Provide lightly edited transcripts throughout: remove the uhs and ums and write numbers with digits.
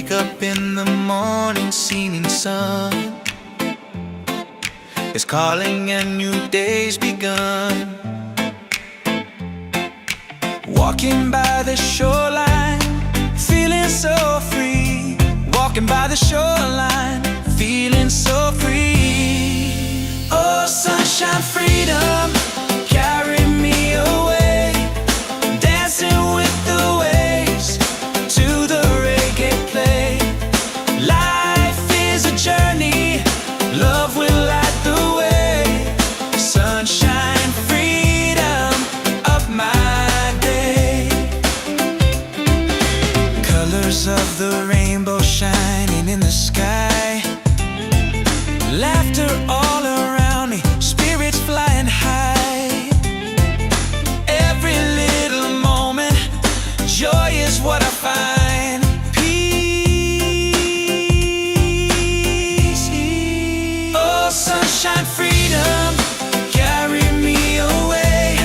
Wake up in the morning, seeing sun is calling and new day's begun. Walking by the shoreline, feeling so free. Walking by the shoreline, feeling so free. Oh, sunshine, freedom, carry me away. Dancing with the waves to the reggae play. Life is a journey, love will light the way. Sunshine, freedom of my day. Colors of the rainbow shining in the sky. Laughter all around me, spirits flying high. Every little moment, joy is what I find. Peace. Oh, sunshine, freedom, carry me away.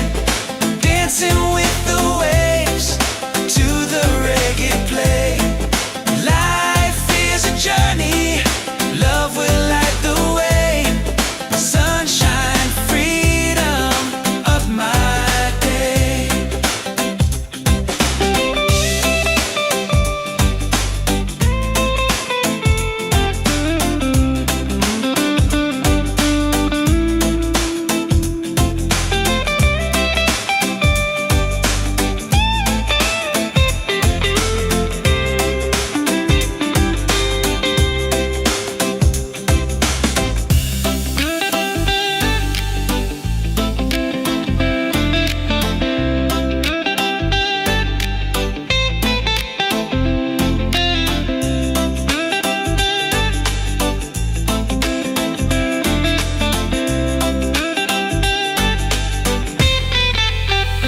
Dancing with the waves to the reggae play. Life is a journey, love will light the way. Sunshine, freedom of my day.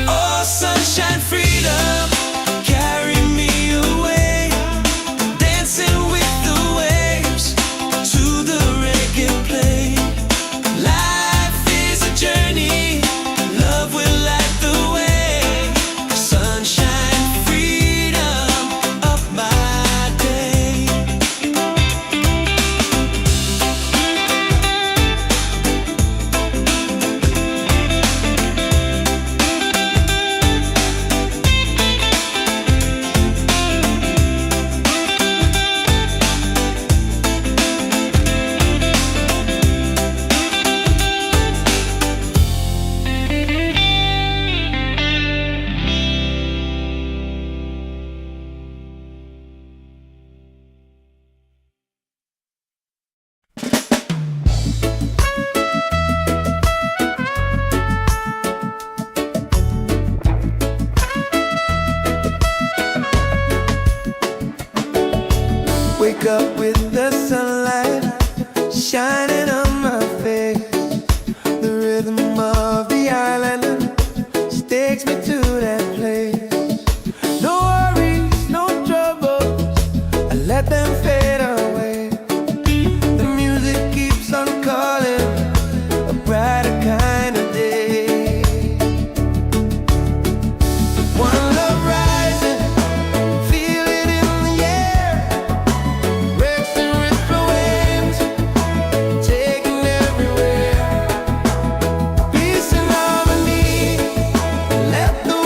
Oh, sunshine, freedom, carry me away. Dancing with the waves to the reggae play. Life is a journey, love will light the way. Sunshine, freedom of my day. Wake up with the sunlight shining on my face. The rhythm of the island takes me to that place. No worries, no troubles, I let them fade away. The music keeps on calling, a brighter kind of day. One love rising, feel it in the air. Racing with the waves, taking everywhere. Peace and harmony, let the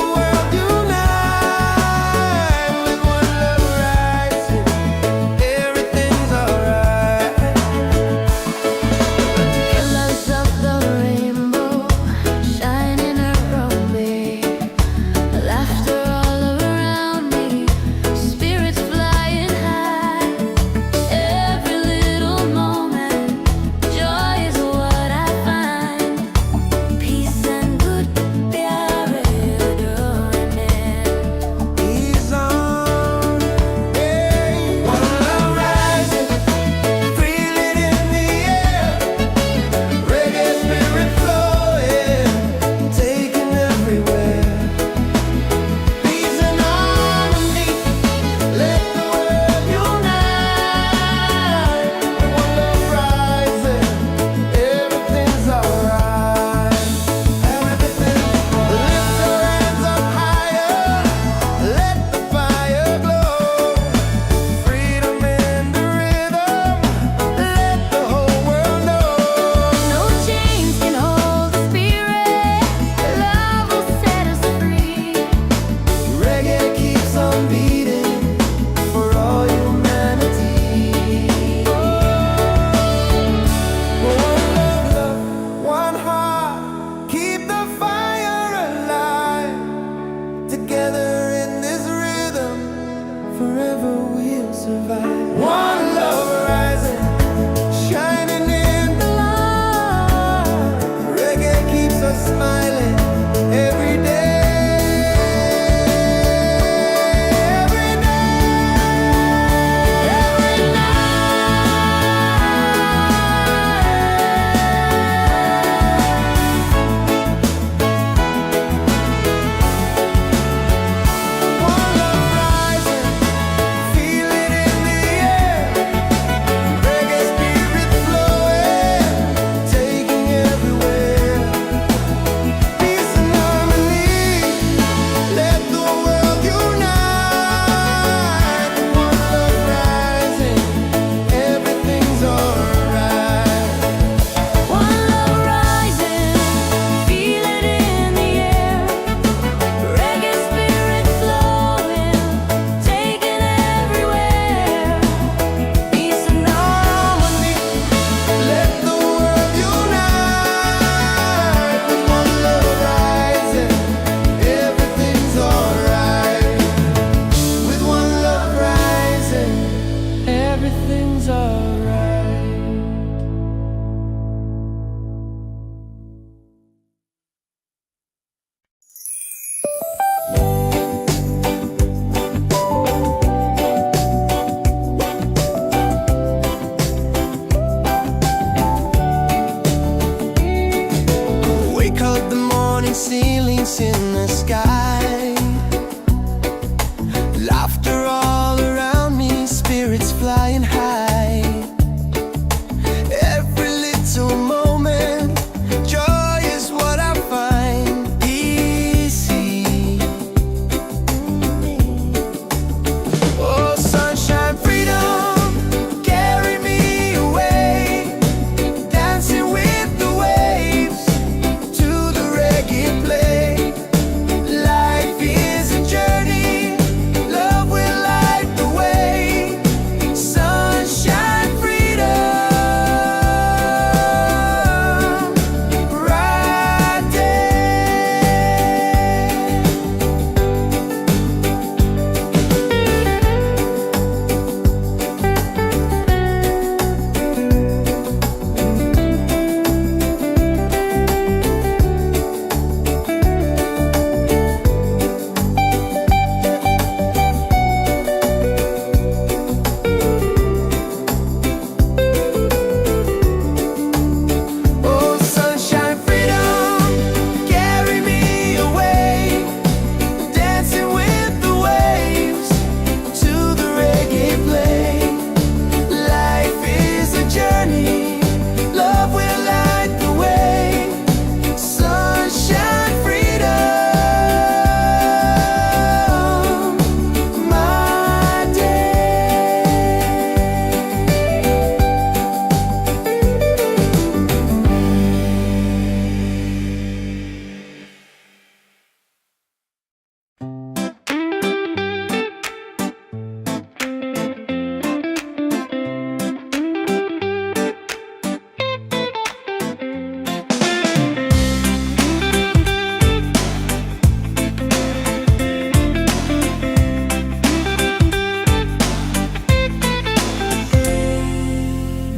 sky. Laughter all around me, spirits flying high. Every little moment, joy is what I find. Easy. Oh, sunshine, freedom, carry me away. Dancing with the waves to the reggae play. Life is a journey, love will light the way. Sunshine, freedom, right there. Oh, sunshine, freedom, carry me away. Dancing with the waves to the reggae play. Life is a journey, love will light the way. Sunshine, freedom, my day.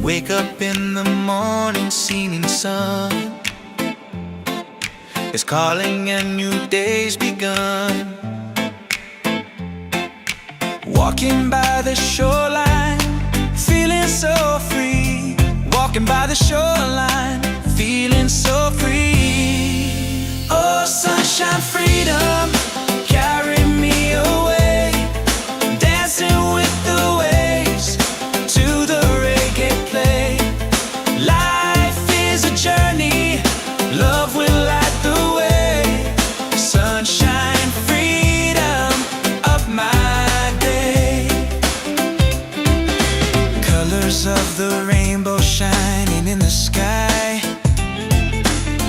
Wake up in the morning, seeing sun is calling and new day's begun. Walking by the shoreline, feeling so free. Walking by the shoreline, feeling so free. Oh, sunshine, freedom, carry me away. Dancing with the waves to the reggae play. Life is a journey, love will light the way. Sunshine, freedom of my day. Colors of the rainbow shining in the sky.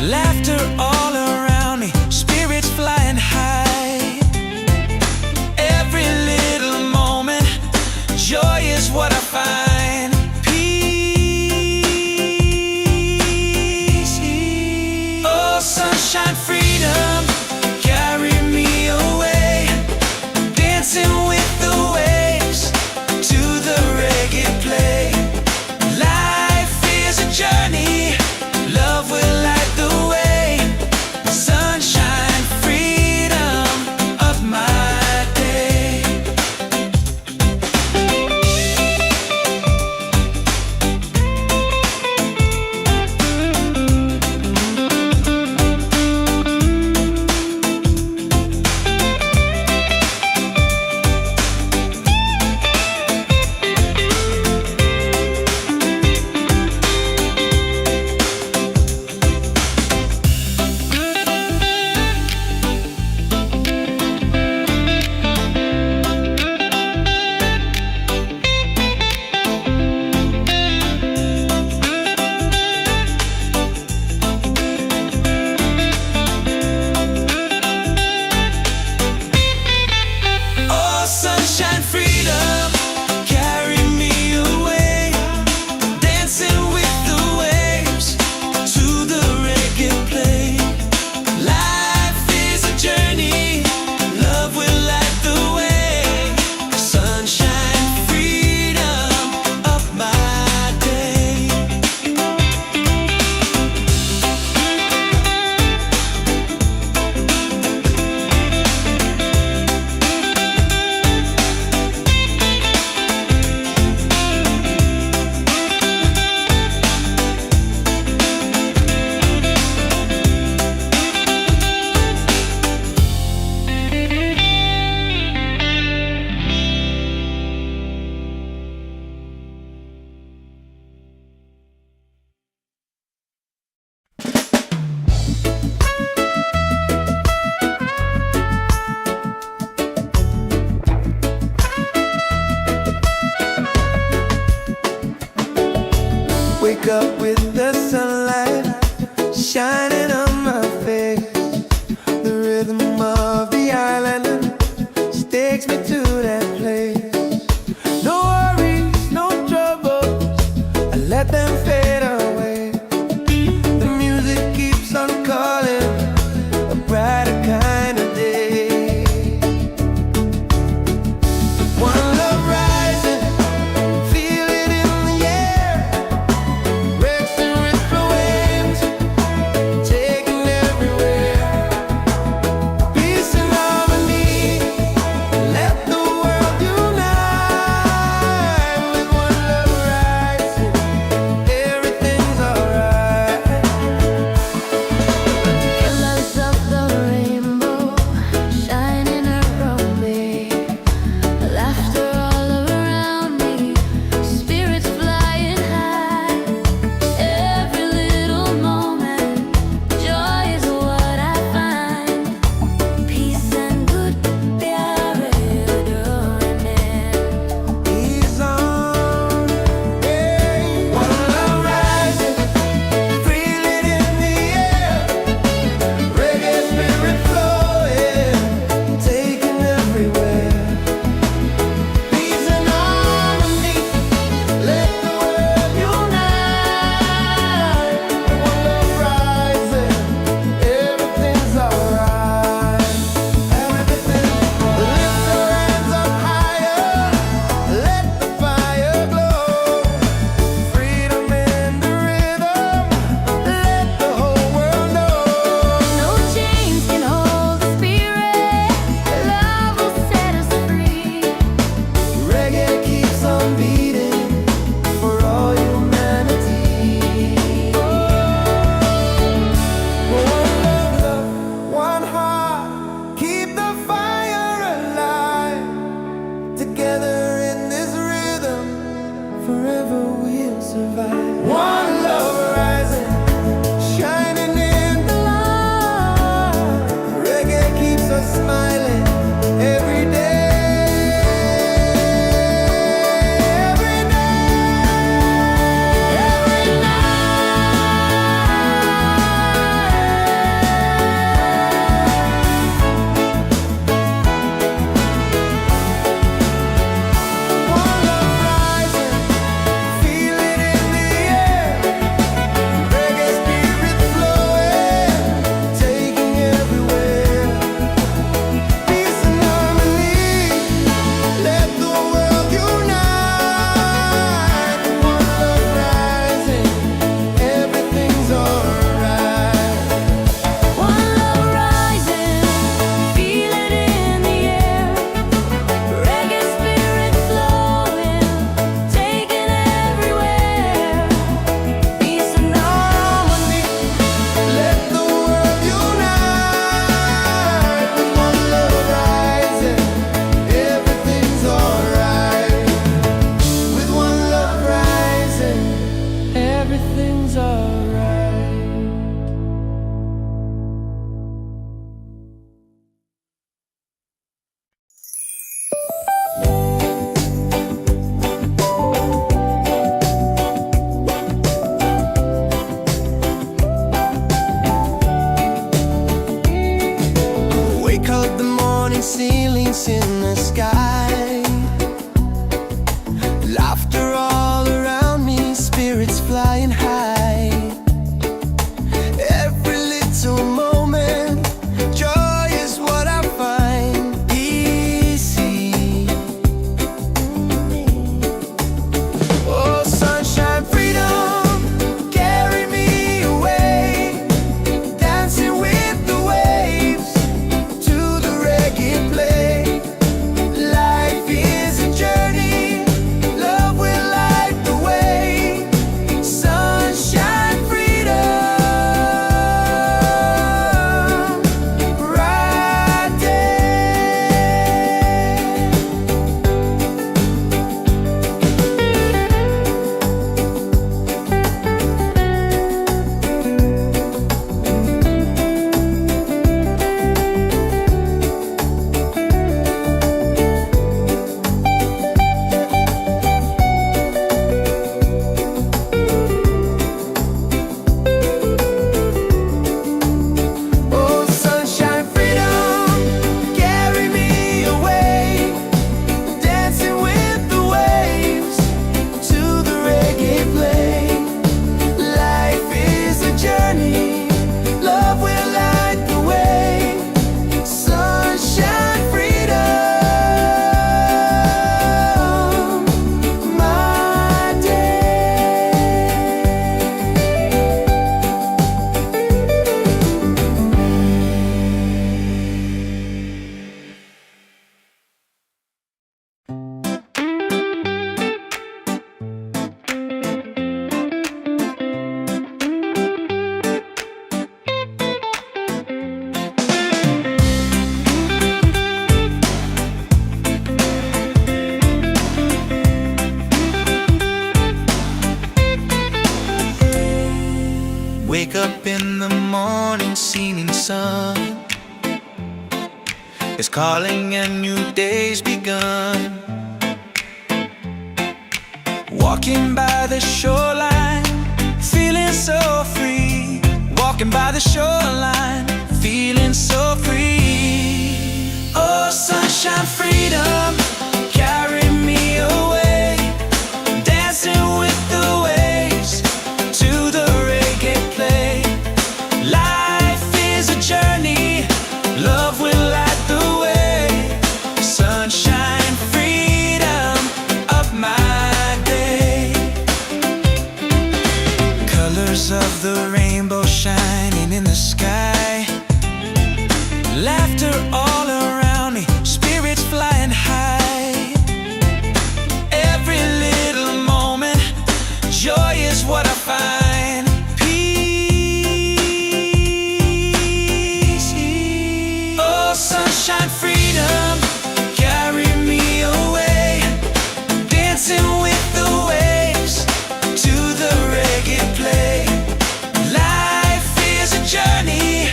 Laughter all around me, spirits flying high. Every little moment, joy is what I find. Peace. Oh, sunshine, freedom, carry me us smiling every day. Ceilings in the sky, laughter all around me, spirits flying high. Every little moment, joy is what I find easy. Oh, sunshine, freedom, carry me away, dancing with the waves to the reggae play. Life is a journey, love will light the way. Sunshine, freedom, right there. Oh, sunshine, freedom, carry me away, dancing with the waves to the reggae play. Life is a journey, love will light the way. Sunshine, freedom, my day. Wake up in the morning, seeing sun is calling and new day's begun. Walking by the shoreline, feeling so free. Walking by the shoreline, feeling so free. Oh, sunshine, freedom, carry me away, dancing with the waves to the reggae play. Life is a journey, love will light the way. Sunshine, freedom of my day. Colors of the rainbow shining in the sky, laughter all around me, spirits flying high. Every little moment, joy is what I find. Peace. Oh, sunshine, freedom, carry me away, dancing with the waves to the reggae play. Life is a journey,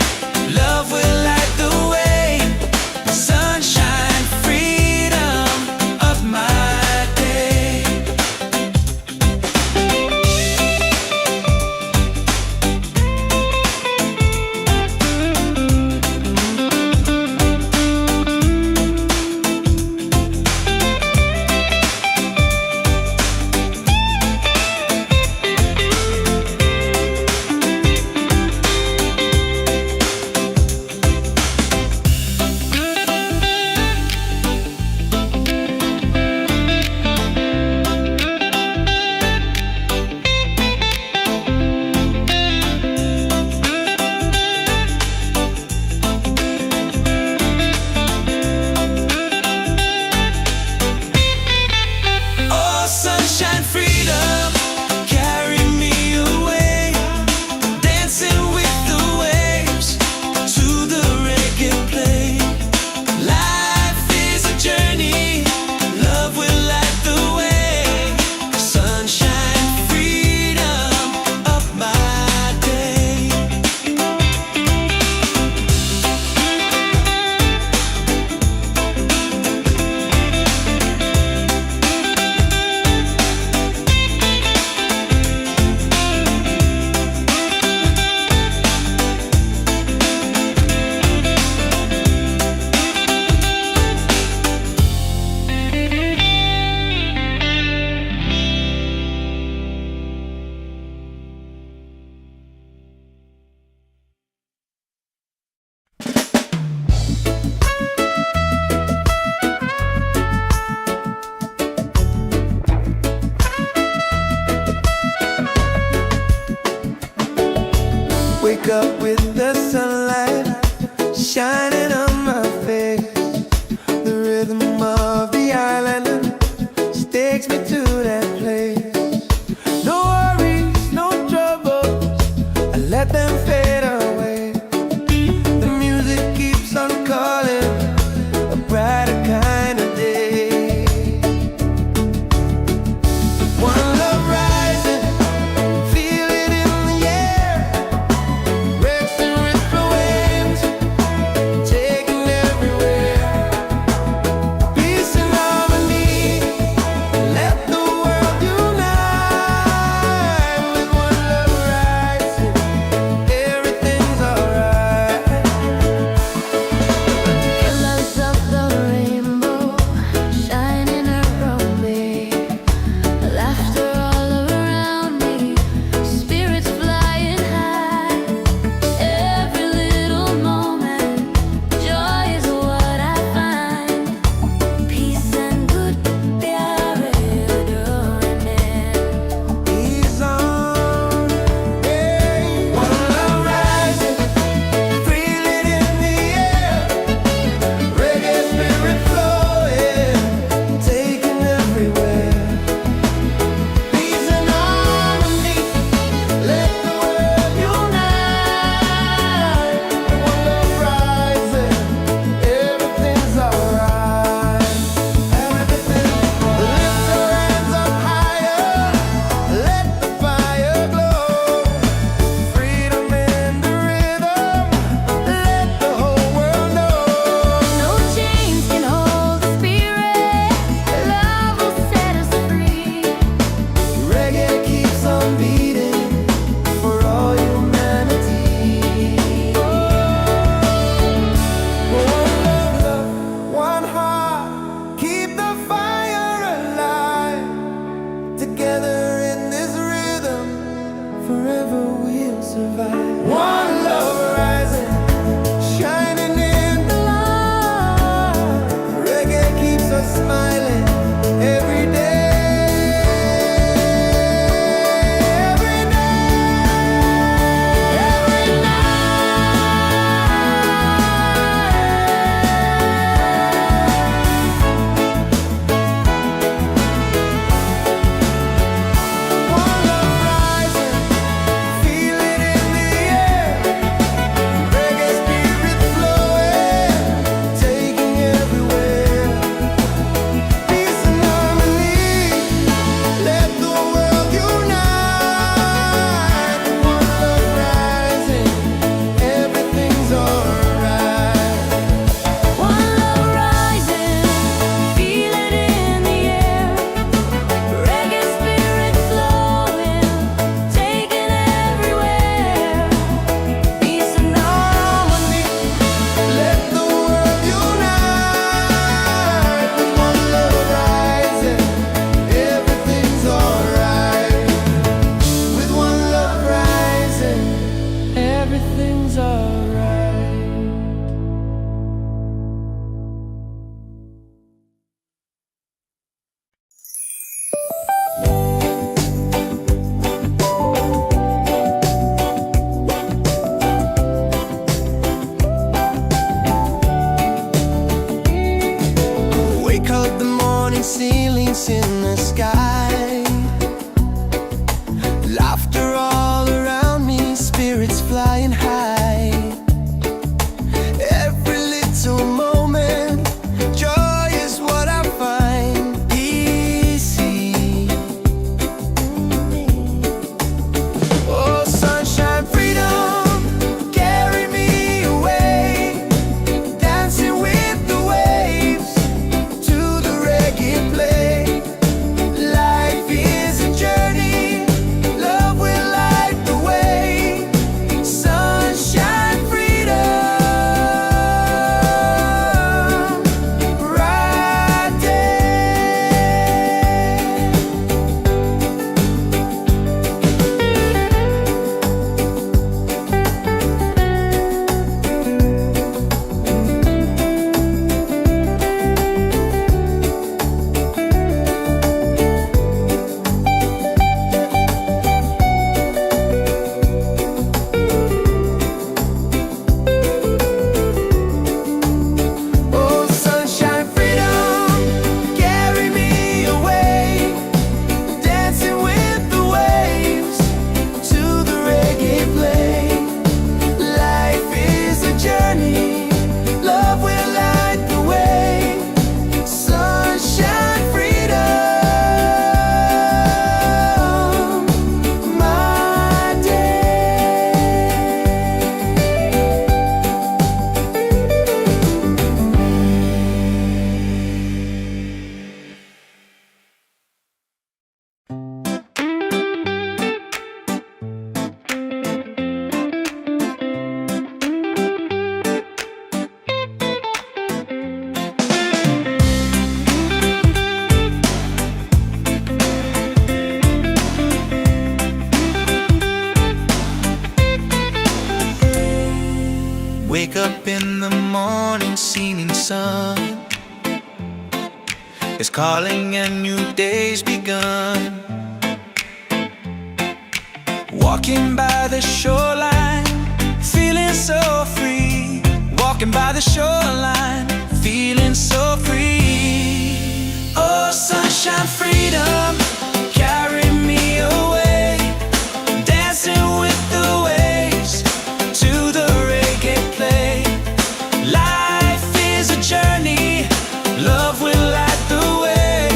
love will light the way. ceilings in the sky, laughter all around me, spirits flying high. Every little moment, joy is what I find easy. Oh, sunshine, freedom, carry me away, dancing with the waves to the reggae play. Life is a journey, love will light the way. Sunshine, freedom, right there. Oh, sunshine, freedom, carry me away, dancing with the waves to the reggae play. Life is a journey, love will light the way. Sunshine, freedom, my day. Wake up in the morning, seeing sun is calling and new day's begun. Walking by the shoreline, feeling so free. Walking by the shoreline, feeling so free. Oh, sunshine, freedom, carry me away, dancing with the waves to the reggae play. Life is a journey, love will light the way.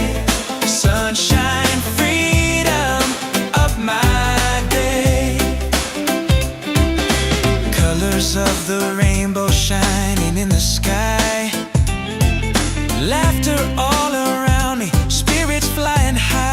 Sunshine, freedom of my day. Colors of the rainbow shining in the sky, laughter all around me, spirits flying high.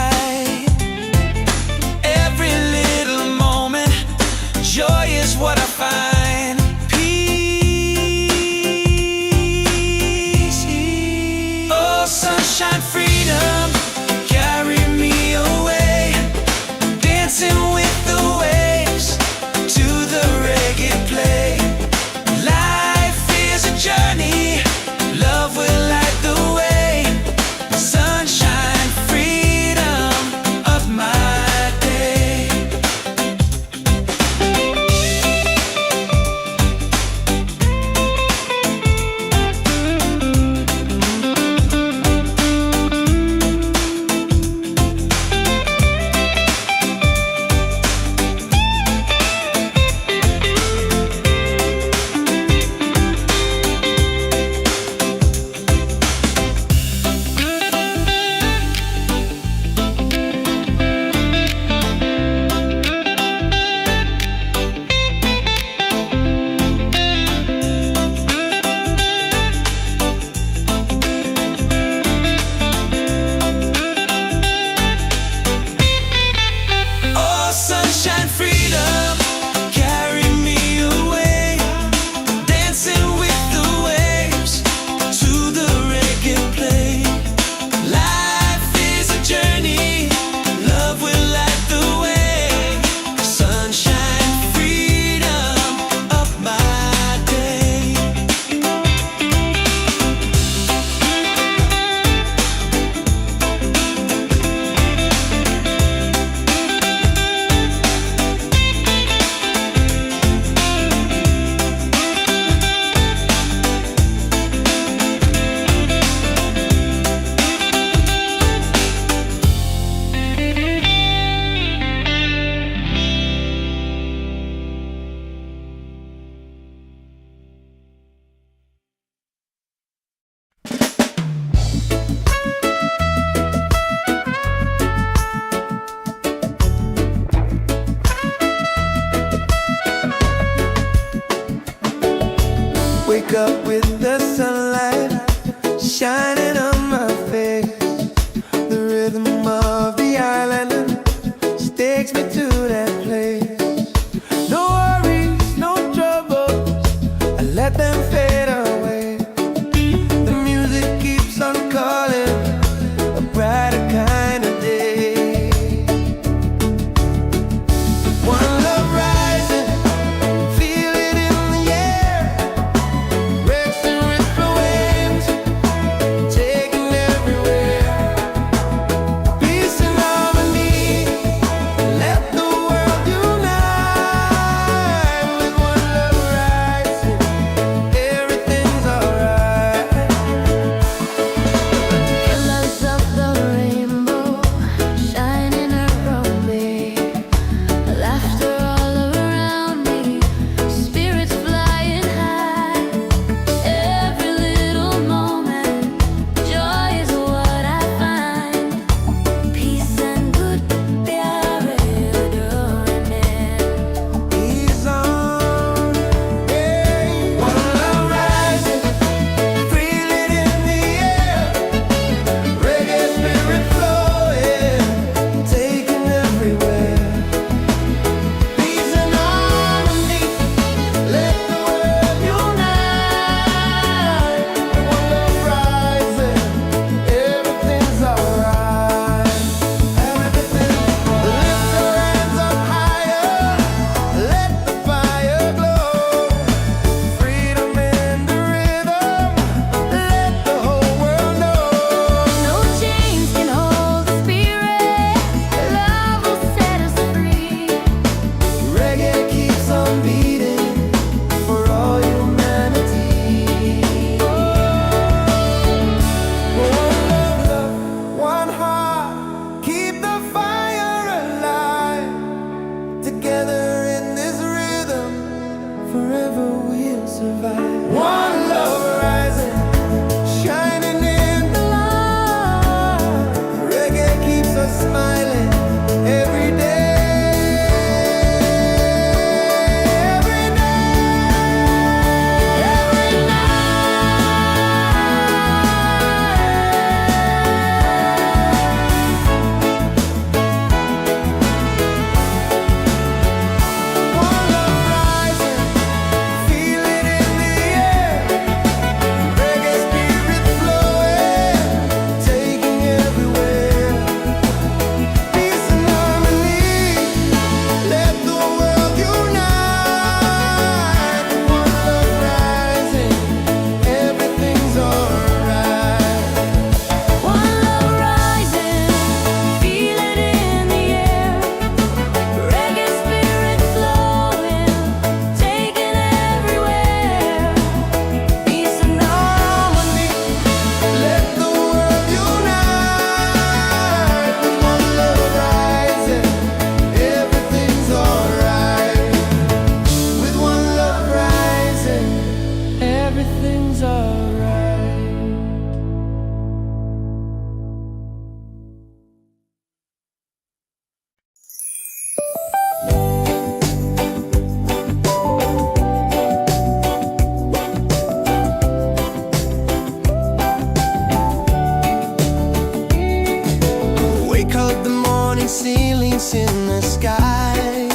dance in the sky.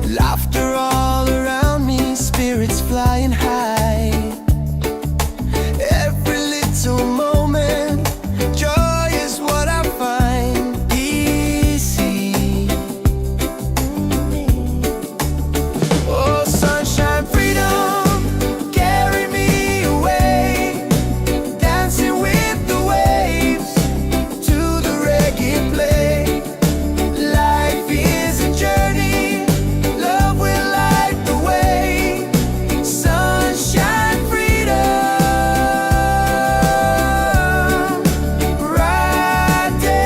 Laughter all around me, spirits flying high. Every little moment, joy is what I find easy. Oh, sunshine, freedom, carry me away, dancing with the waves to the reggae play. Life is a journey, love will light the way. Sunshine, freedom, right there.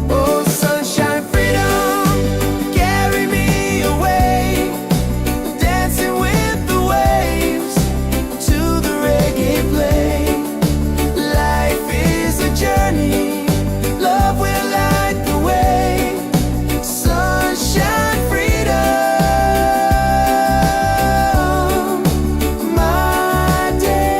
Oh, sunshine, freedom, carry me away, dancing with the waves to the reggae play. Life is a journey, love will light the way. Sunshine, freedom, my day.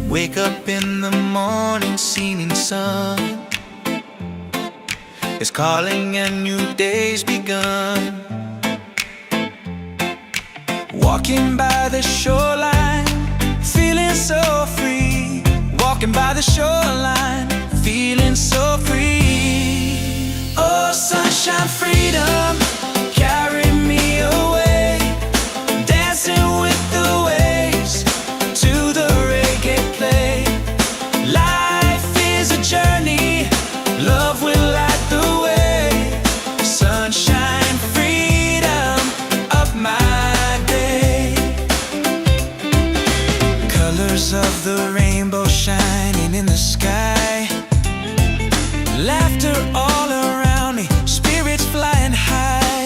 Wake up in the morning, seeing sun is calling and new day's begun. Walking by the shoreline, feeling so free. Walking by the shoreline, feeling so free. Oh, sunshine, freedom, carry me away, dancing with the waves to the reggae play. Life is a journey, love will light the way. Sunshine, freedom of my day. Colors of the rainbow shining in the sky. Laughter all around me, spirits flying high.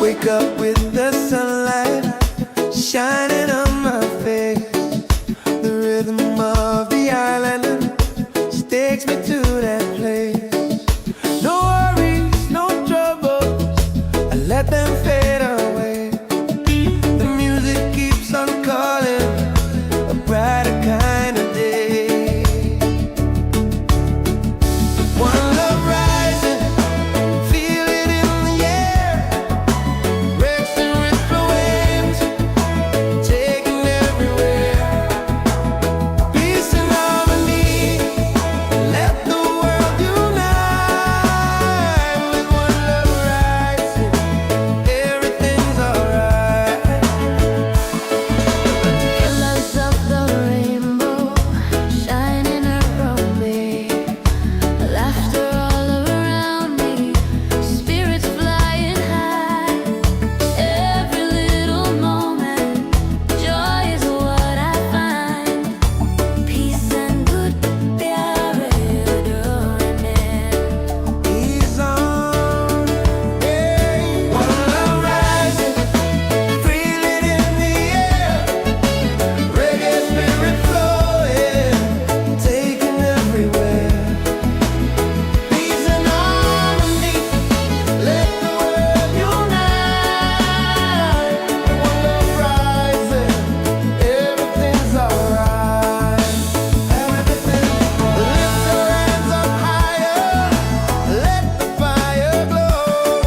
Wake up with the sunlight shining on my face. The rhythm of the island takes me to that place. No worries, no troubles, I let them fade away. The music keeps on calling, a brighter kind of day. One love rising, feel it in the air. Breaks and ripple waves, taking everywhere. Peace and harmony, let the world unite. With one love rising, everything's alright. Colors of the rainbow shining around me, laughter all around me, spirits flying high. Every little moment, joy is what I find. Peace and good pyare doing. He's on, yeah. One love rising, feel it in the air. Reggae spirit flowing, taking everywhere. Peace and harmony, let the world unite. One love rising, everything's alright. Everything, lift your hands up higher, let the fire glow.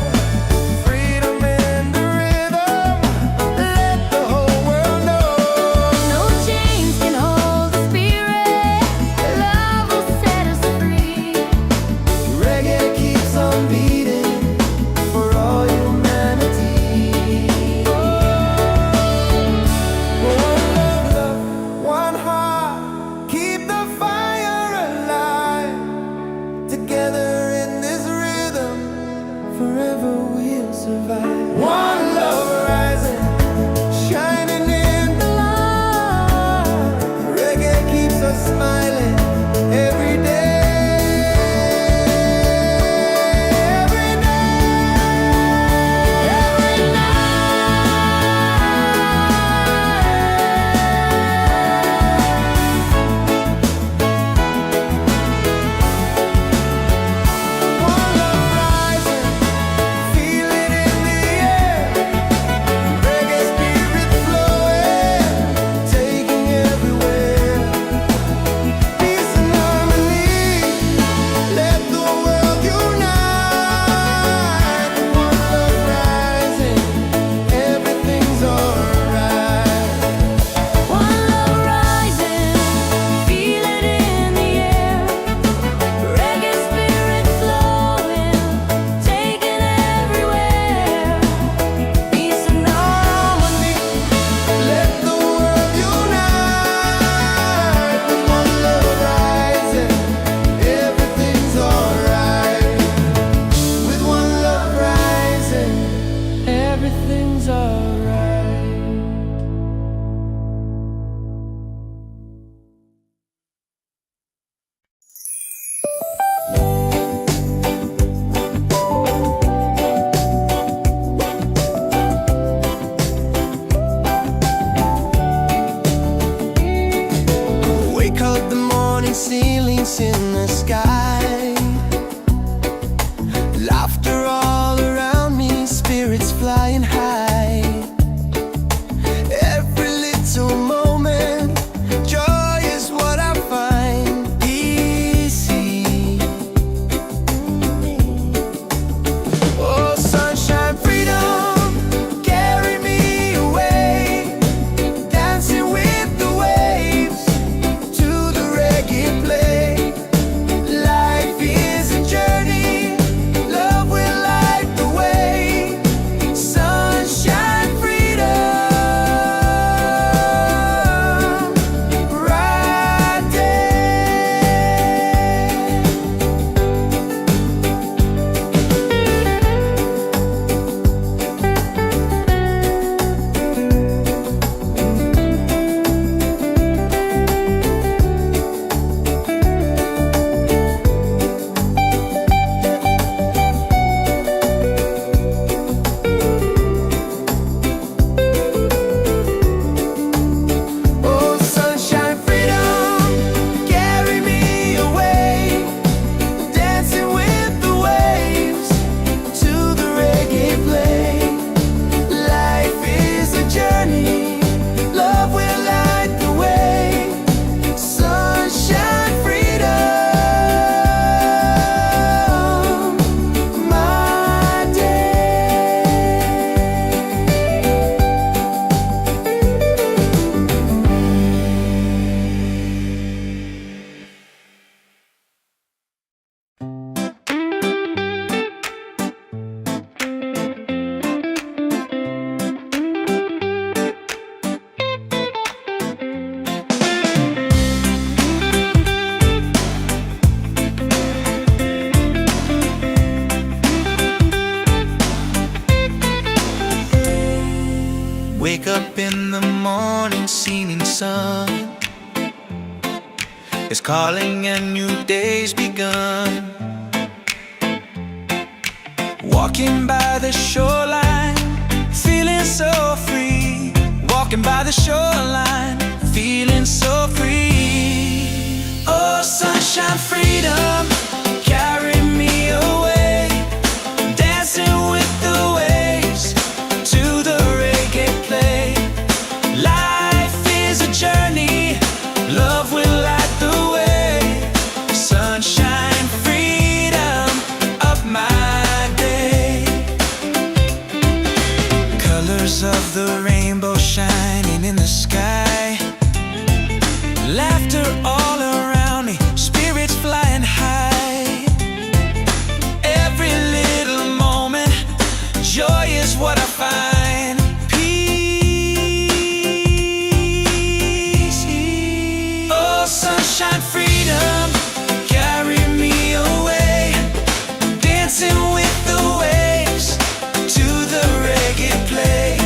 Freedom in the rhythm, let the whole world know. No chains can hold the spirit, love will set us free. Reggae keeps on beating for all humanity. One love, one heart, keep the fire alive. Together in this rhythm, forever we'll survive. One love rising, shining in the light. Reggae keeps us smiling every day. Every night, every One love rising, feel it in the air. Reggae spirit flowing, taking everywhere. Peace and harmony, let the world unite. One love rising, everything's alright. One love rising, feel it in the air. Reggae spirit flowing, taking everywhere. Peace and harmony, Let the world unite. With one love rising, everything's alright. With one love rising, everything's alright. Wake up the morning ceilings in the sky. Laughter all around me, spirits flying high. Every little moment, joy is what I find. Easy. Oh, sunshine, freedom, carry me away. Dancing with the waves to the reggae play. Life is a journey, love will light the way. Sunshine. Wake up in the morning, seeing sun is calling and new day's begun. Walking by the shoreline, feeling so free. Walking by the shoreline, feeling so free. Oh, sunshine, freedom, carry me away. Dancing with the waves to the reggae play. Life is a journey, love will light the way. Sunshine, freedom, up my day. Colors of the rainbow shining in the sky. Laughter all around me, spirits flying high. Every little moment, joy is what I find. Peace. Oh, sunshine, freedom, carry me away. Dancing with the waves to the reggae play.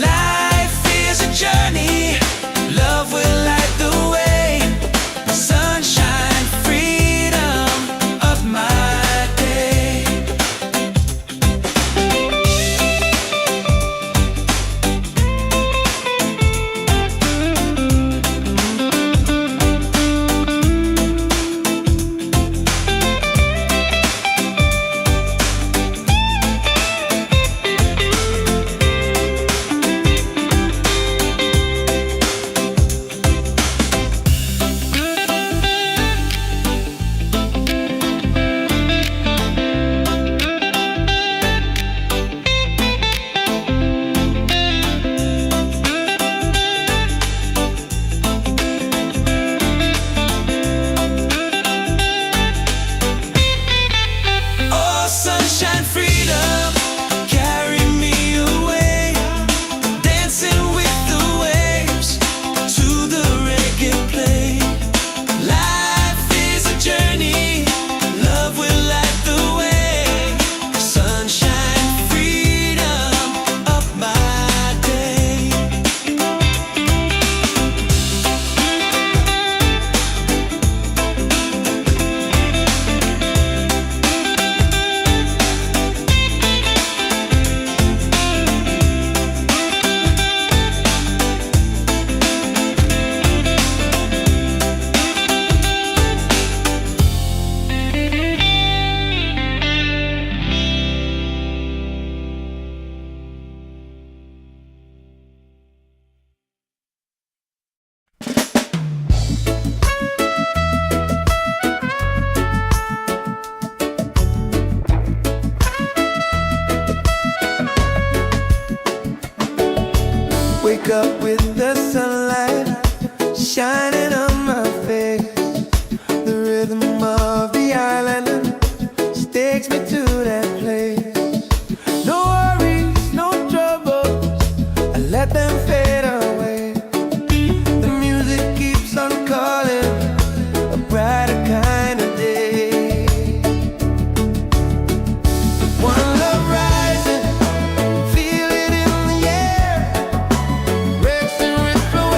Life is a journey, love will light the way. Sunshine, freedom, of my day. Oh, sunshine, freedom, carry me away. Dancing with the waves to the reggae play. Life is a journey, love will light the way. Sunshine, freedom, of my day. Wake up with the sunlight shining on my face. The rhythm of the island takes me to that place. No worries, no troubles, I let them fade away. The music keeps on calling, a brighter kind of day. One love rising, feel it in the air. Racing with flow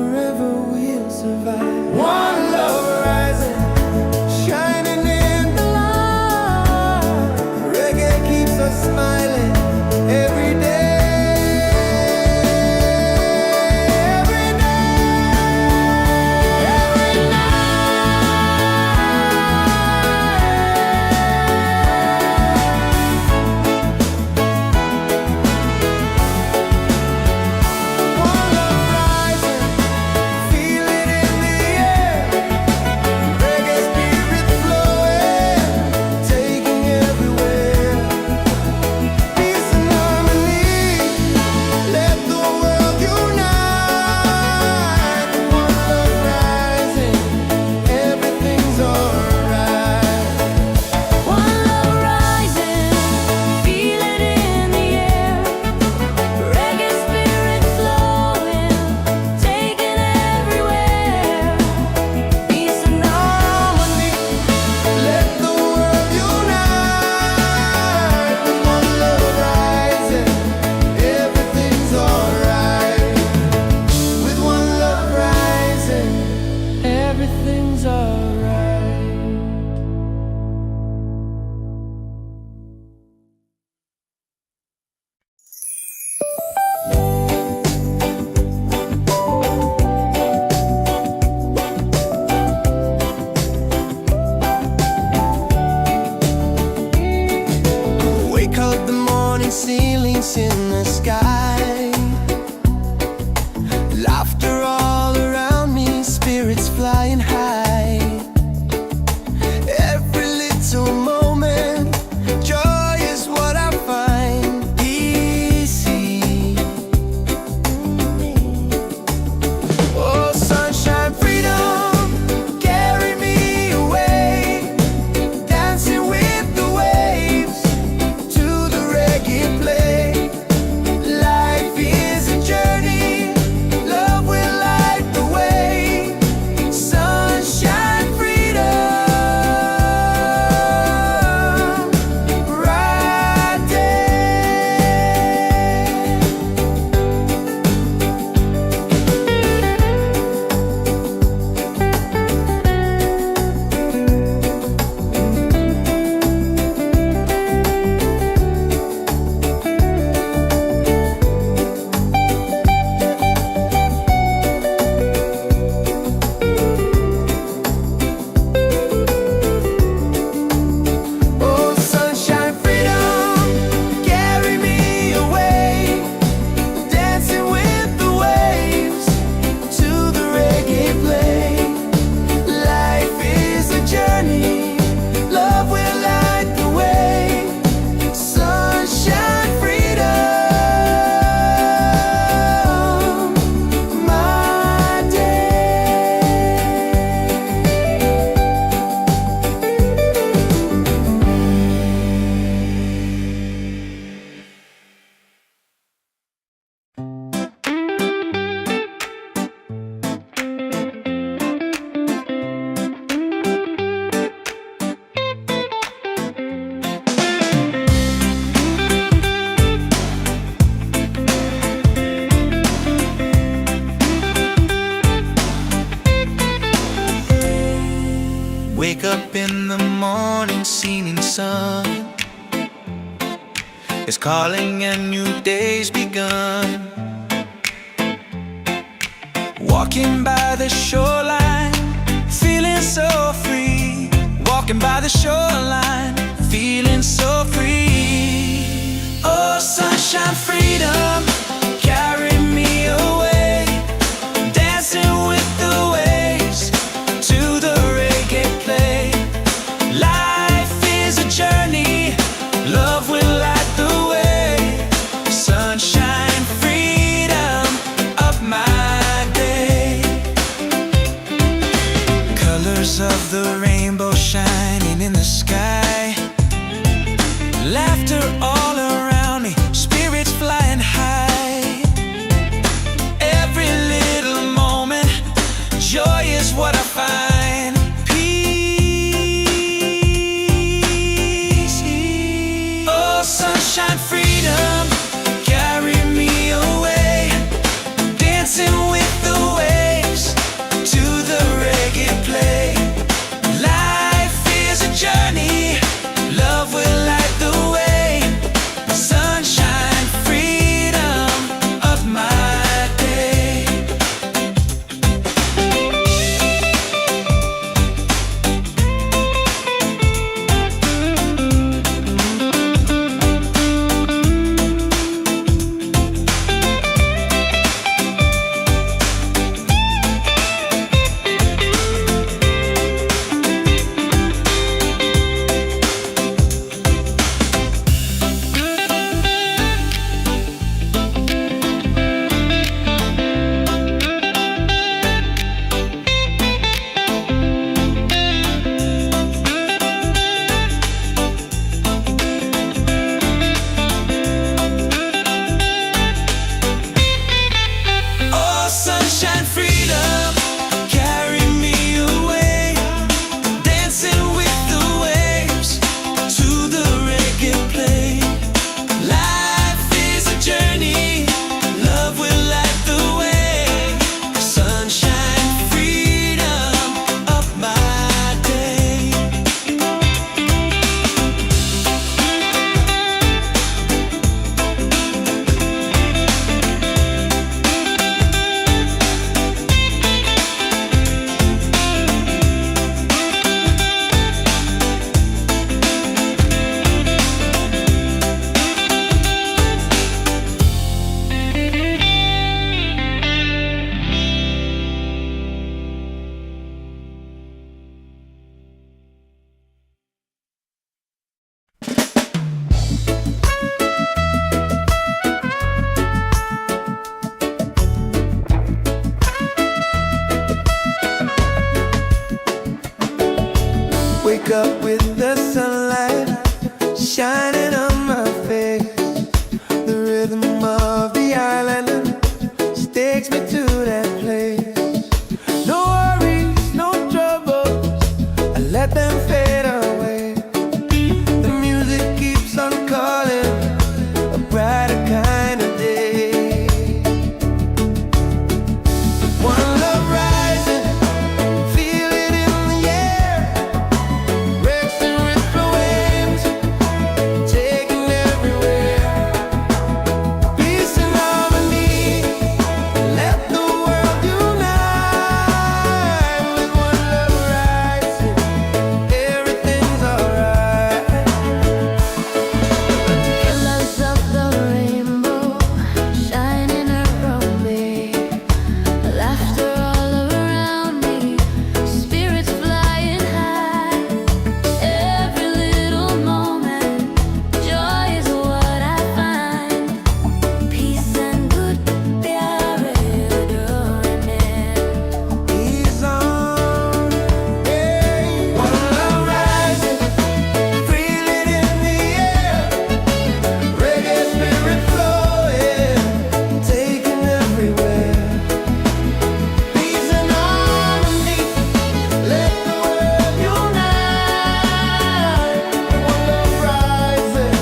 forever we'll survive. One love rising, shining in the light. Reggae keeps us smiling every day. Ceilings in the sky, laughter all around me, spirits flying high. Every little moment, joy is what I find. Easy. Oh, sunshine, freedom, carry me away, dancing with the waves to the reggae play. Life is a journey, love will light the way. Sunshine, freedom, bright Oh, sunshine, freedom, carry me away, dancing with the waves to the reggae play. Life is a journey, love will light the way. Sunshine, freedom, my day. Wake up in the morning, seeing sun is calling and new day's begun. Walking by the shoreline, feeling so free. Walking by the shoreline, feeling so free. Oh, sunshine, freedom, carry me away, dancing with the waves to the reggae play. Life is a journey, love will light the way. Sunshine, freedom, up my day. Colors of the rainbow shining in the sky, laughter all around me, spirits flying high. Wake up with the sunlight shining on my face. The rhythm of the island takes me to that place. No worries, no troubles, I let them fade away. The music keeps on calling, a brighter kind of day. One love rising, feel it in the air. Racing with the waves, taking everywhere. Peace and harmony, let the world unite. With one love rising, everything's alright. Colors of the rainbow shining around me, laughter all around me, spirits flying high. Every little moment, joy is what I find. Peace and good pyare He's on, hey. One love rising, feel it in the air. Reggae spirit flowing, taking everywhere. Peace and harmony, let the world unite. One love rising,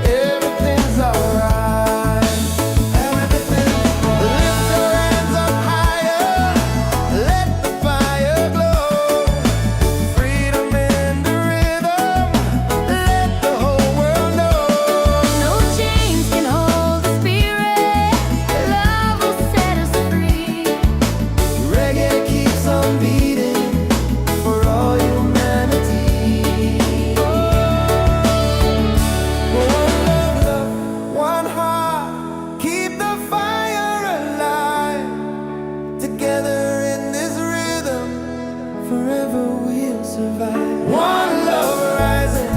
everything's alright. Everything, lift your hands up higher, let the fire glow. Freedom in the rhythm, let the whole world know. No chains can hold the spirit. Love will set us free. Reggae keeps on beating for all humanity. One love, one heart, keep the fire alive. Together in this rhythm, forever we'll survive. One love rising,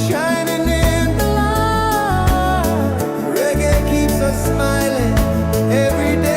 shining in the light. Reggae keeps us smiling every day.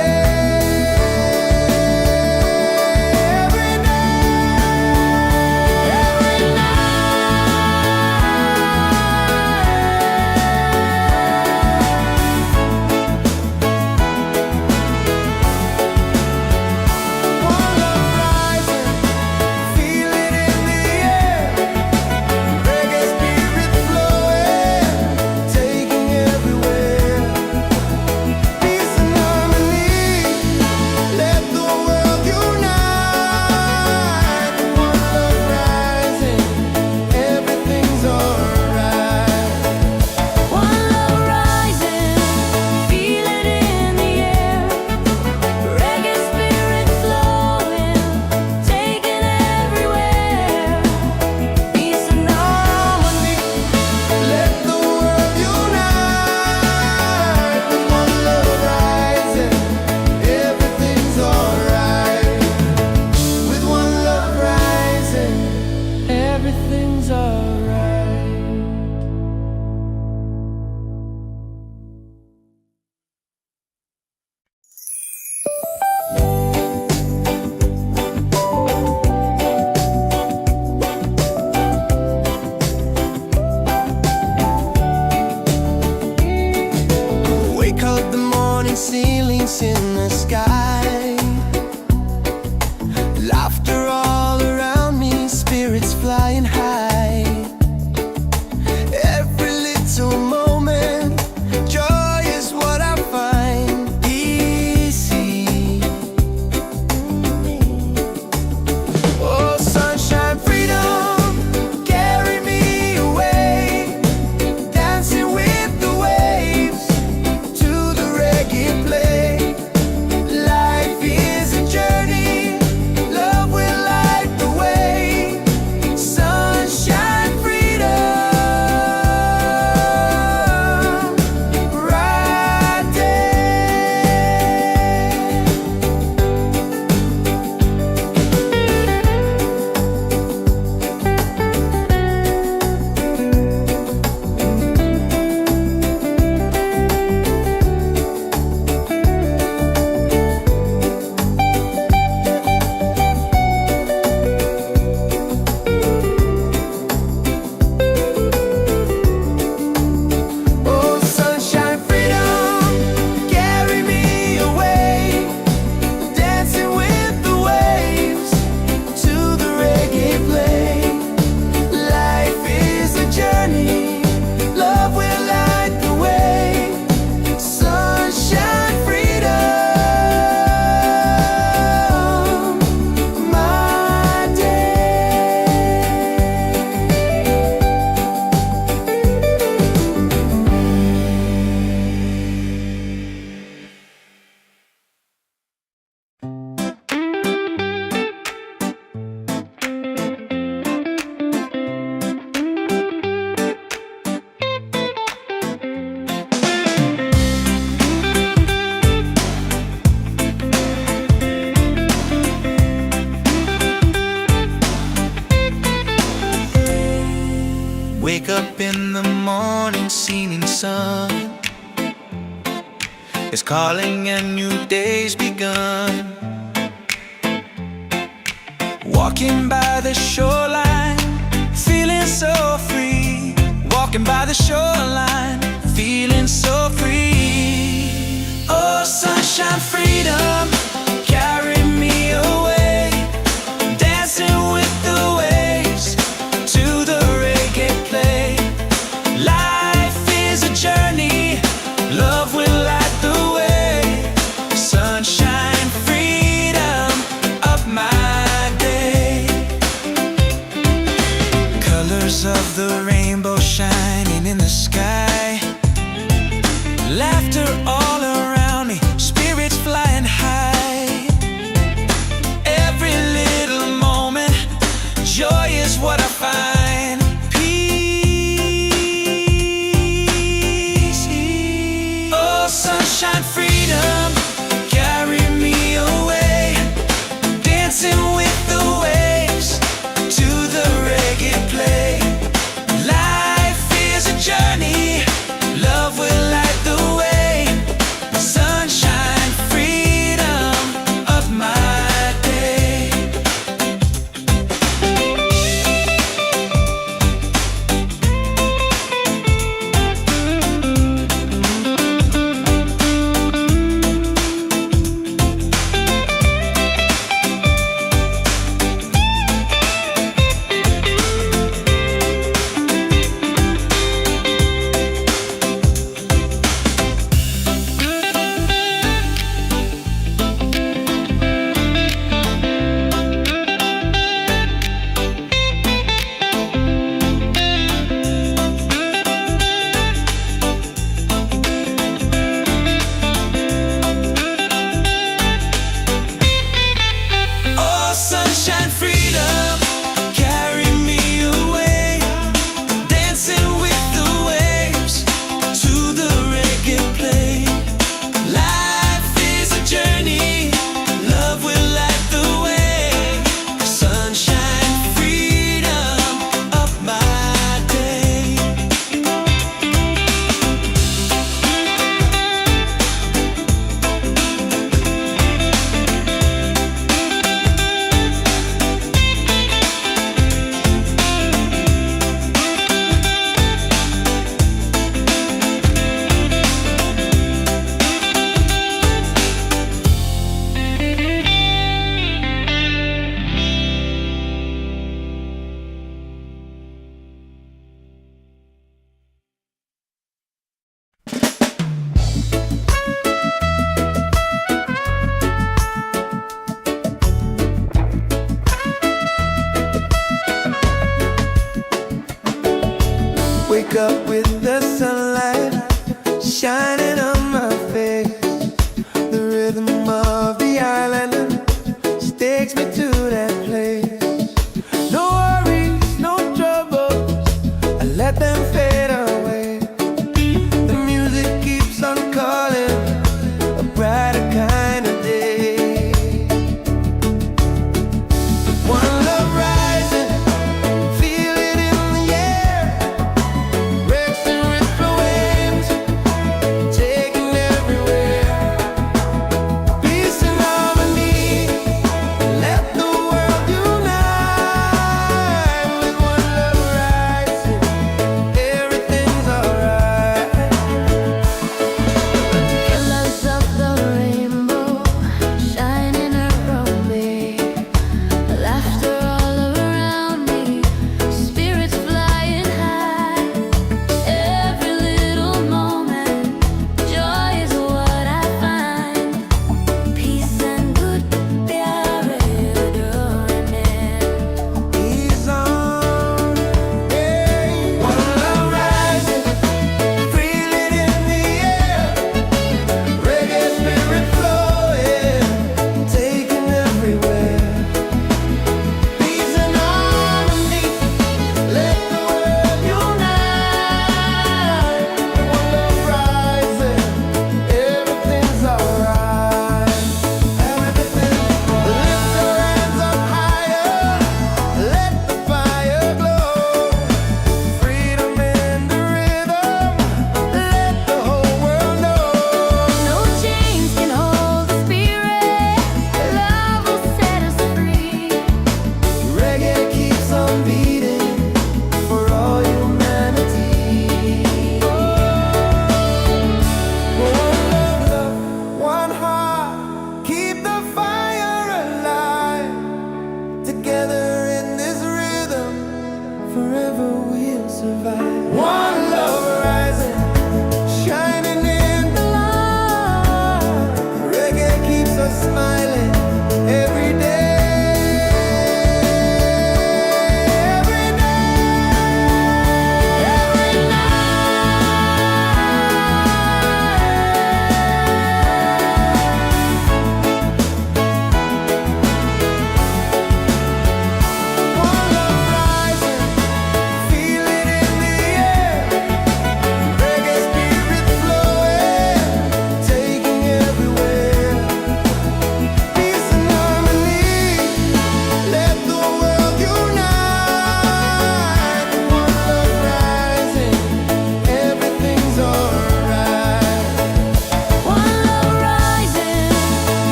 sun is calling and new day's begun. Walking by the shoreline, feeling so free. Walking by the shoreline, feeling so free. Oh, sunshine, freedom, carry me away. Dancing with the waves to the reggae play. Life is a journey, love will light the way. Sunshine, freedom of my day. Colors of the rainbow shining in the sky. Laughter all around me, spirits flying high. Every little moment, joy is what I find. Peace. Oh, sunshine, freedom, carry me away. Dancing with the waves to the reggae play. Life is a journey, love will light the way. Sunshine, freedom of my day. Oh, sunshine, freedom, carry me away. Dancing with the waves to the reggae play. Life is a journey, love will light the way. Sunshine, freedom of my day. Wake up with the sunlight shining on my face. The rhythm of the island takes me to that place. No worries, no troubles, I let them fade away. The music keeps on calling, a brighter kind of day. One love rising, feel it in the air. Breaks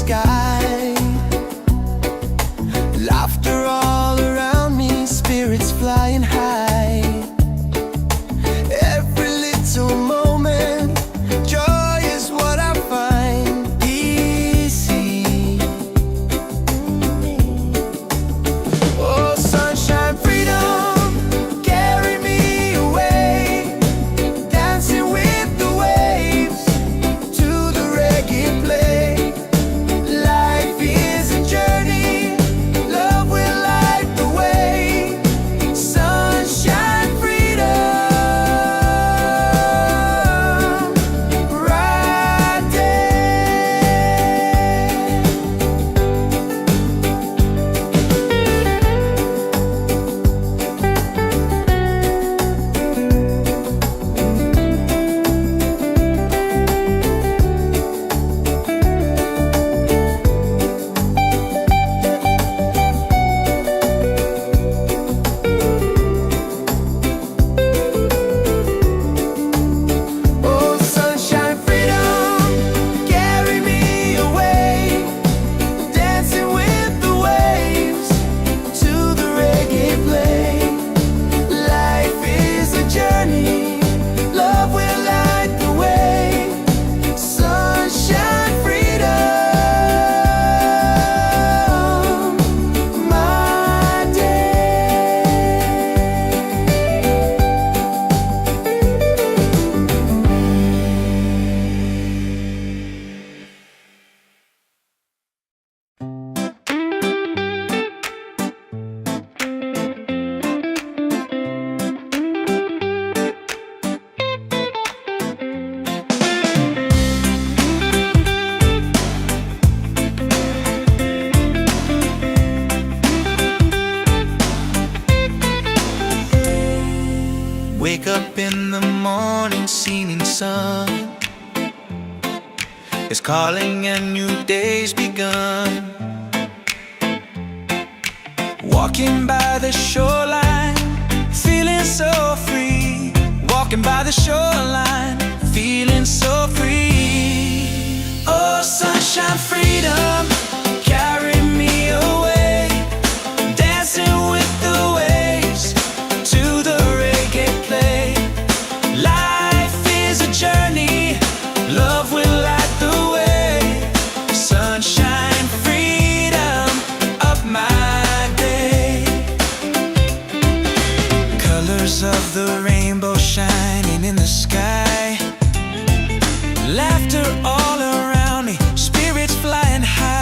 sky. Laughter all around me, spirits flying high. Every little moment, joy is what I find easy. Oh, sunshine, freedom, carry me away, dancing with the waves to the reggae play. Life is a journey, love will light the way. Sunshine, freedom, right there. Oh, sunshine, freedom, carry me away, dancing with the waves to the reggae play. Life is a journey, love will light the way. Sunshine, freedom, my day. Wake up in the morning, seeing sun is calling and new day's begun. Walking by the shoreline, feeling so free. Walking by the shoreline, feeling so free. Oh, sunshine, freedom, carry me away, dancing with the waves to the reggae play. Life is a journey, love will light the way. Sunshine, freedom, up my day. Colors of the rainbow shining in the sky. Laughter all around me, spirits flying high.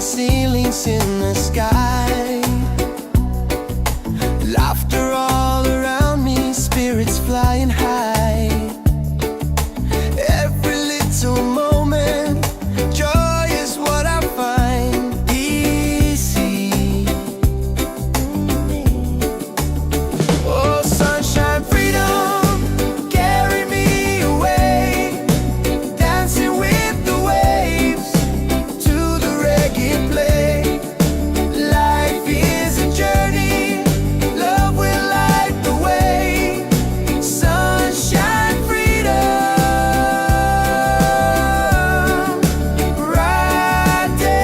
ceilings in the sky. Laughter all around me, spirits flying high. Every little moment, joy is what I find easy. Oh, sunshine, freedom, carry me away, dancing with the waves to the reggae play. Life is a journey, love will light the way. Sunshine, freedom, bright day.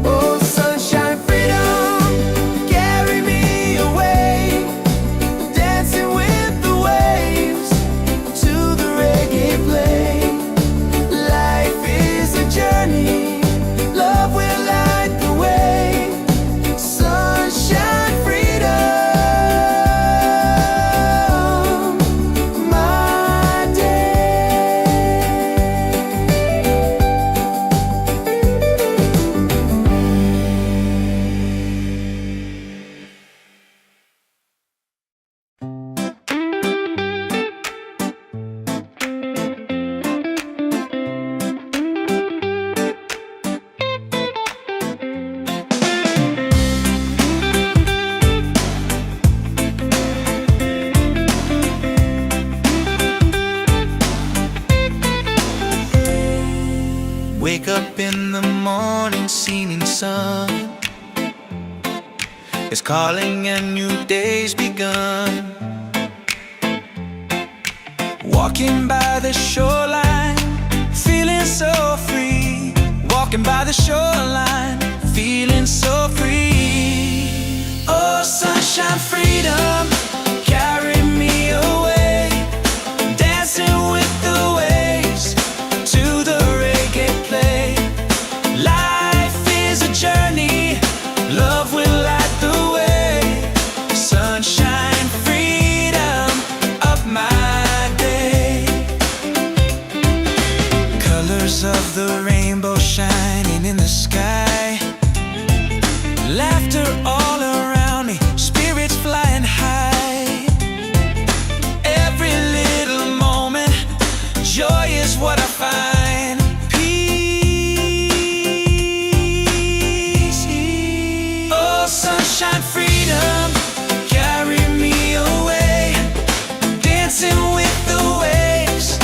Oh, sunshine, freedom, carry me away, dancing with the waves to the reggae play. Life is a journey, love will light the way. Sunshine, freedom, my day. Wake up in the morning, seeing sun is calling and new day's begun. Walking by the shoreline, feeling so free. Walking by the shoreline, feeling so free. Oh, sunshine, freedom, carry me away, dancing with the waves to the reggae play. Life is a journey, love will light the way. Sunshine, freedom of my day. Colors of the rainbow shining in the sky. Laughter all around me, spirits flying high. Every little moment, joy is what I find. Peace. Oh, sunshine, freedom, carry me away, dancing with the waves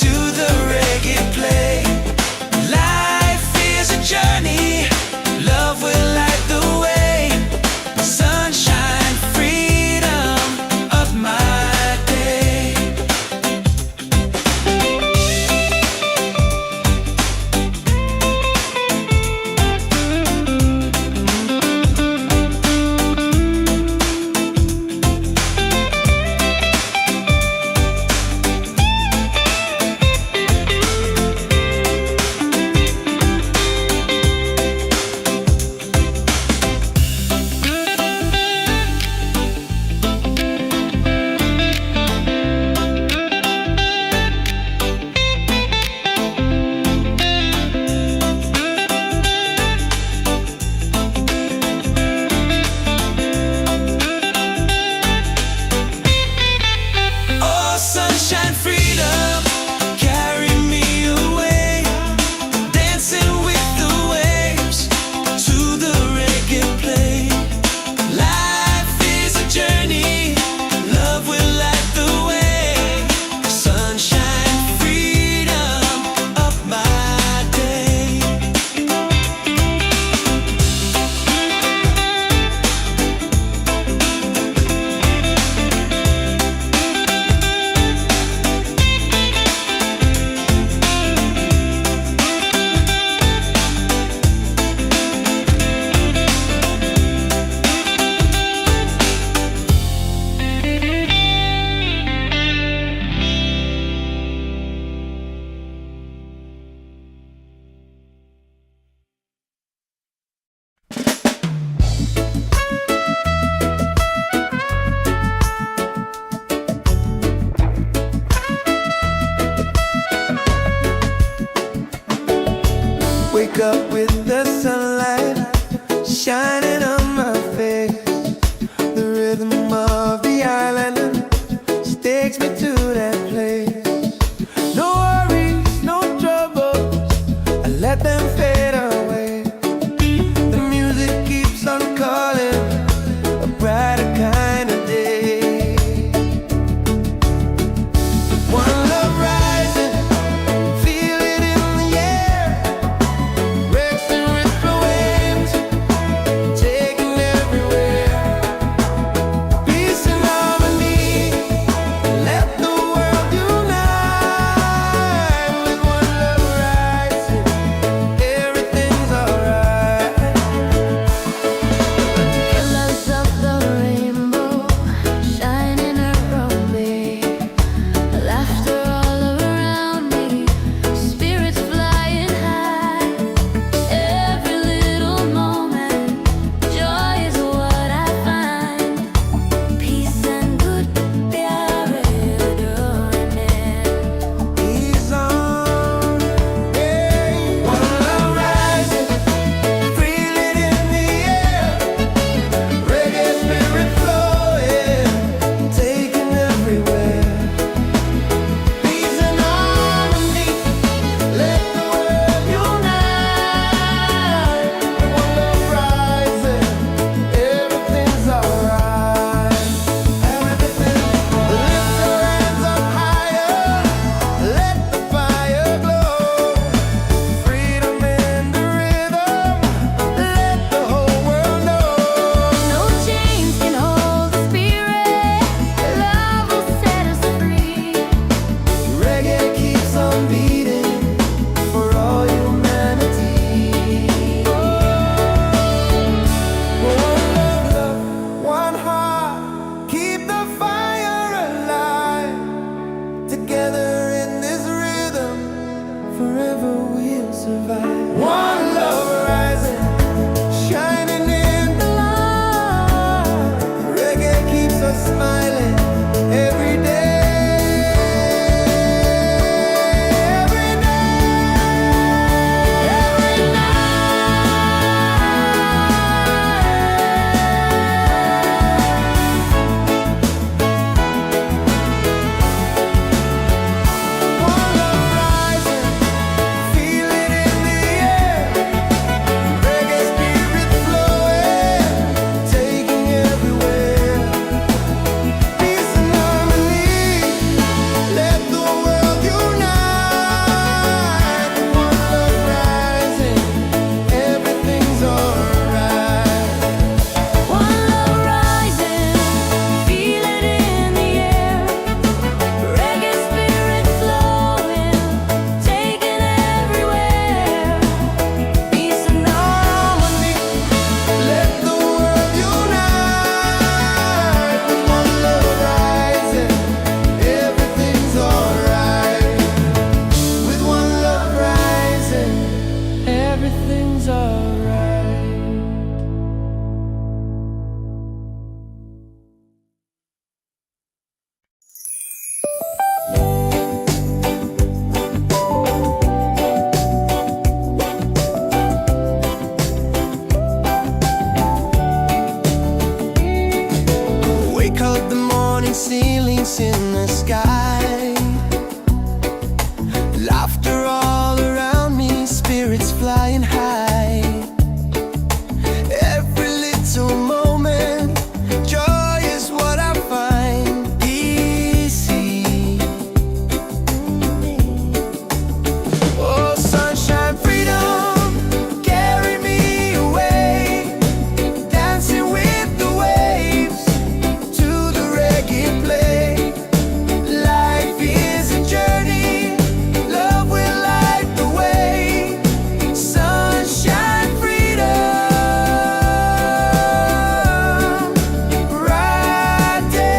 to the reggae play. Life is a journey, love will light the way. Sunshine, freedom of my day. ceilings in the sky. Laughter all around me, spirits flying high. Every little moment, joy is what I find easy. Oh, sunshine, freedom, carry me away, dancing with the waves to the reggae play. Life is a journey, love will light the way. Sunshine, freedom, right there.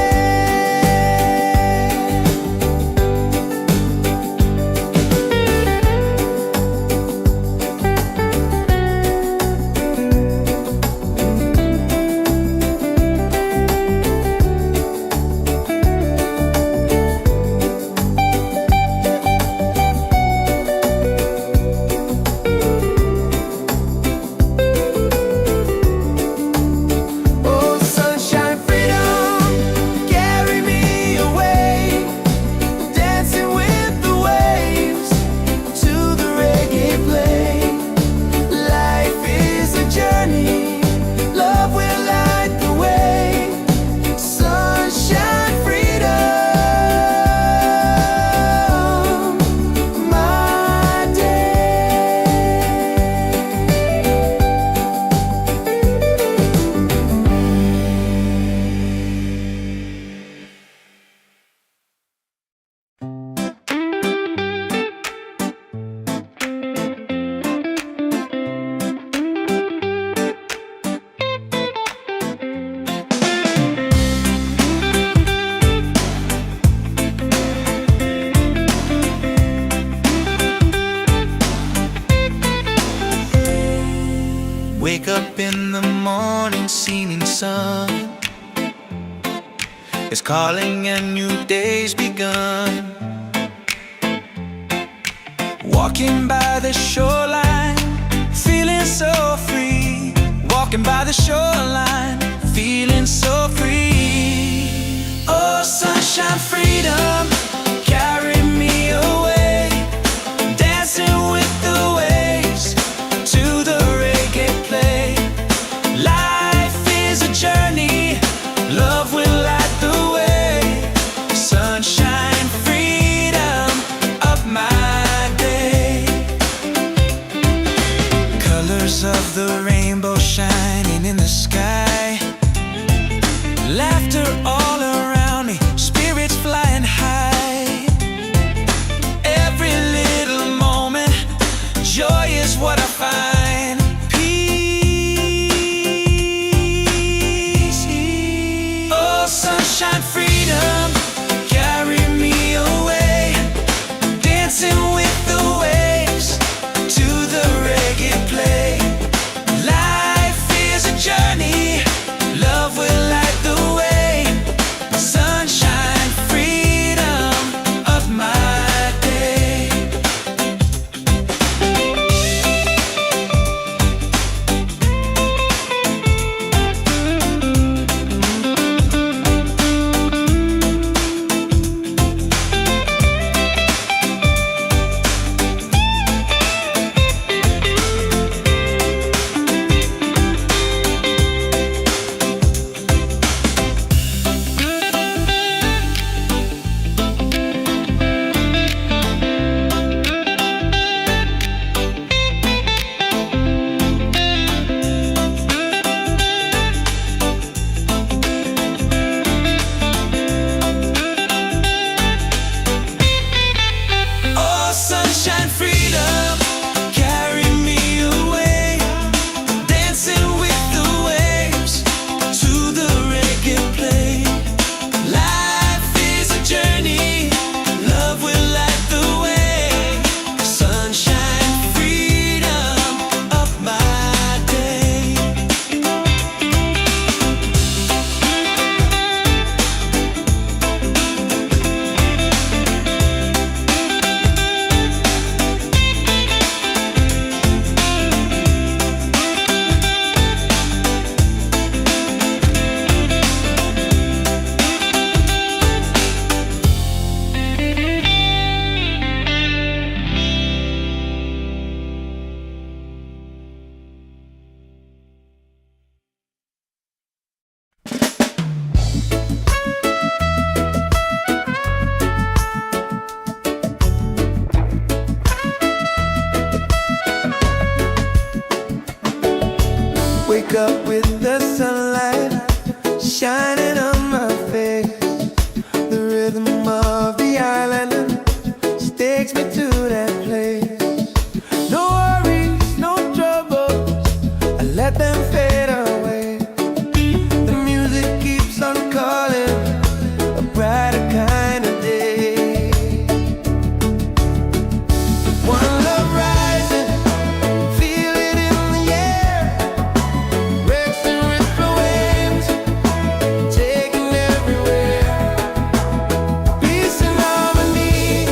Oh, sunshine, freedom, carry me away, dancing with the waves to the reggae play. Life is a journey, love will light the way. Sunshine, freedom, my day. Wake up in the morning, seeing the sun is calling and new day's begun. Walking by the shoreline, feeling so free. Walking by the shoreline, feeling so free. Oh, sunshine, freedom, carry me away, dancing with the waves to the reggae play. Life is a journey, love will light the way. Sunshine, freedom, of my day. Colors of the rainbow shining in the sky. shining on my face. The rhythm of the island takes me to that place. No worries, no troubles, I let them fade away. The music keeps on calling, a brighter kind of day. One love rising, feel it in the air. Racing with the waves, taking everywhere. Peace and harmony,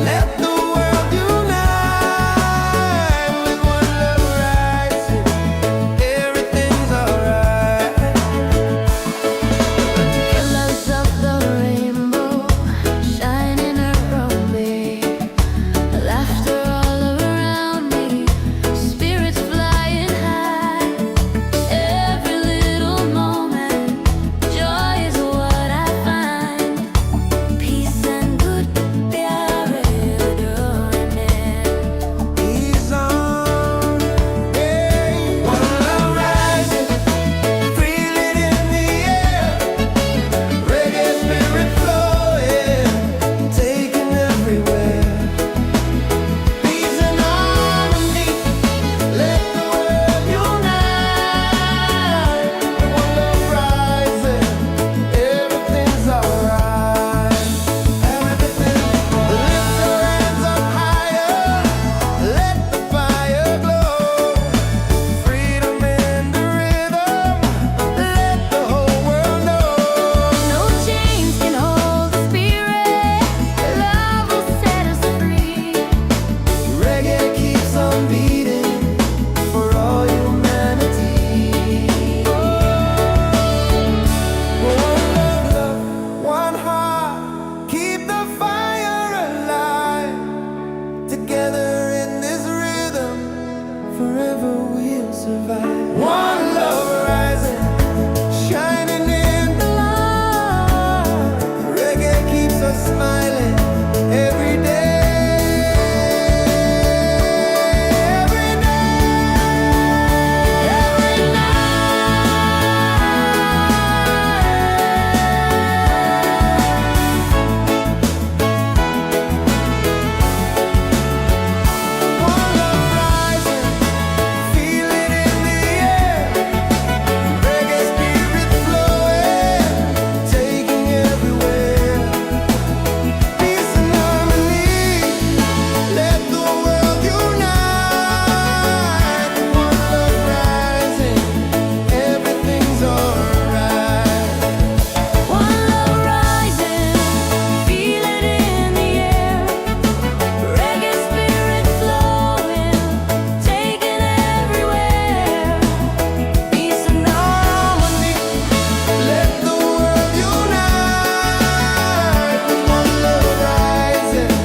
let the world unite. With one love rising, everything's alright. Colors of the rainbow shining around me, laughter all around me, spirits flying high. Every little moment, joy is what I find. Peace and good प्यारे डोरने. He's on, yeah. One love rising, feel it in the air. Reggae spirit flowing, taking everywhere. Peace and harmony, let the world unite. One love rising, everything's alright. Everything, lift your hands up higher, let the fire glow. Freedom in the rhythm, let the whole world know. No chains can hold the spirit. Love will set us free. Reggae keeps on beating for all humanity. One love, one heart, keep the fire alive. Together in this rhythm, forever we'll survive. One love rising, shining in the light. Reggae keeps us smiling every day. Every One love rising, feel it in the air. Reggae spirit flowing, taking everywhere. Peace and harmony, let the world unite. One love rising, everything's alright. One love rising, feel it in the air. Reggae spirit flowing, taking everywhere. Peace and harmony. Let the world unite. One love rising,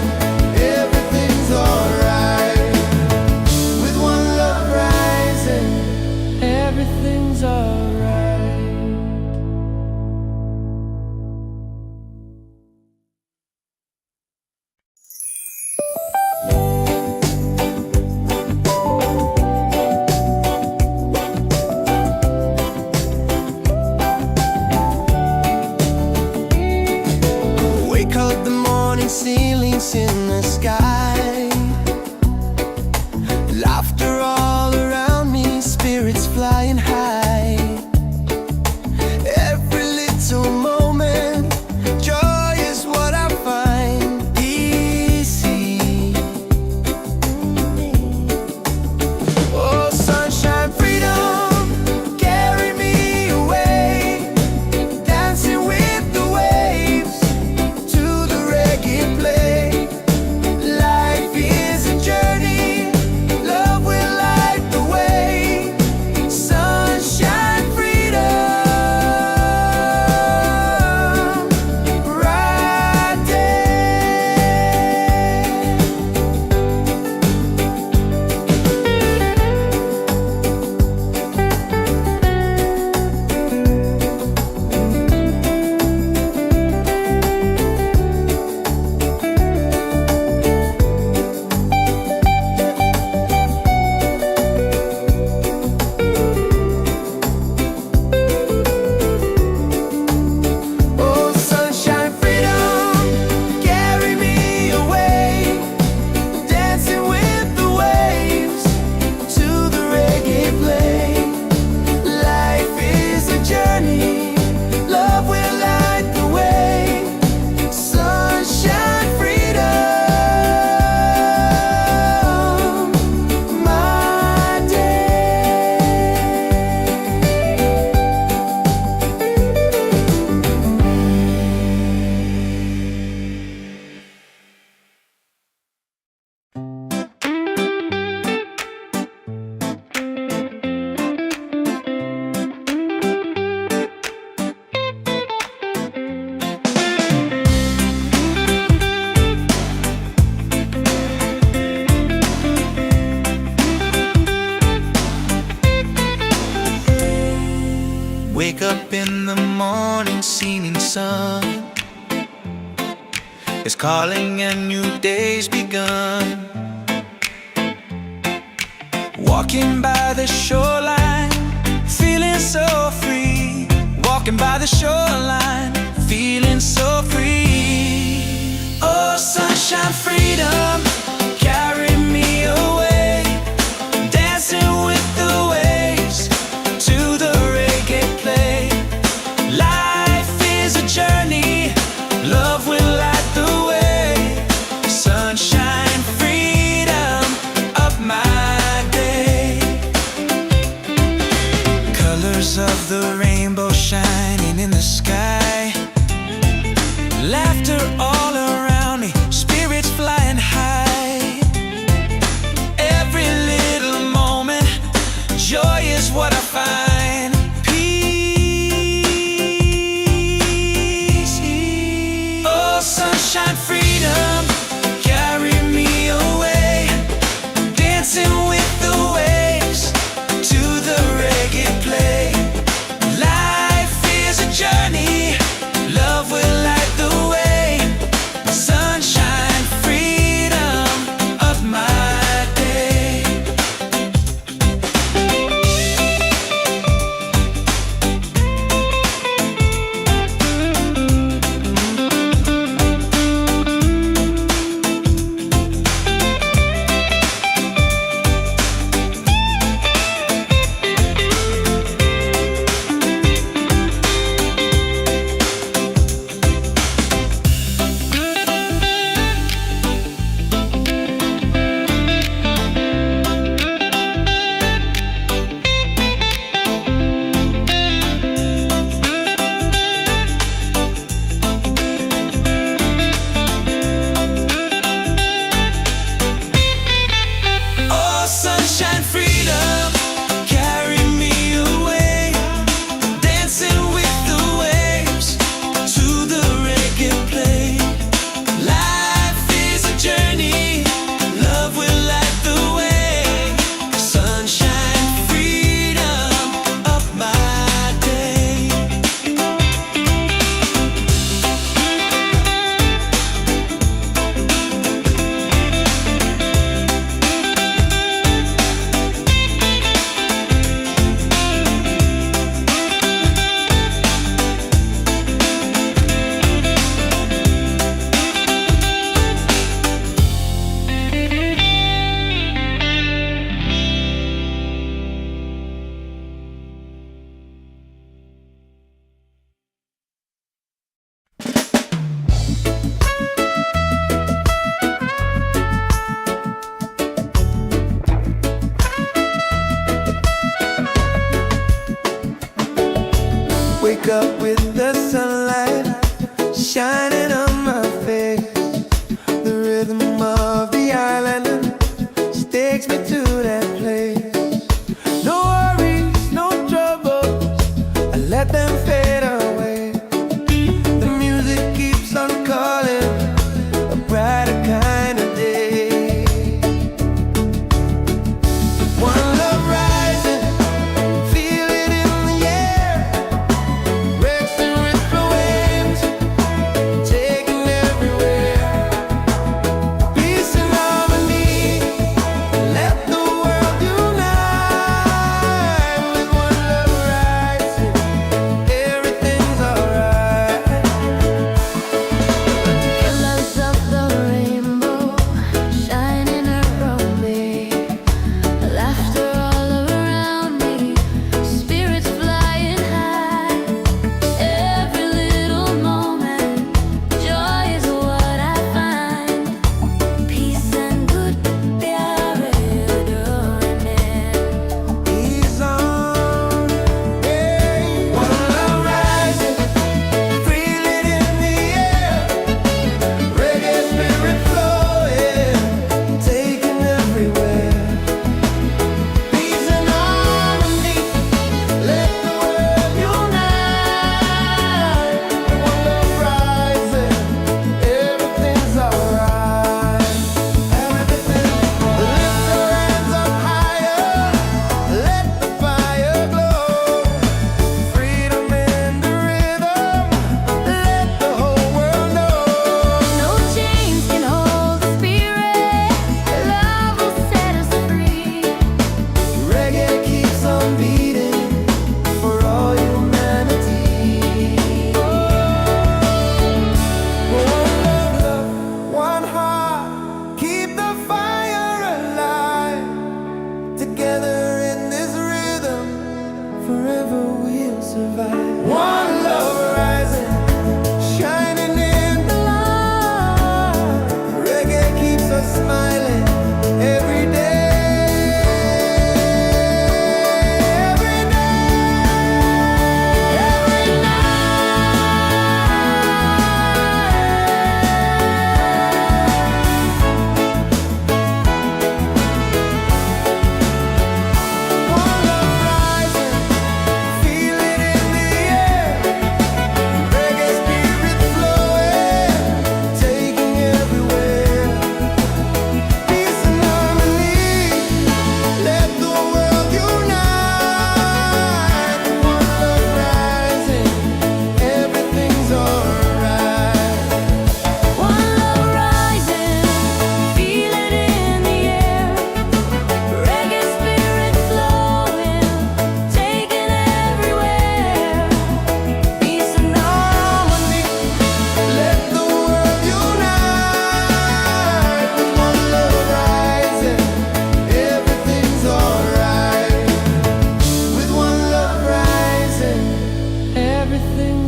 everything's alright. With one love rising, everything's alright. Wake up the morning, ceilings in the sky. Laughter all around me, spirits flying high. Every little moment, joy is what I find. Easy. Oh, sunshine, freedom, carry me away. Dancing with the waves to the reggae play. Life in the morning, seeing sun is calling and new day's begun. Walking by the shoreline, feeling so free. Walking by the shoreline, feeling so free. Oh, sunshine, freedom, carry me away. Dancing with the waves to the reggae play. Life is a journey, love will light the way. Sunshine, freedom, up my day. Colors of the rainbow shining in the sky. Laughter all around me, spirits flying high. Every little moment, joy is what I find. Peace. Oh, sunshine, freedom, carry me away. Dancing with the waves to the reggae play. Life is a journey, love will light the way. Sunshine, freedom, of my day. Oh, sunshine, freedom, carry me away. Dancing with the waves to the reggae play. Life is a journey, love will light the way. Sunshine, freedom, of my day. Wake up with the sunlight shining on my face. The rhythm of the island takes me to that place. No worries, no troubles, I let them fade away. The music keeps on calling, a brighter kind of day. One love rising, feel it in the air. Racing with the waves, taking everywhere. Peace and harmony, let the world unite. With one love rising, every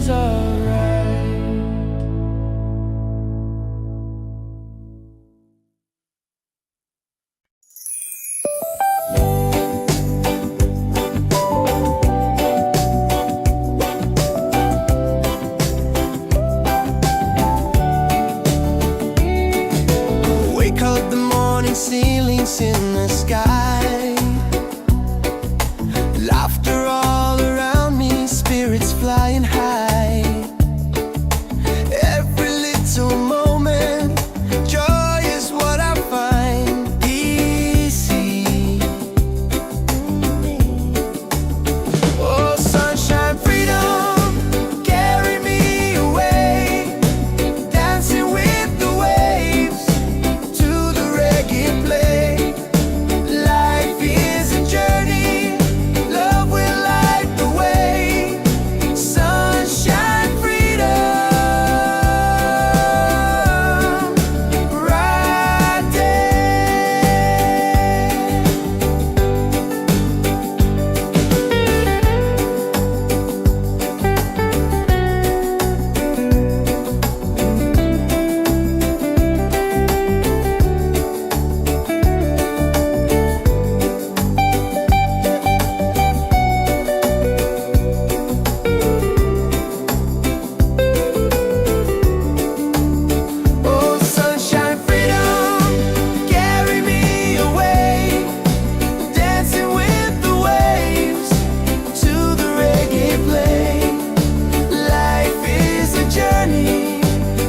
feels alright. Wake up, the morning ceilings in the sky, laughter all around me, spirits flying high. Every little moment, joy is what I find easy. Oh, sunshine, freedom, carry me away, dancing with the waves to the reggae play. Life is a journey, love will light the way. Sunshine, freedom, right there. Oh, sunshine, freedom, carry me away, dancing with the waves to the reggae play. Life is a journey,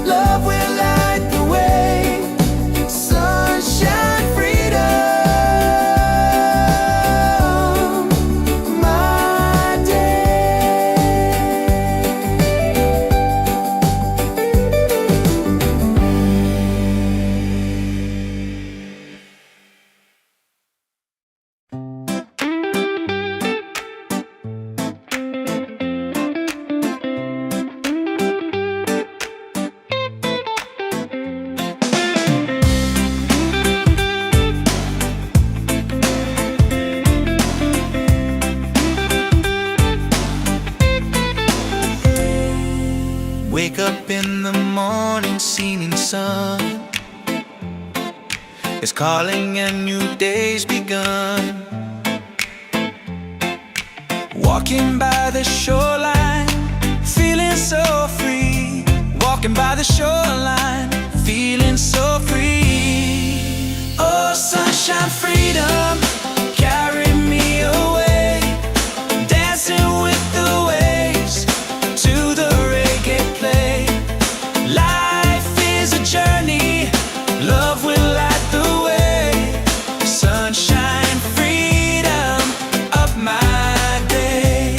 love will light the way. Sunshine, freedom, my day. Wake up in the morning, seeing sun is calling and new day's begun. Walking by the shoreline, feeling so free. Walking by the shoreline, feeling so free. Oh, sunshine, freedom, carry me away, dancing with the waves to the reggae play. Life is a journey, love will light the way. Sunshine, freedom, up my day.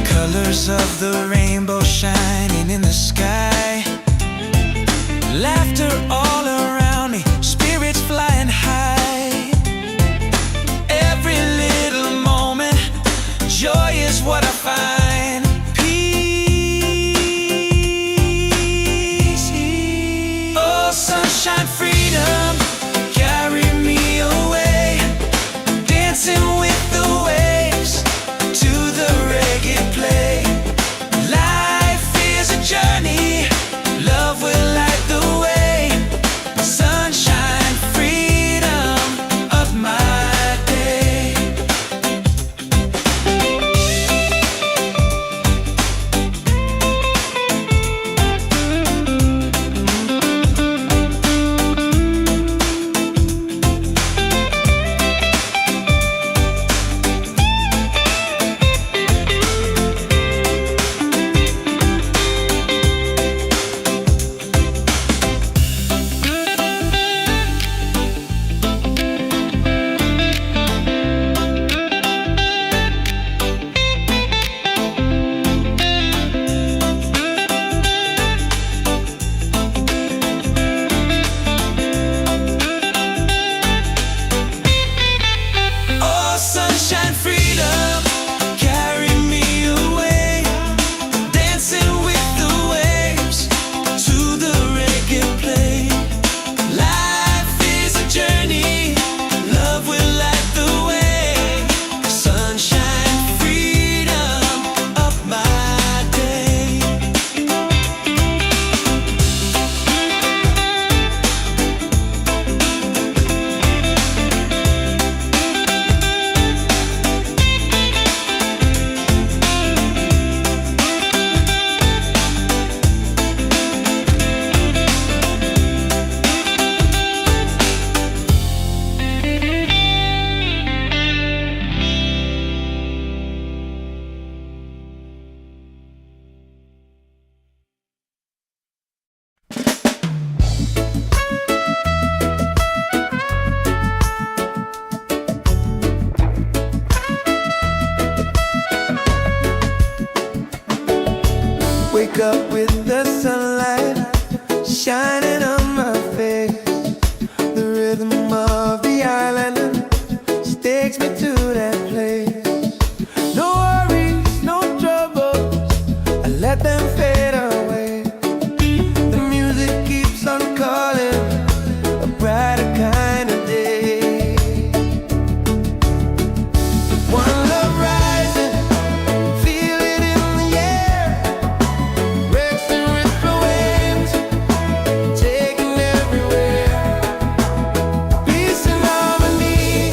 Colors of the rainbow shining in the sky, laughter all around me, spirits flying high. Every little moment, joy is what I find. Peace. Oh, sunshine, freedom, carry me away, dancing with the waves to the reggae play. Life is a journey, love will light the way. Sunshine, freedom, of my day. Wake up with the sunlight shining on my face. The rhythm of the island takes me to that place. No worries, no troubles, I let them fade away. The music keeps on calling, a brighter kind of day. One love rising, feel it in the air. Breaks and ripple waves, taking everywhere. Peace and harmony,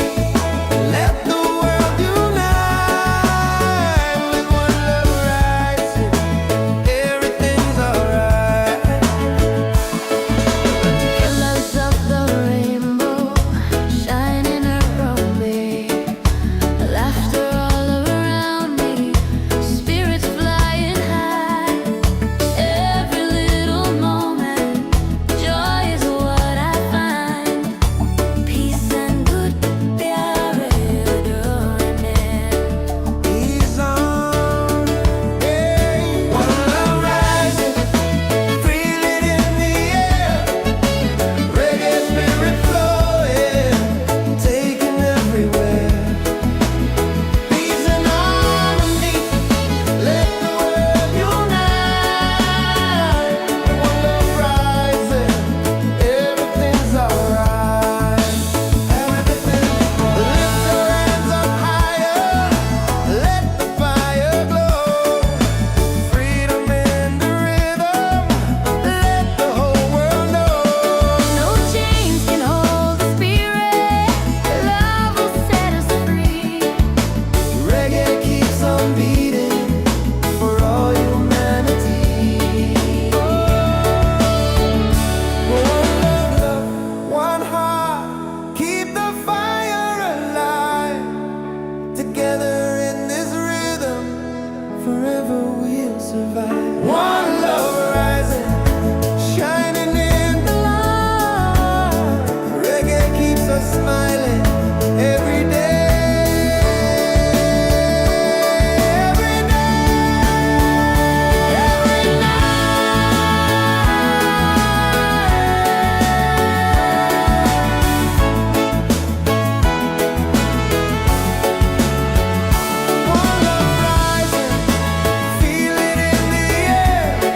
let the world unite. With one love rising, everything's alright. Colors of the rainbow shining around me, laughter all around me, spirits flying high. Every little moment, joy is what I find. Peace and good प्यार डोरने. He's on, hey. One love rising, feel it in the air. Reggae spirit flowing, taking everywhere. Peace and harmony, let the world unite. One love rising, everything's alright. Everything's lift your hands up higher, let the fire glow. Freedom in the rhythm, let the whole world know. No chains can hold the spirit. Love will set us free. Reggae keeps on beating for all humanity. One love, one heart, keep the fire alive. Together in this rhythm, forever we'll survive. One love rising, shining in the light. Reggae keeps us smiling every day. Every One love rising, feel it in the air.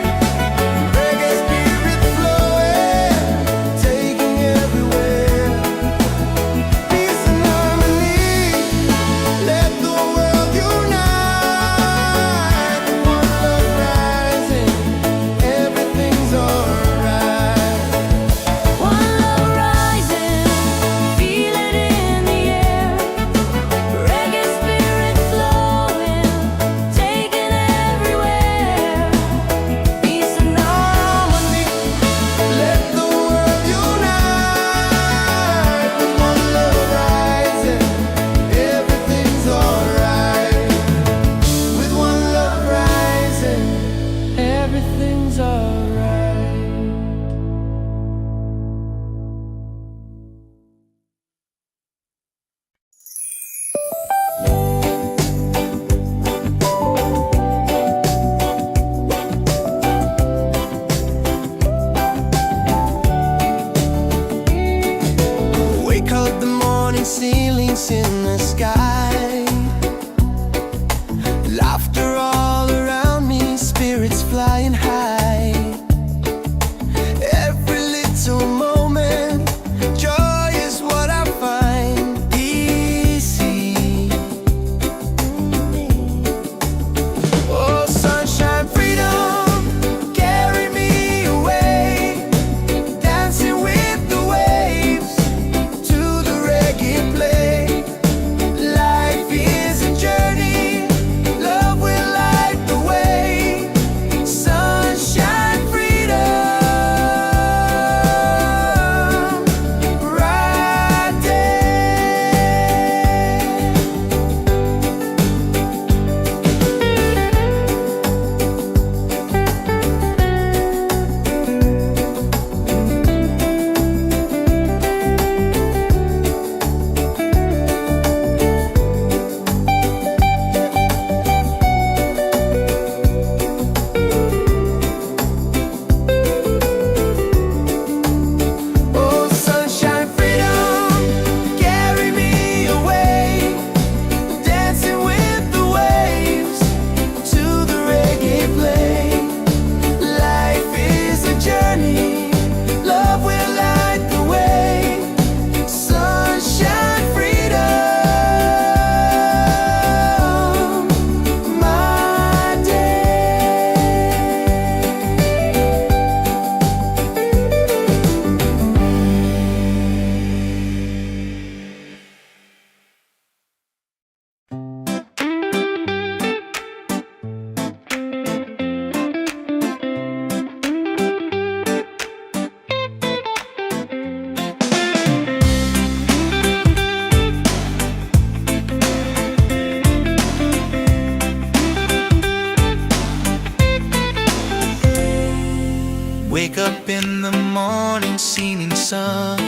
Wake up in the morning, seeing sun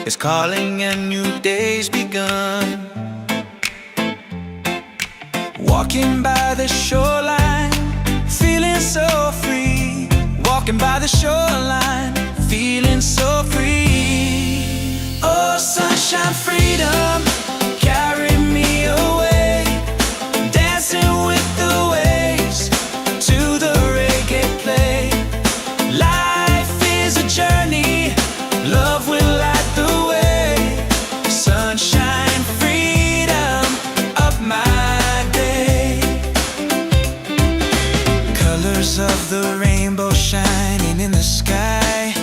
is calling and new day's begun. Walking by the shoreline, feeling so free. Walking by the shoreline, feeling so free. Oh, sunshine, freedom, carry me away. Dancing with the waves to the reggae play. Life is a journey, love will light the way. Sunshine, freedom, up my day. Colors of the rainbow shining in the sky.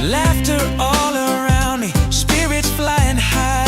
Laughter all around me, spirits flying high.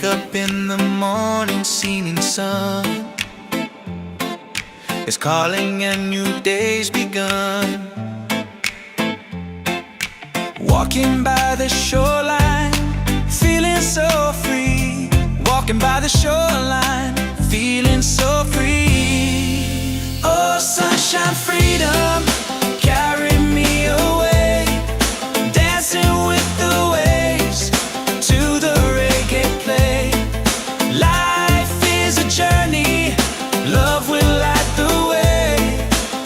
up in the morning, seeing sun is calling and new day's begun. Walking by the shoreline, feeling so free. Walking by the shoreline, feeling so free. Oh, sunshine, freedom, carry me away. Dancing with the waves to the reggae play. Life is a journey, love will light the way.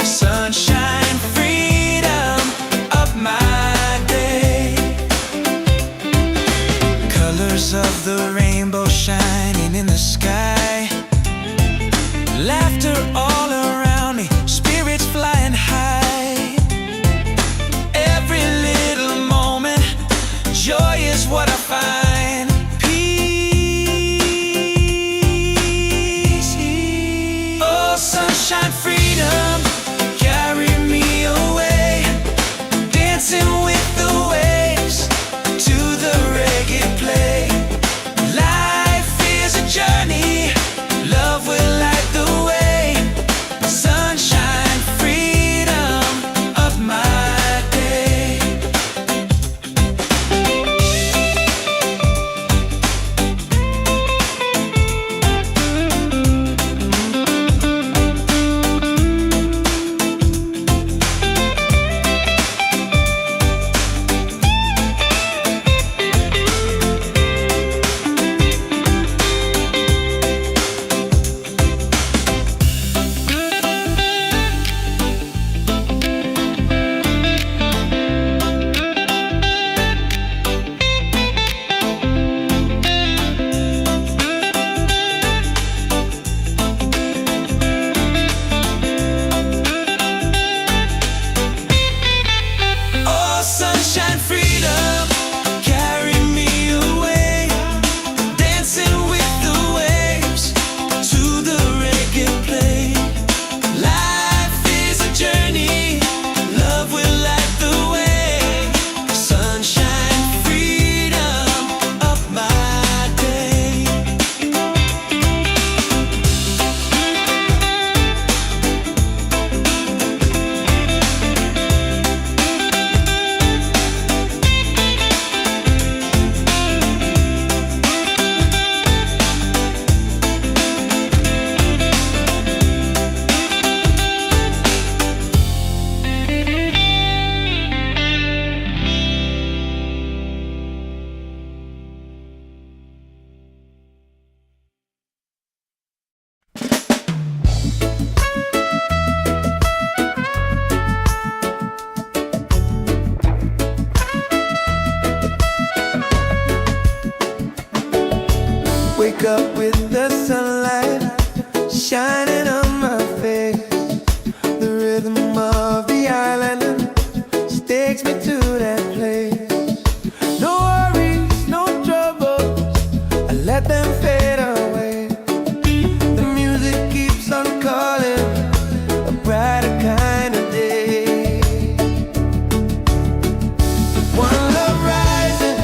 Sunshine, freedom, of my day. Colors of the rainbow shining in the sky. Laughter all around me, spirits flying high. Every little moment, joy is what I find. Peace. Oh, sunshine, freedom, carry me away. Dancing with the waves to the reggae play. Life is a journey, love will light the way. Sunshine, freedom, of my day. Oh, sunshine, freedom, carry me away. Dancing with the waves to the reggae play. Life is a journey, love will light the way. Sunshine, freedom, of my day. Wake up with the sunlight shining on my face. The rhythm of the island just takes me to that place. No worries, no troubles, I let them fade away. The music keeps on calling, a brighter kind of day. One love rising,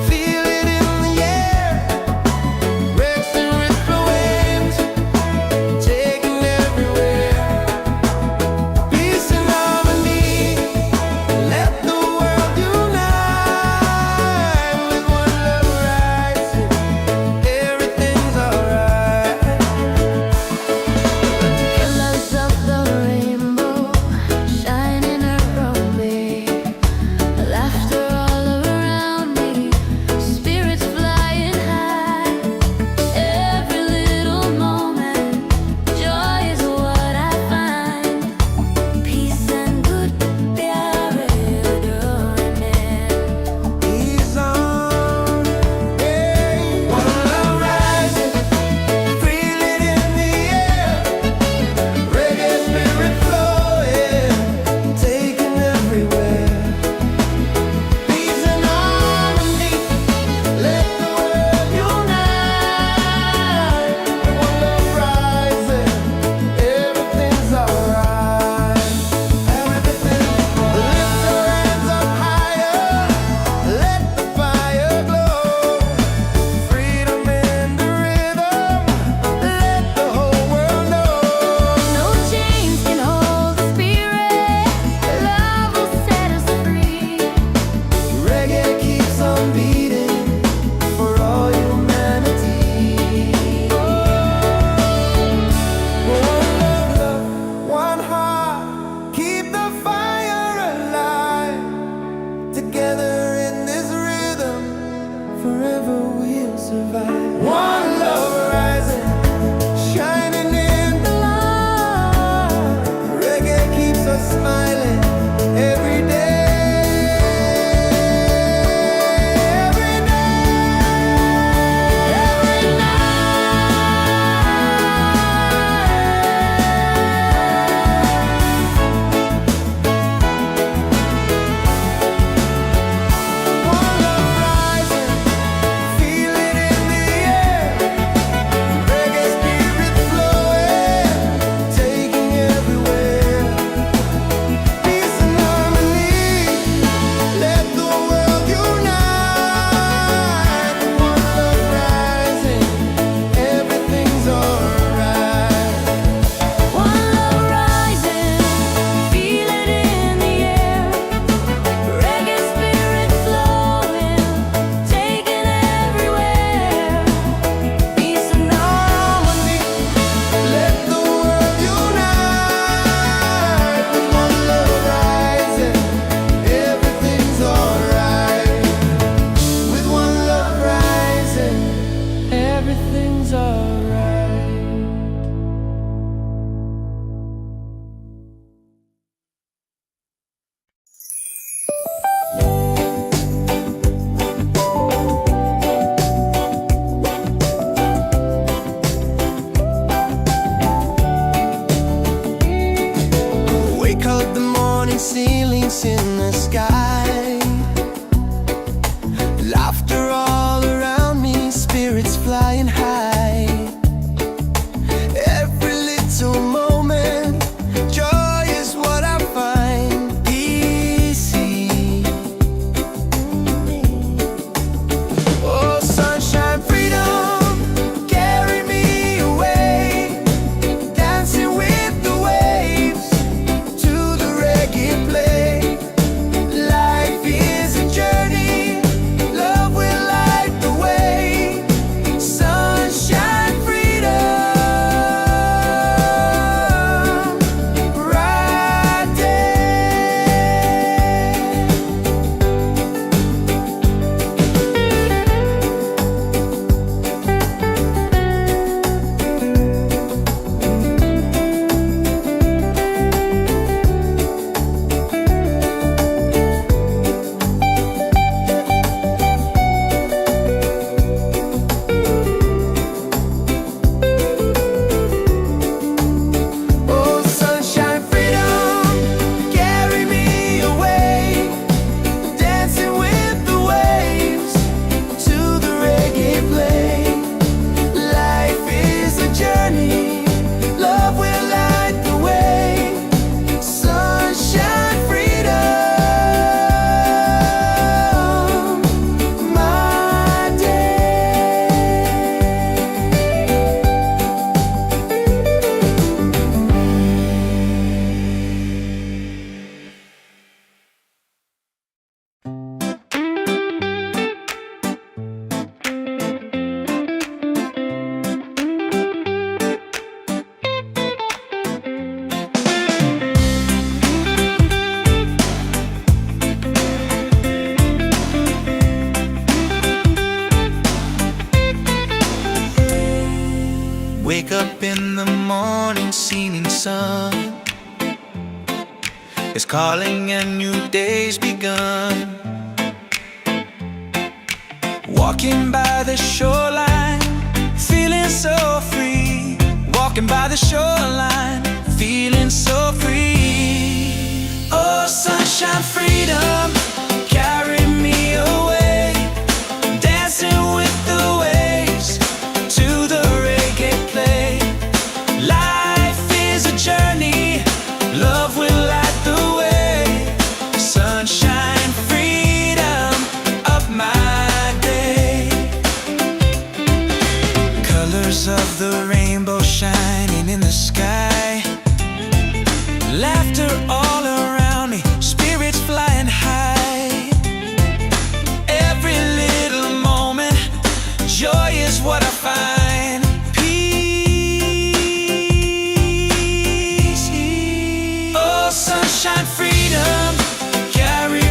feel it in the air. Rex unseen sun is calling and new day's begun. Walking by the shoreline, feeling so free. Walking by the shoreline, feeling so free. Oh, sunshine, freedom, carry me away. Dancing with the waves to the reggae play. Life is a journey, love will light the way. Sunshine, freedom, up my day. Colors of the rainbow shining in the sky. Laughter all around me, spirits flying high. Every little moment, joy is what I find. Peace. Oh, sunshine, freedom, carry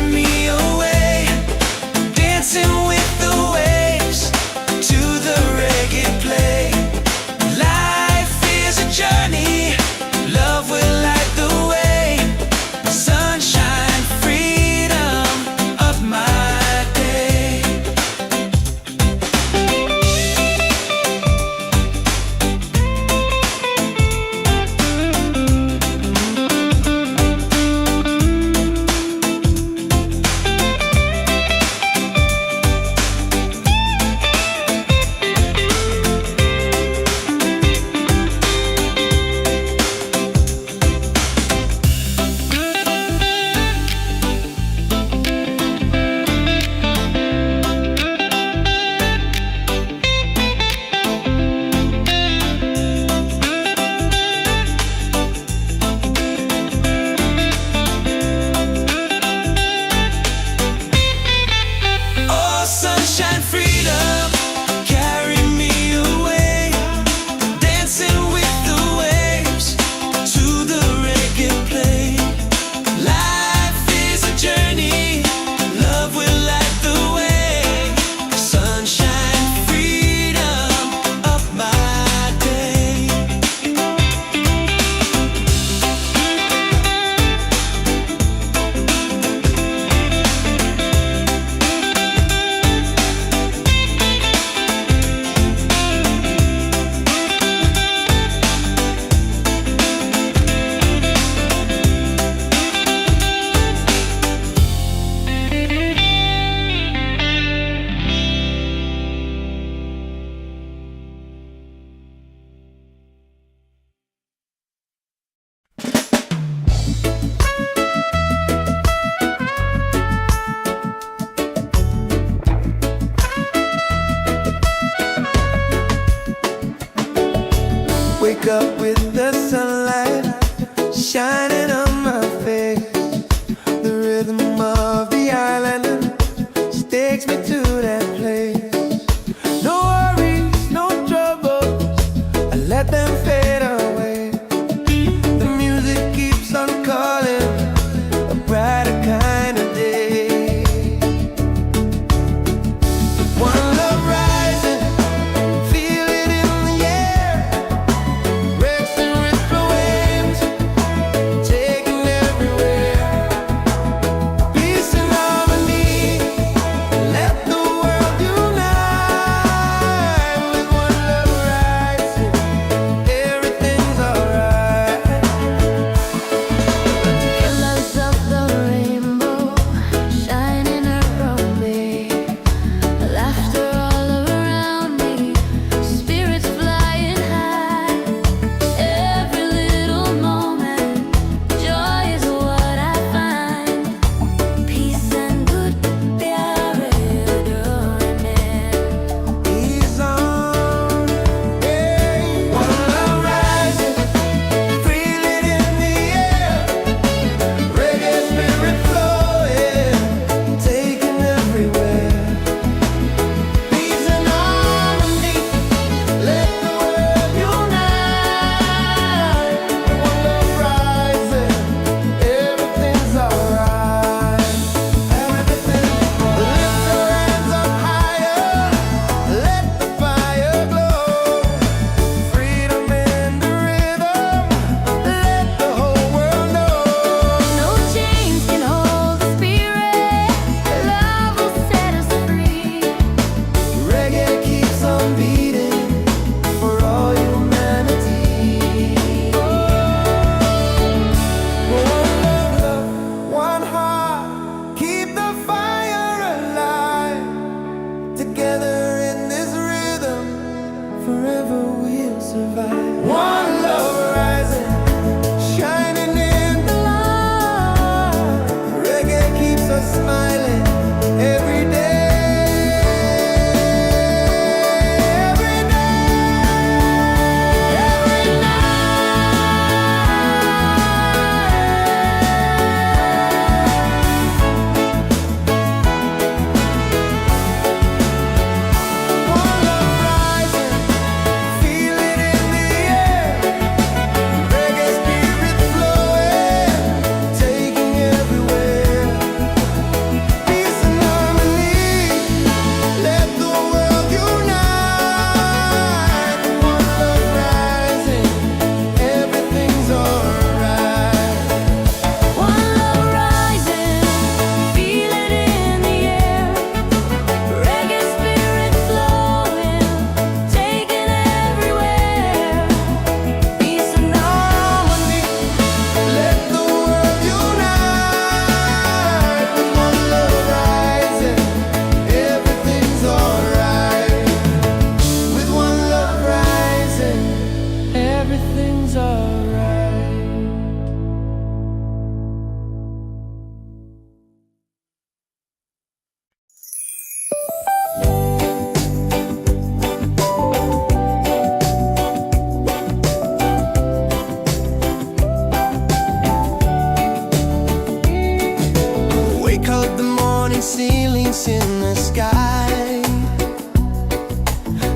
coat the morning ceilings in the sky.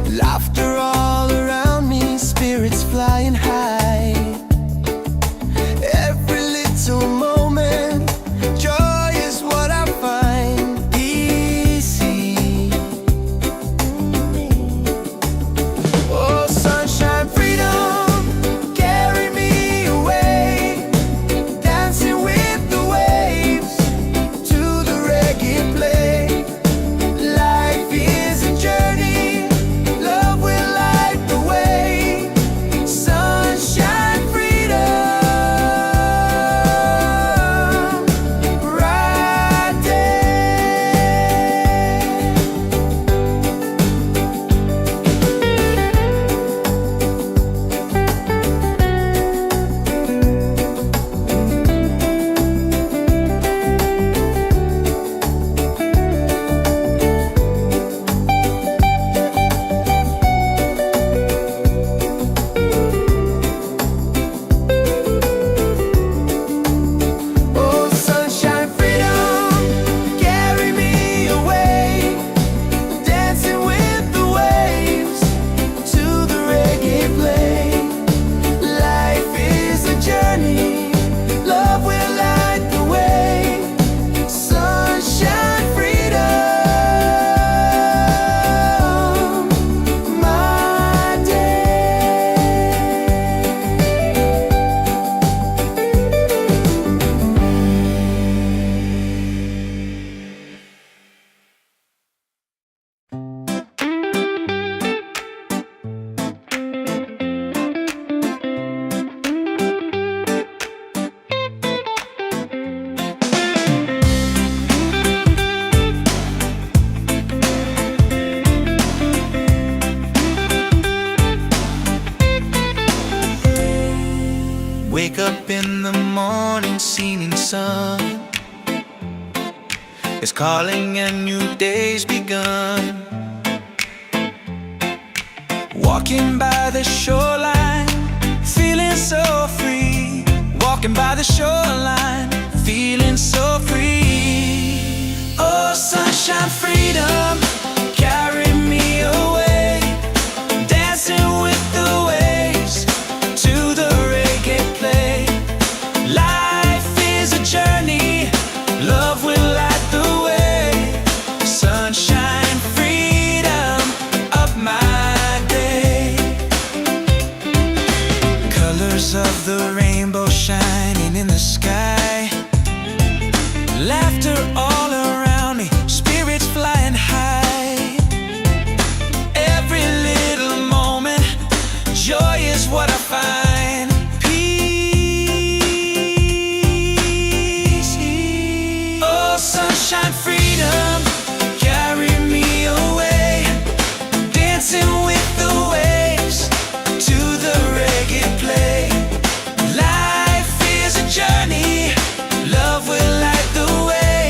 Laughter all around me, spirits flying high. Every little moment, joy is what I find easy. Oh, sunshine, freedom, carry me away, dancing with the waves to the reggae play. Life is a journey, love will light the way. Sunshine, freedom, right there. Oh, sunshine, freedom, carry me away, dancing with the waves to the reggae play. Life is a journey, love will light the way. Sunshine, freedom, my day. Wake up in the morning, seeing sun is calling and new day's begun. Walking by the shoreline, feeling so free. Walking by the shoreline, feeling so free. Oh, sunshine, freedom, carry me away, dancing with the waves to the reggae play. Life is a journey, love will light the way. Sunshine, freedom, up my day. Colors of the rainbow shining in the sky. Laughter all around me, spirits flying high. Every little moment, joy is what I find. Peace. Oh, sunshine, freedom, carry me away, dancing with the waves to the reggae play. Life is a journey, love will light the way.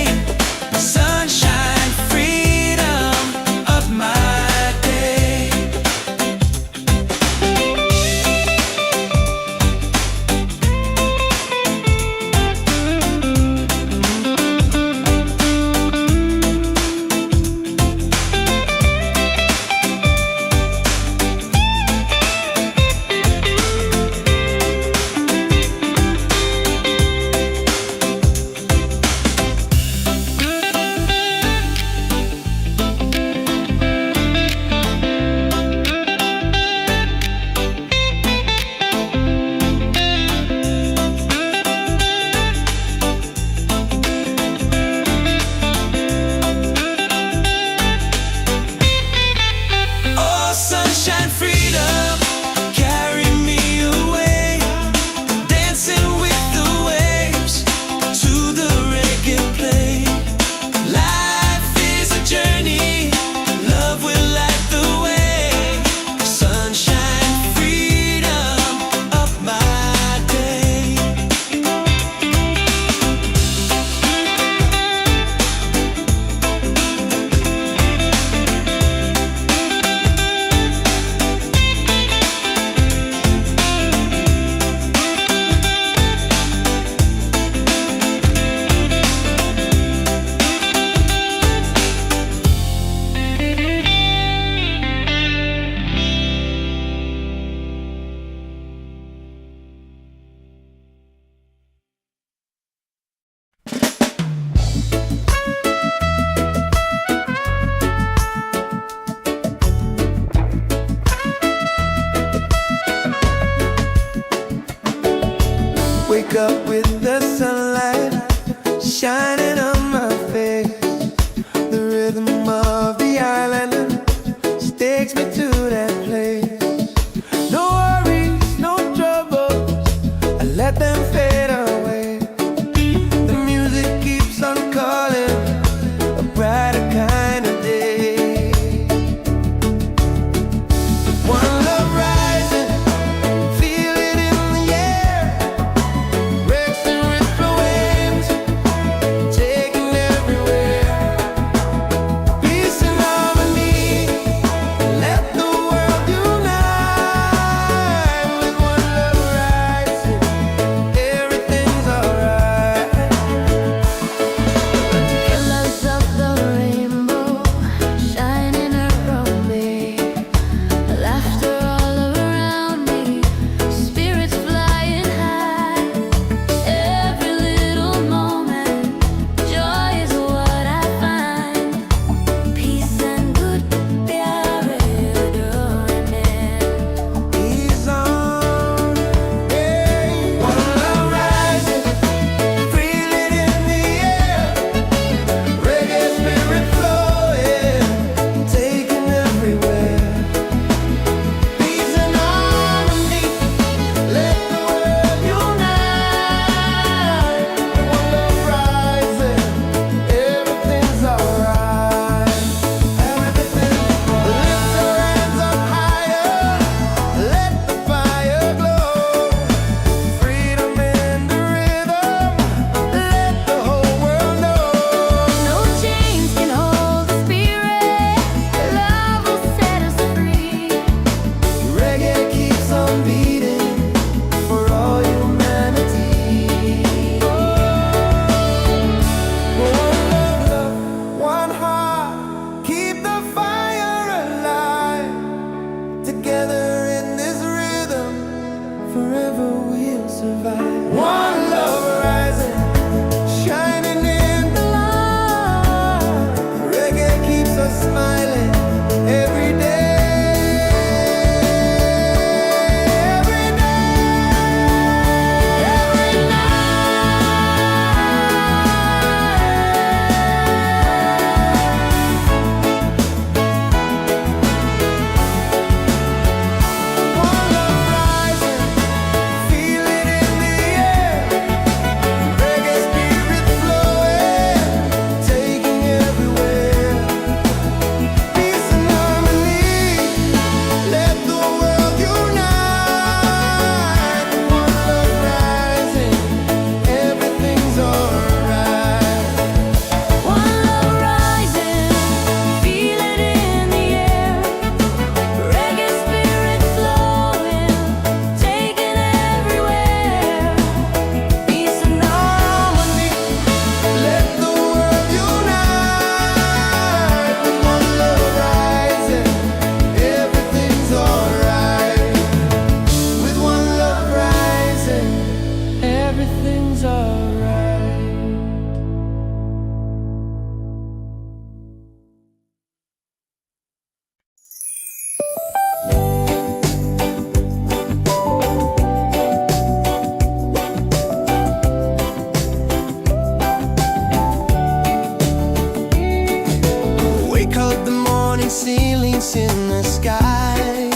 ceilings in the sky.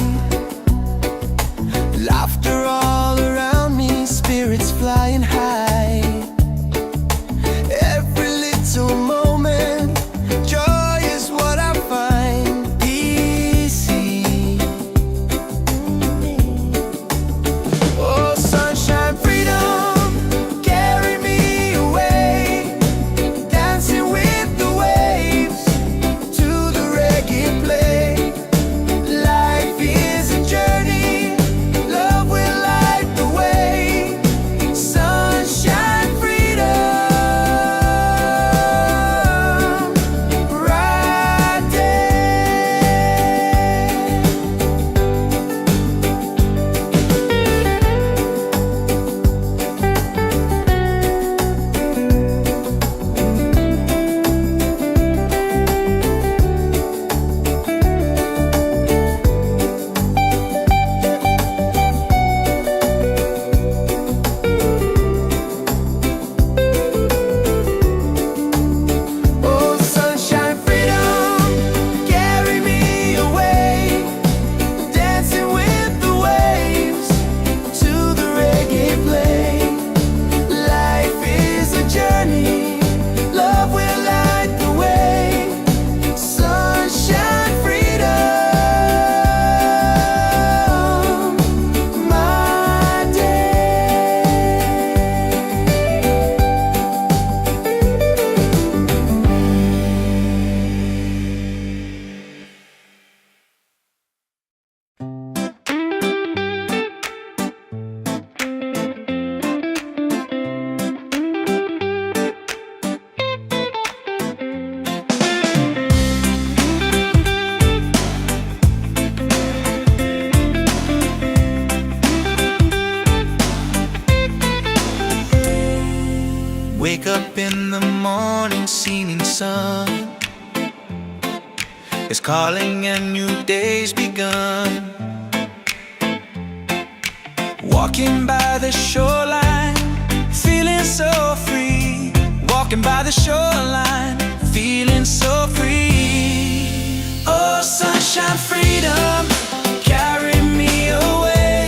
Laughter all around me, spirits flying high. Every little moment, joy is what I find easy. Oh, sunshine, freedom, carry me away, dancing with the waves to the reggae play. Life is a journey, love will light the way. Sunshine, freedom, right there. Oh, sunshine, freedom, carry me away, dancing with the waves to the reggae play. Life is a journey, love will light the way. Sunshine, freedom, my day. Wake up in the morning, seeing sun is calling and new day's begun. Walking by the shoreline, feeling so free. Walking by the shoreline, feeling so free. Oh, sunshine, freedom, carry me away,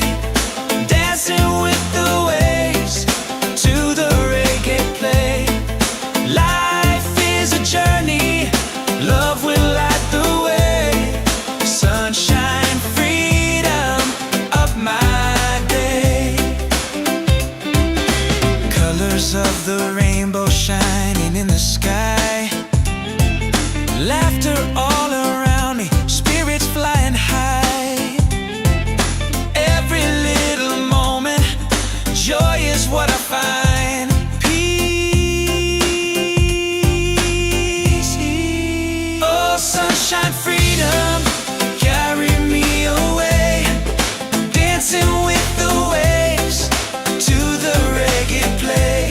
dancing with the waves to the reggae play. Life is a journey, love will light the way. Sunshine, freedom, of my day. Colors of the rainbow shining in the sky. Laughter all around me, spirits flying high. Every little moment, joy is what I find. Peace. Oh, sunshine, freedom, carry me away, dancing with the waves to the reggae play.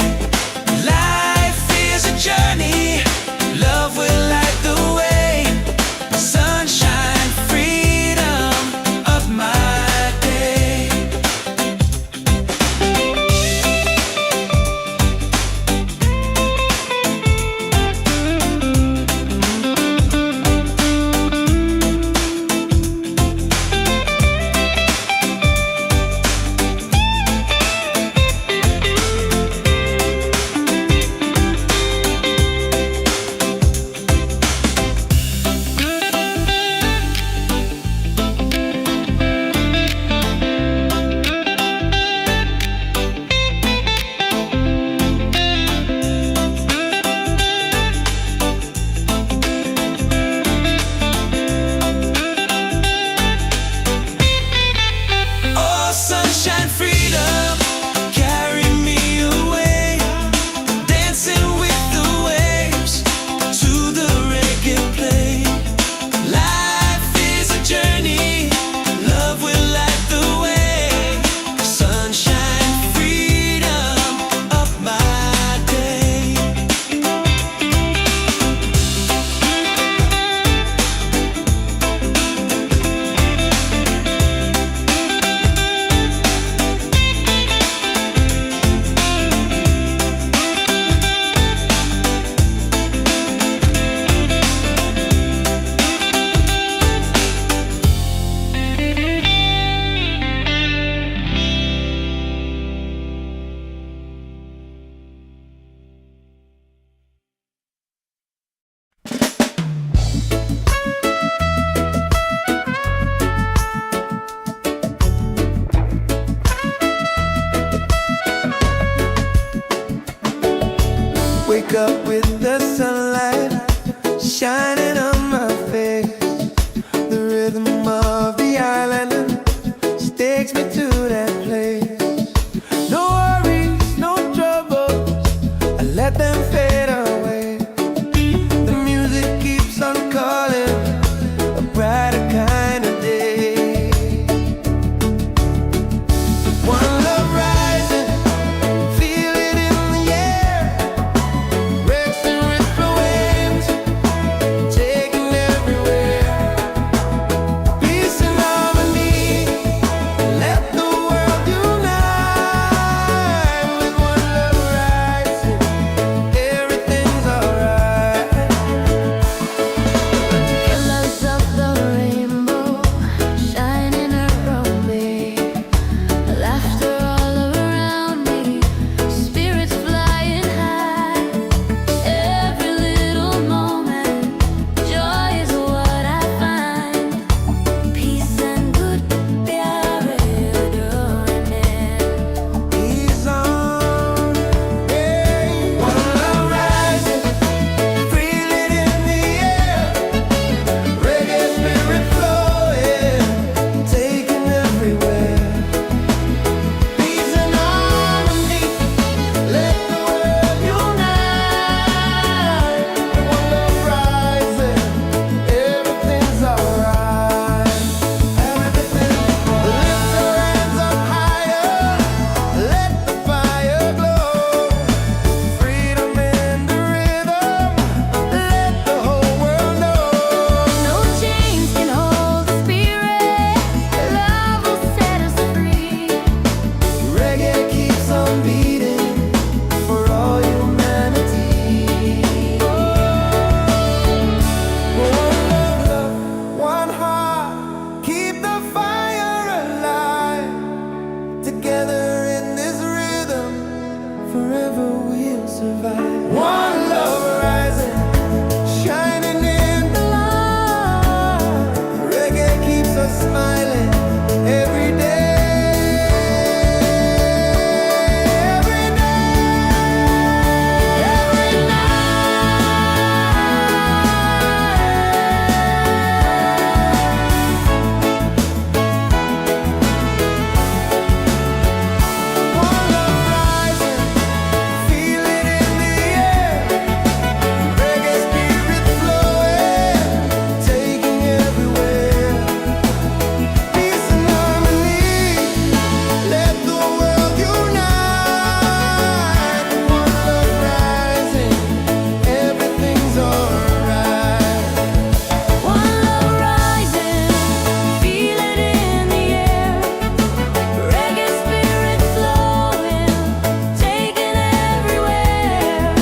Life is a journey, love will light the way. Sunshine, freedom, of my day. shining on my face. The rhythm of the island takes me to that place. No worries, no troubles, I let them fade away. The music keeps on calling, a brighter kind of day. One love rising, feel it in the air. Breaks and ripple waves, taking everywhere. Peace and harmony, let the world unite. With one love rising, everything's alright. Colors of the rainbow shining around me, laughter all around me, spirits flying high. Every little moment, joy is what I find. Peace and good प्यार डोरने. He's on, yeah. One love rising, feel it in the air. Reggae spirit flowing, taking everywhere. Peace and harmony, let the world unite. One love rising, everything's alright. Everything's lift your hands up higher, let the fire glow. Freedom in the rhythm, let the whole world know. No chains can hold the spirit. Love will set us free. Reggae keeps on beating for all humanity. One love, one heart, keep the fire alive. Together in this rhythm, forever we'll survive. One love rising, shining in the light. Reggae keeps us smiling every day. Every One love rising, feel it in the air. Reggae spirit flowing, taking everywhere. Peace and harmony, let the world unite. One love rising, everything's alright. One love rising, feel it in the air. Reggae spirit flowing, taking everywhere.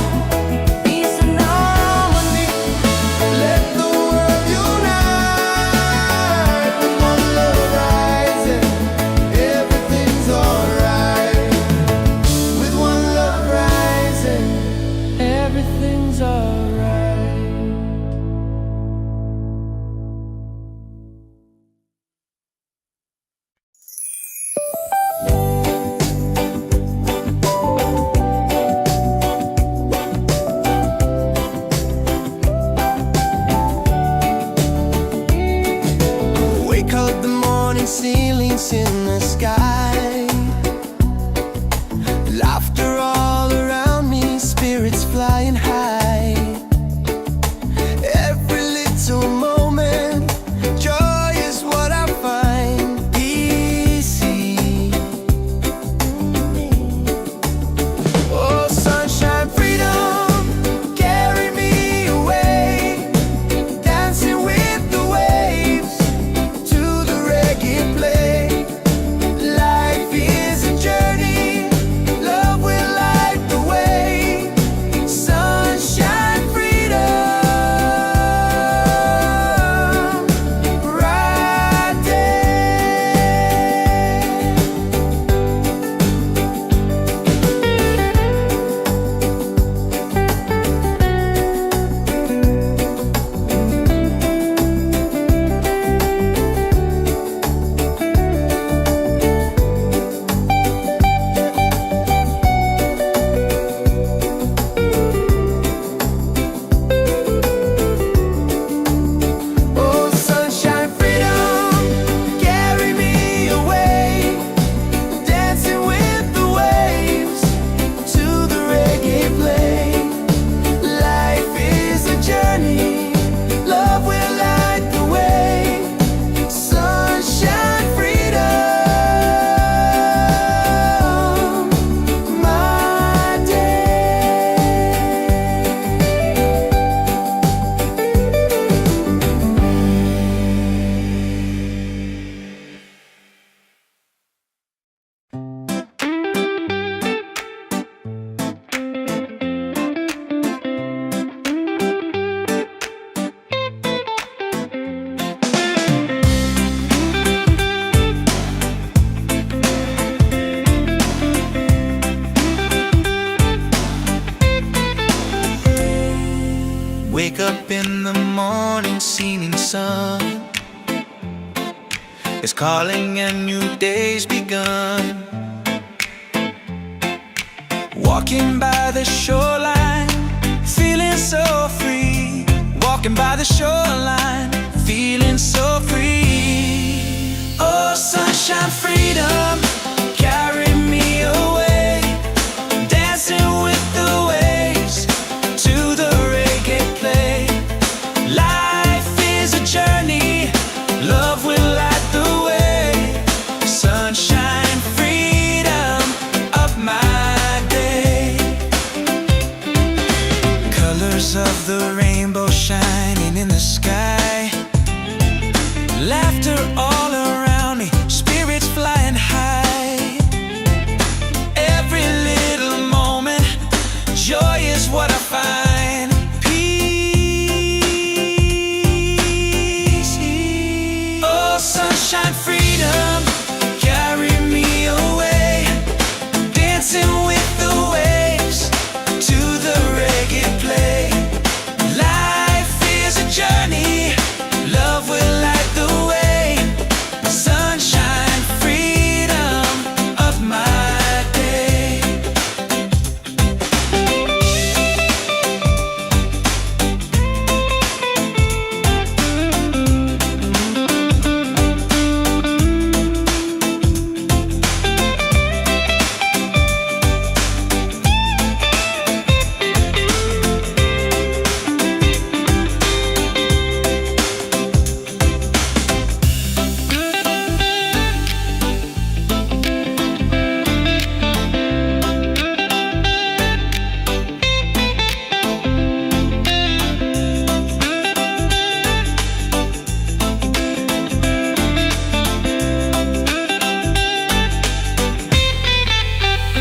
Peace and harmony. Let the world unite. With one love rising, everything's alright. With one love rising, everything's alright. Wake up the morning ceilings in the sky. Laughter all around me, spirits flying high. Every little moment, joy is what I find. Easy. Oh, sunshine, freedom, carry me away. Dancing with the waves to the reggae play. in the morning, seeming sun is calling and new day's begun. Walking by the shoreline, feeling so free. Walking by the shoreline, feeling so free. Oh, sunshine, freedom, carry me away. Dancing with the waves to the reggae play. Life is a journey, love will light the way. Sunshine, freedom of my day. Colors of the rainbow shining in the sky. Laughter all around me, spirits flying high. Every little moment, joy is what I find. Peace. Oh, sunshine, freedom, carry me away. Dancing with the waves to the reggae play. Life is a journey, love will light the way. Sunshine, freedom of my day.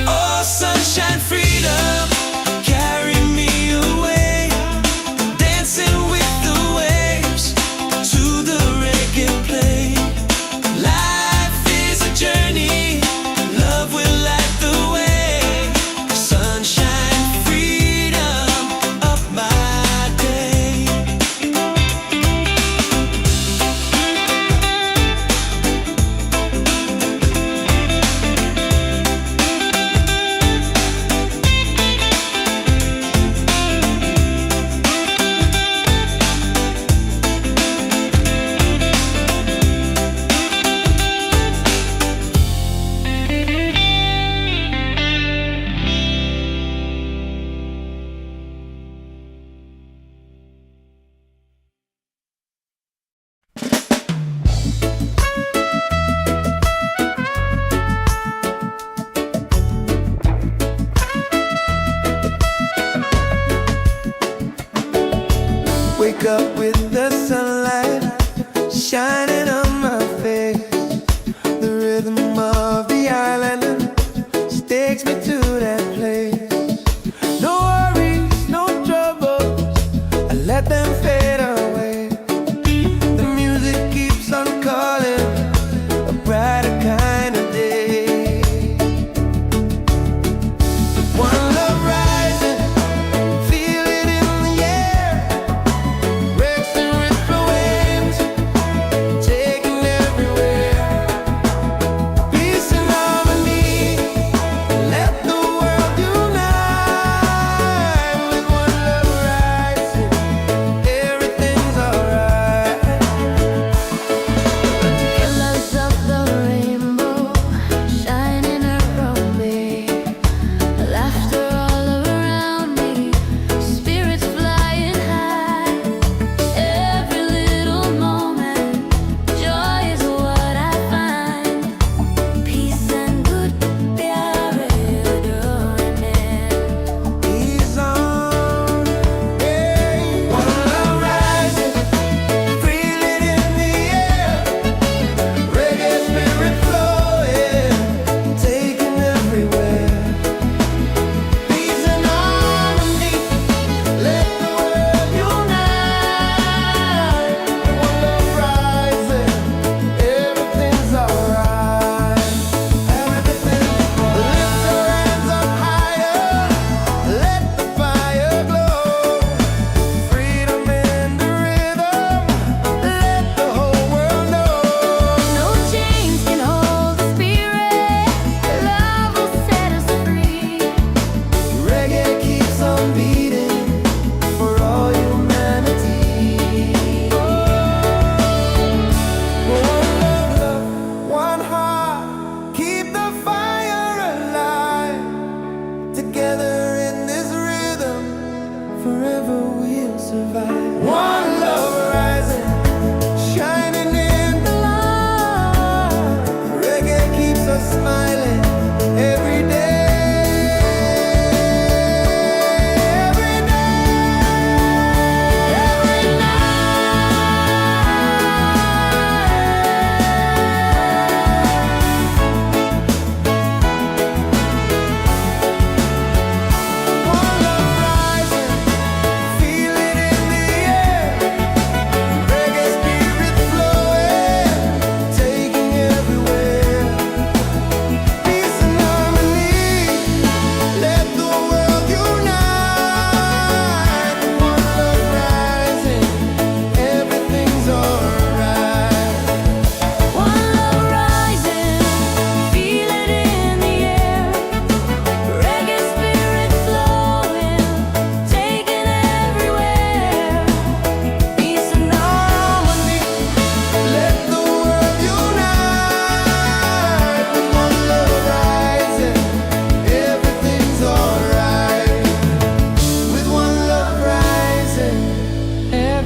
Oh, sunshine, freedom, carry me away. Dancing with the waves to the reggae play. Life is a journey, love will light the way. Sunshine, freedom of my day. Wake up with the sunlight shining on my face. The rhythm of the island takes me to that place. No worries, no troubles, I let them fade away. The music keeps on calling, a brighter kind of day. One love rising, feel it in the air. Racing with the waves, taking everywhere. Peace and harmony, let the world unite. With one love rising, there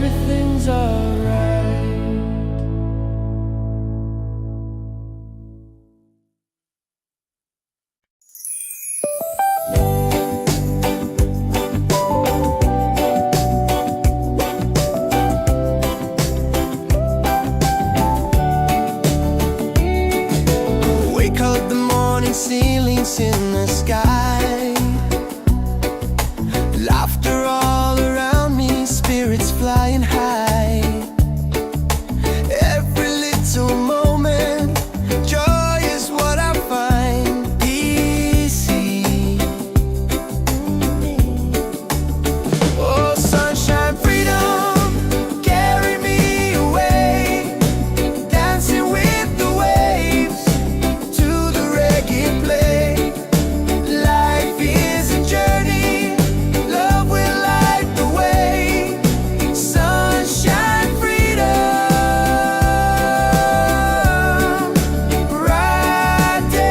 everything's alright. Wake up the morning, ceilings in the sky, laughter all around me, spirits flying high. Every little moment, joy is what I find easy. Oh, sunshine, freedom, carry me away, dancing with the waves to the reggae play. Life is a journey, love will light the way. Sunshine, freedom, bright day.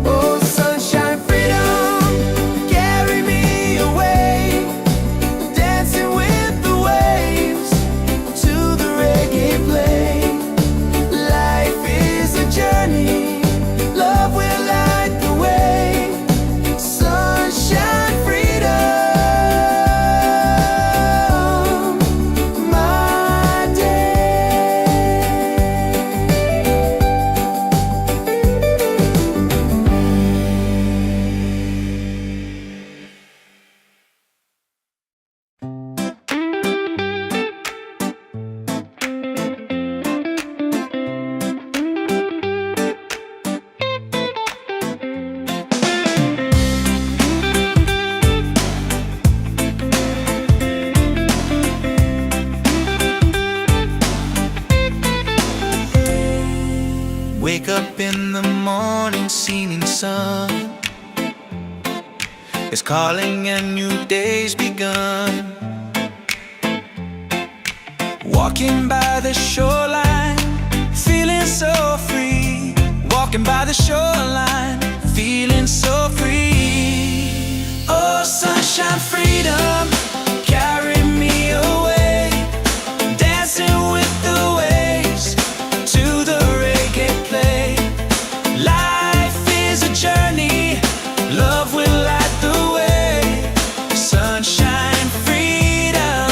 Oh, sunshine, freedom, carry me away, dancing with the waves to the reggae play. Life is a journey, love will light the way. Sunshine, freedom, my day. Wake up in the morning, seeing sun is calling and new day's begun. Walking by the shoreline, feeling so free. Walking by the shoreline, feeling so free. Oh, sunshine, freedom, carry me away, dancing with the waves to the reggae play. Life is a journey, love will light the way. Sunshine, freedom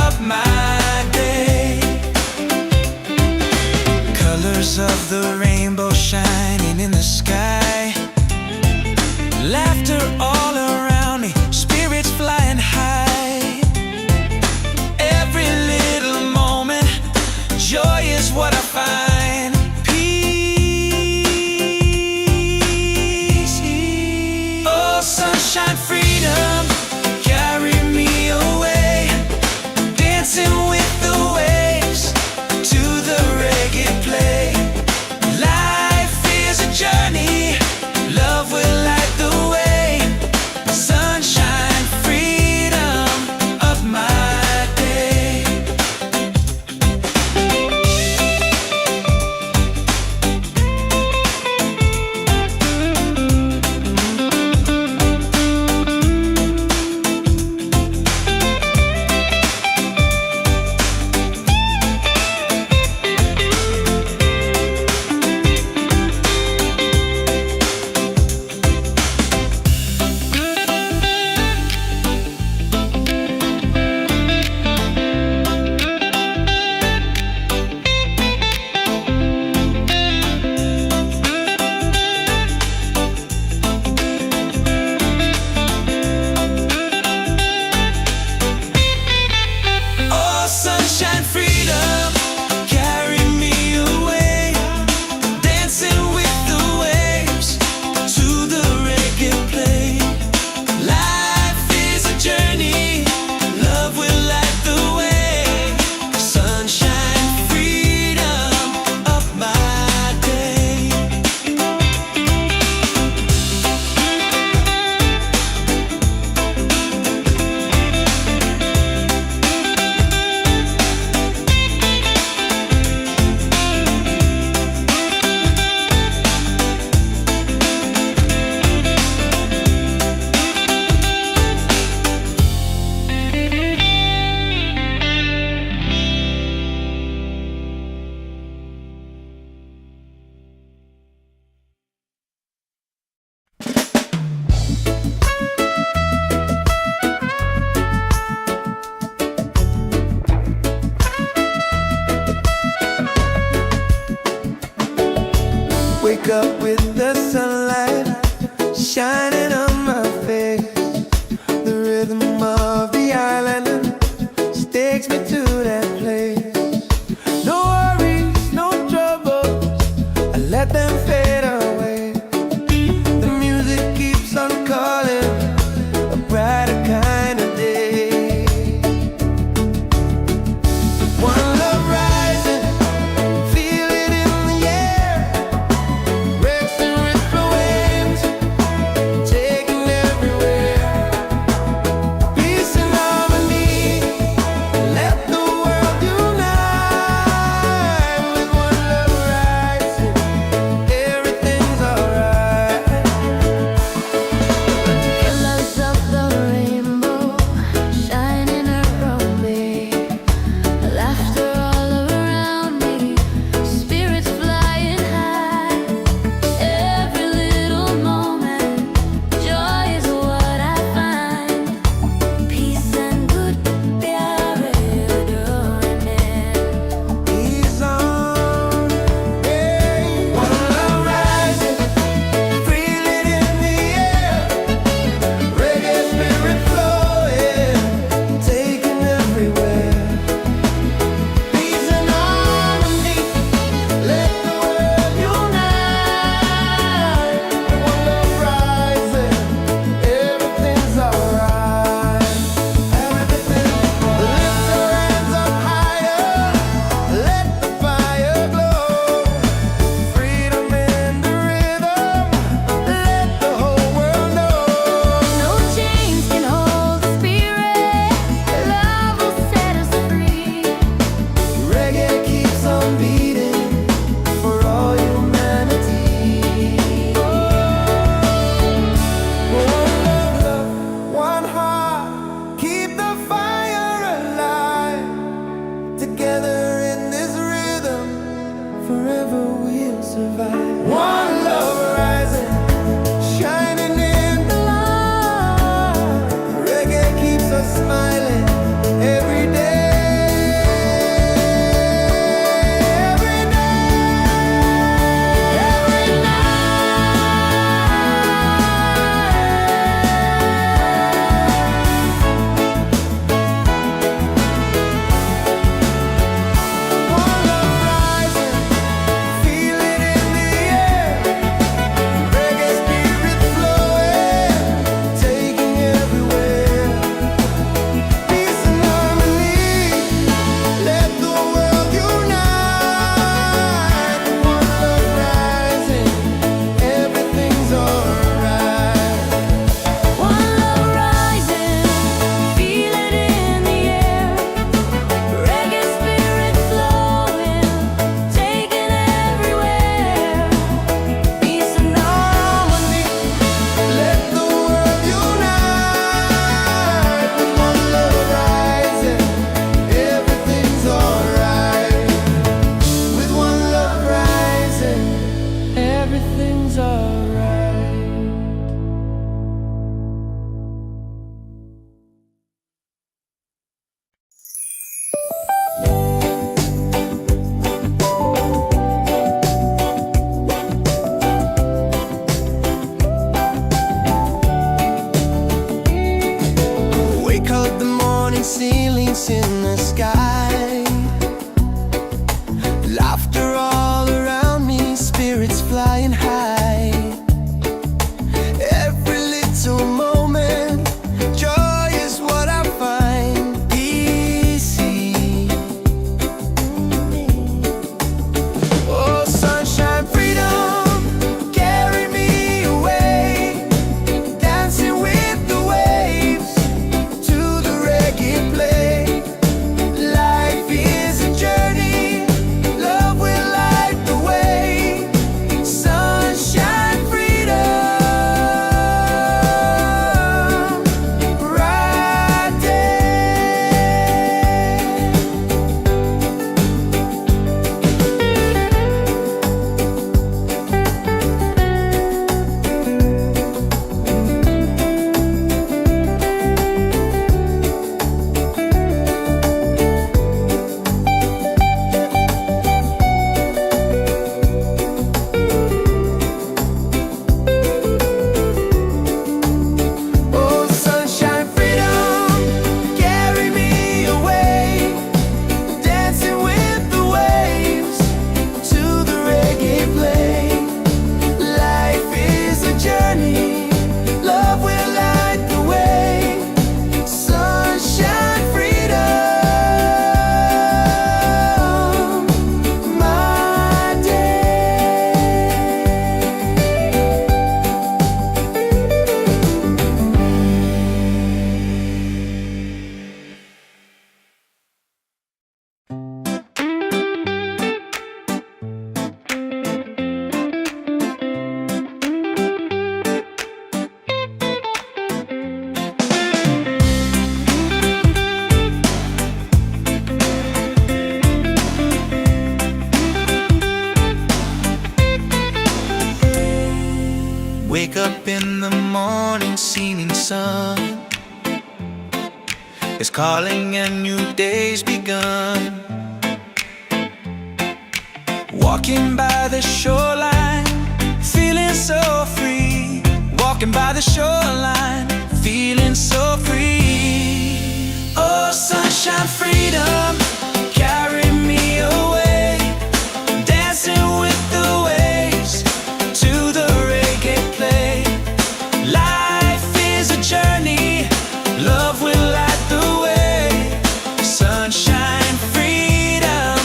of my day. Colors of the rainbow shining in the sky, laughter all around me, spirits flying high. Every little moment, joy is what I find. Peace. Oh, sunshine, freedom, carry me away, dancing with the waves to the reggae play. Life is a journey, love will light the way. Sunshine, freedom of my day. Wake up with the sunlight shining on my face. The rhythm of the island takes me to that place. No worries, no troubles, I let them fade away. The music keeps on calling, a brighter kind of day. One love rising, feel it in the air. Breaks and ripple waves, taking everywhere. Peace and harmony, let the world unite. With one love rising, everything's alright. Colors of the rainbow shining around me, laughter all around me, spirits flying high. Every little moment, joy is what I find. Peace and good pyare doing it. He's on, hey. One love rising, feel it in the air. Reggae spirit flowing, taking everywhere. Peace and harmony, let the world unite. One love rising, everything's alright. Everything's lift your hands up higher, let the fire glow. Freedom in the rhythm, let the whole world know. No chains can hold the spirit. Love will set us free. Reggae keeps on beating for all humanity. One love, one heart, keep the fire alive. Together in this rhythm, forever we'll survive. One love rising, shining in the light. Reggae keeps us smiling every day. Every night, every night. One love rising, feel it in the air. wake up in the morning, seeing sun is calling and new day's begun. Walking by the shoreline, feeling so free. Walking by the shoreline, feeling so free. Oh, sunshine, freedom, carry me away. Dancing with the waves to the reggae play. Life is a journey, love will light the way. Sunshine, freedom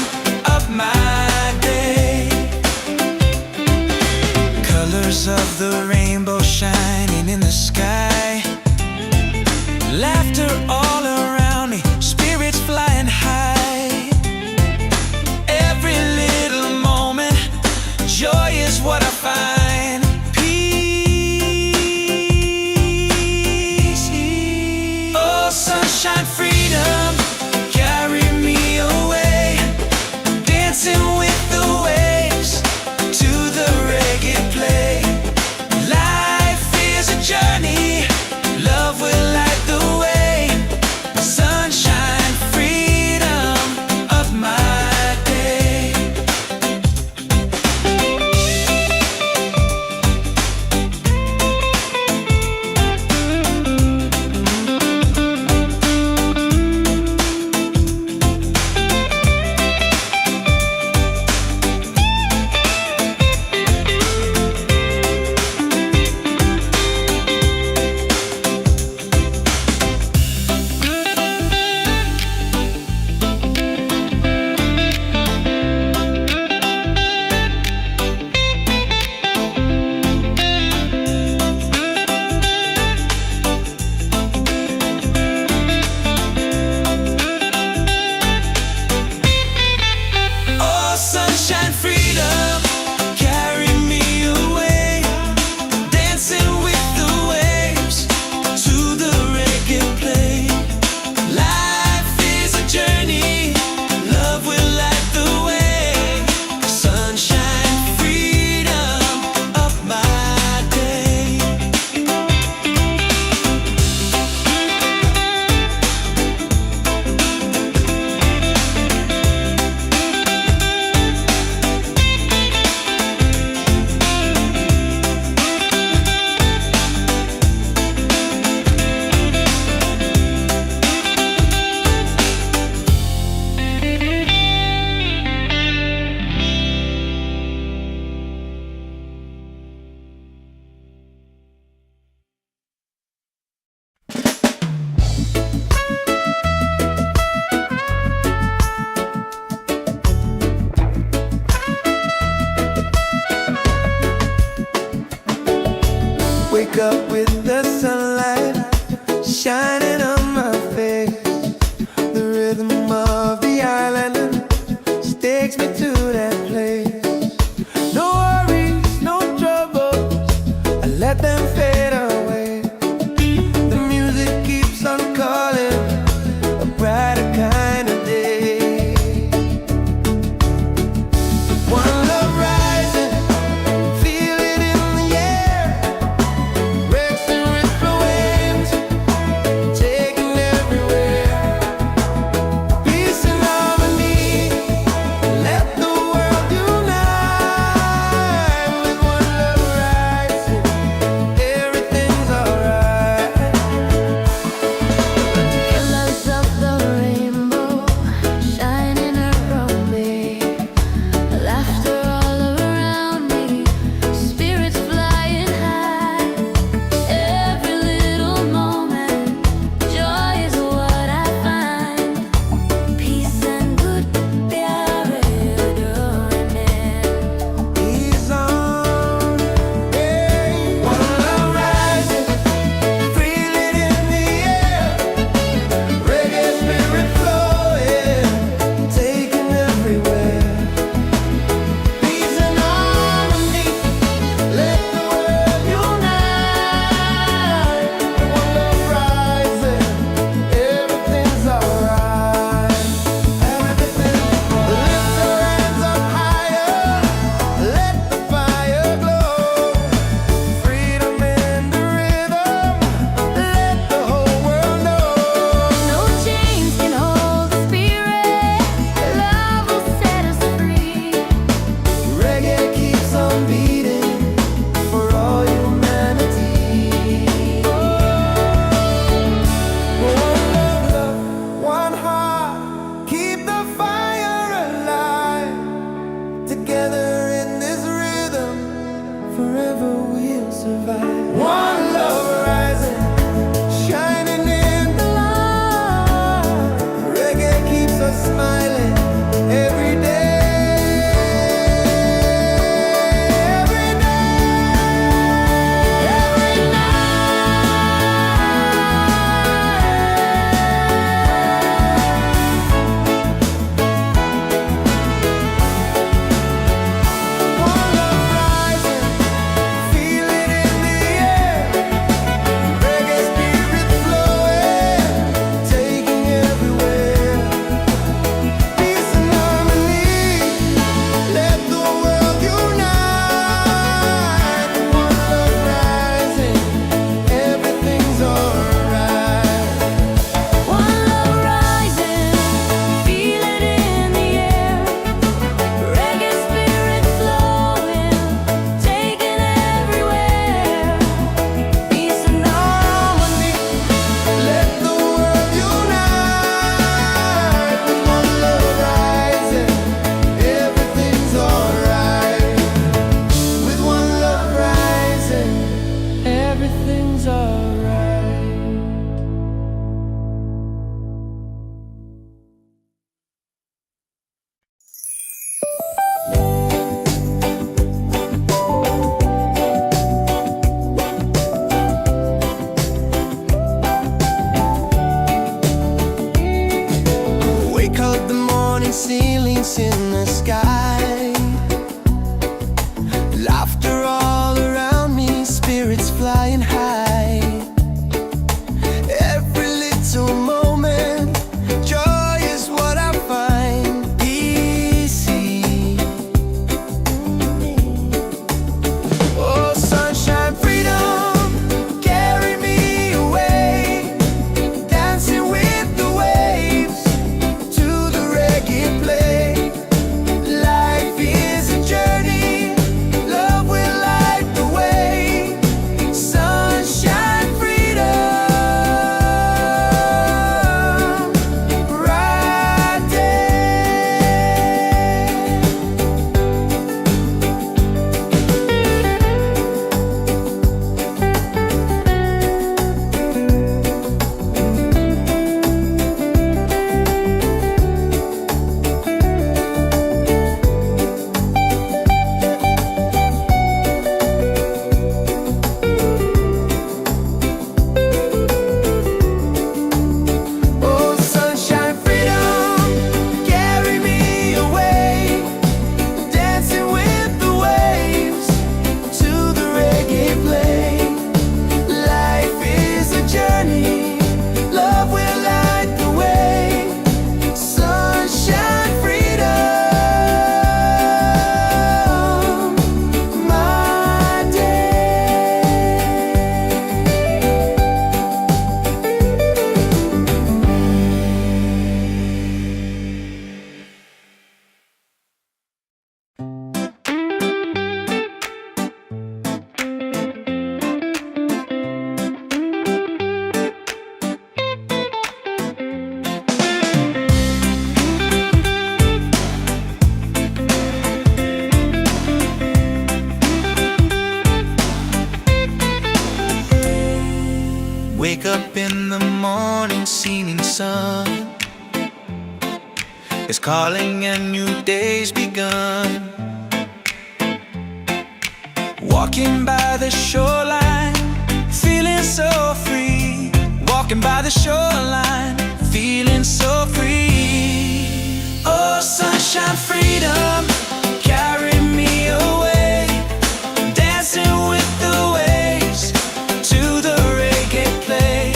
of my day. Colors of the rainbow shining in the sky. Laughter all around me, spirits flying high. up in the morning, seeing sun is calling and new day's begun. Walking by the shoreline, feeling so free. Walking by the shoreline, feeling so free. Oh, sunshine, freedom, carry me away. Dancing with the waves to the reggae play.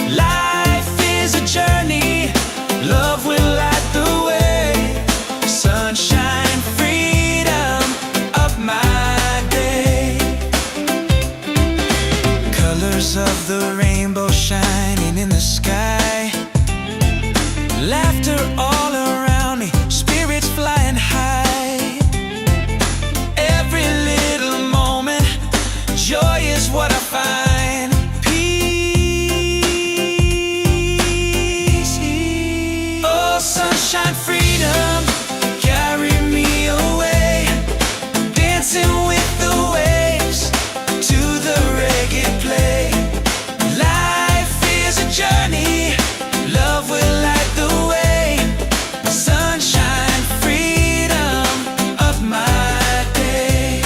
Life is a journey, love will light the way. Sunshine, freedom of my day. Colors of the rainbow shining in the sky. Laughter all around me, spirits flying high. Every little moment, joy is what I find. Peace. Oh, sunshine, freedom, carry me away. Dancing with the waves to the reggae play. Life is a journey, love will light the way. Sunshine, freedom of my day.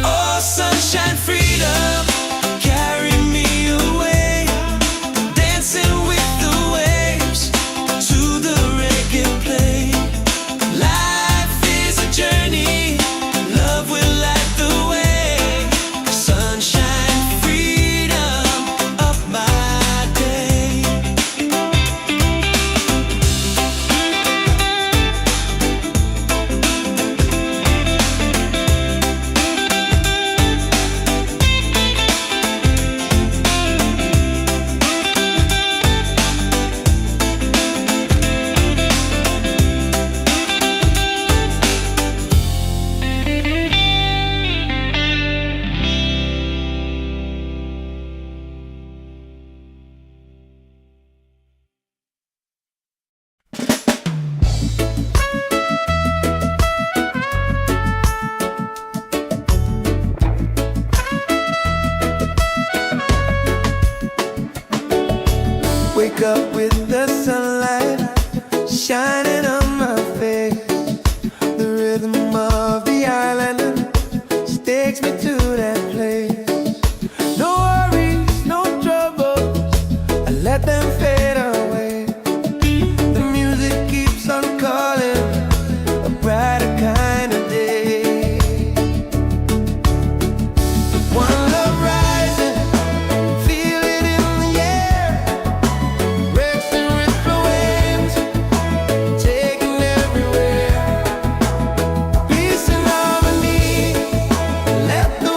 Oh, sunshine, freedom, carry me away. Dancing with the waves to the reggae play. Life is a journey, love will light the way. Sunshine, freedom of my day. Wake up with the sunlight shining on my face. The rhythm of the island takes me to that place. No worries, no troubles, I let them fade away. The music keeps on calling, a brighter kind of day. One love rising, feel it in the air. Racing with the waves, taking everywhere. Peace and harmony, let the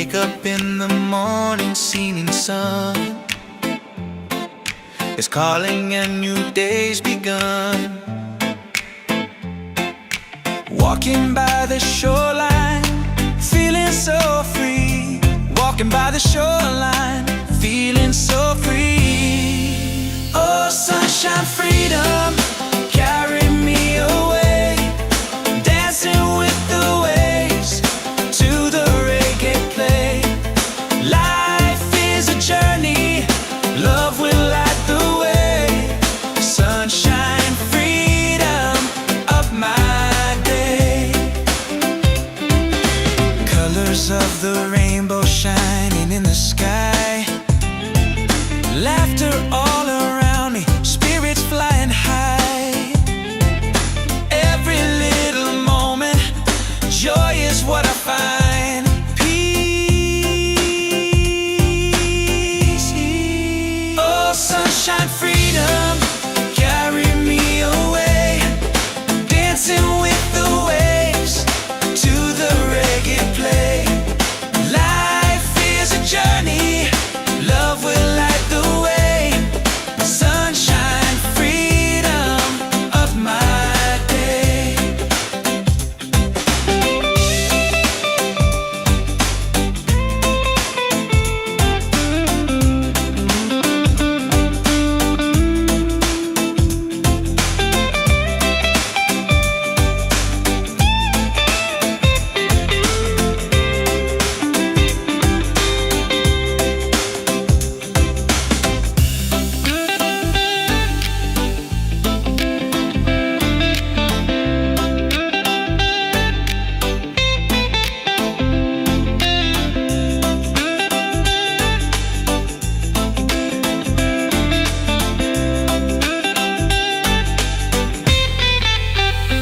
Wake up in the morning, seeing sun is calling and new day's begun. Walking by the shoreline, feeling so free. Walking by the shoreline, feeling so free. Oh, sunshine, freedom, carry me away. Dancing with the waves to the reggae play. Life is a journey, love will light the way. Sunshine, freedom of my day. Colors of the rainbow shining in the sky. Laughter all around me, spirits flying high. Every little moment, joy is what I find. Peace. Oh, sunshine, freedom, carry me away. Dancing with the waves to the reggae play. Life is a journey, love will light the way. Sunshine, freedom of my day.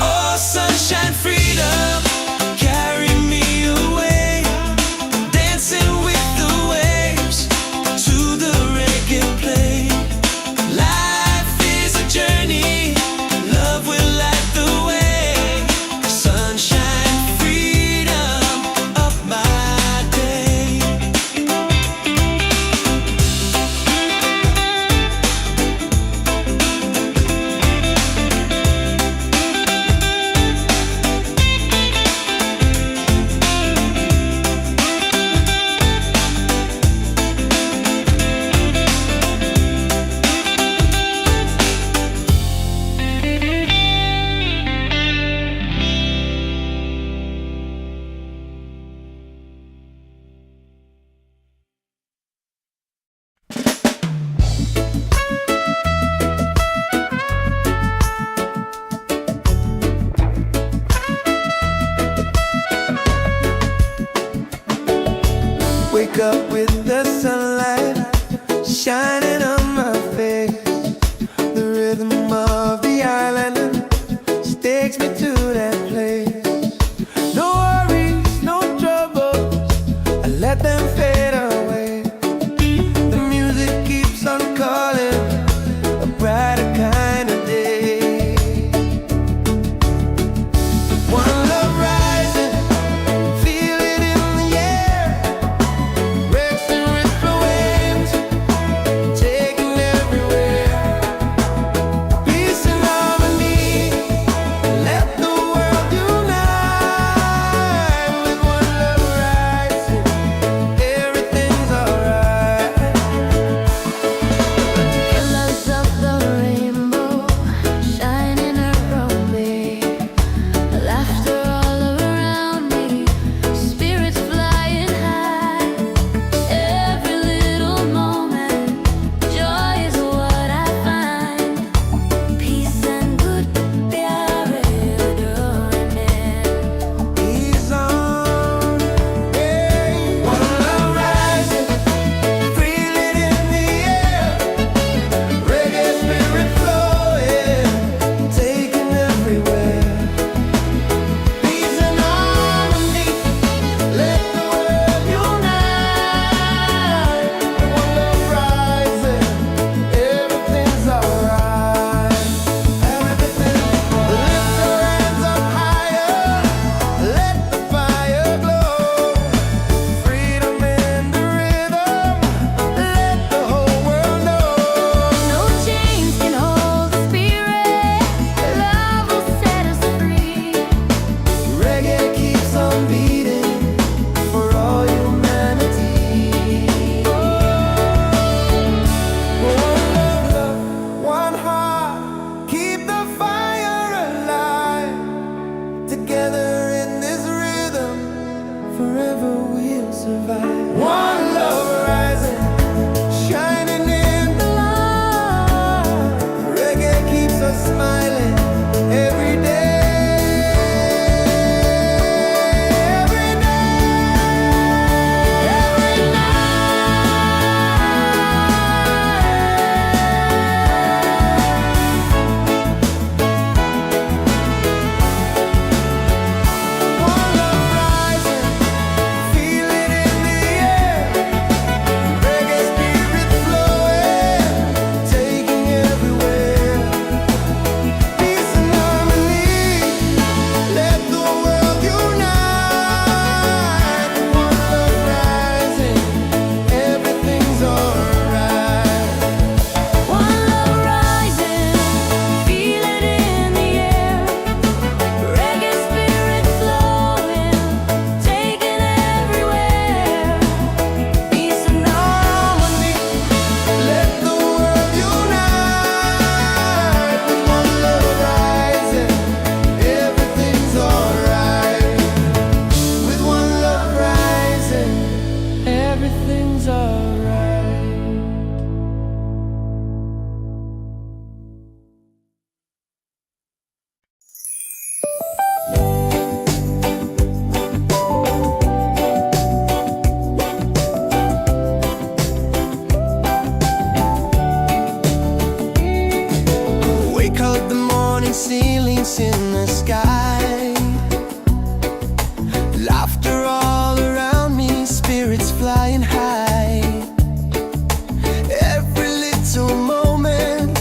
Oh, sunshine, freedom, carry me away. Dancing with the waves to the reggae play. Life is a journey, love will light the way. Sunshine, freedom of my day. Wake up with the sunlight shining on my face. The rhythm of the island just takes me to that place. No worries, no troubles, I let them fade away. The music keeps on calling, a brighter kind of day. One love rising, feel it in the air. Breaks and ripple waves, taking everywhere. Peace code the morning ceilings in the sky. Laughter all around me, spirits flying high. Every little moment,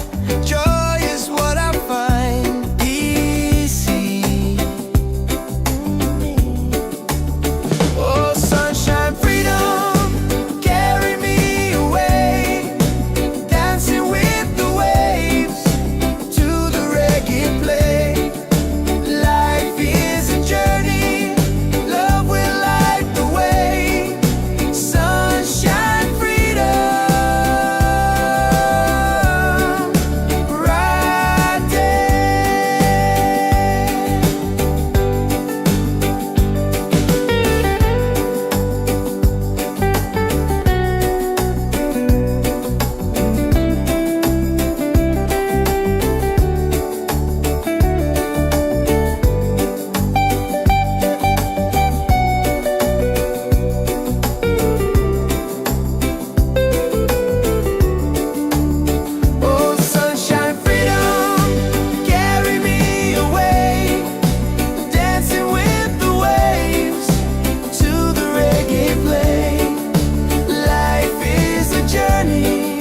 joy is what I find easy. Oh, sunshine, freedom, carry me away, dancing with the waves to the reggae play. Life is a journey, love will light the way. Sunshine, freedom, right there. Oh, sunshine, freedom, carry me away, dancing with the waves to the reggae play. Life is a journey,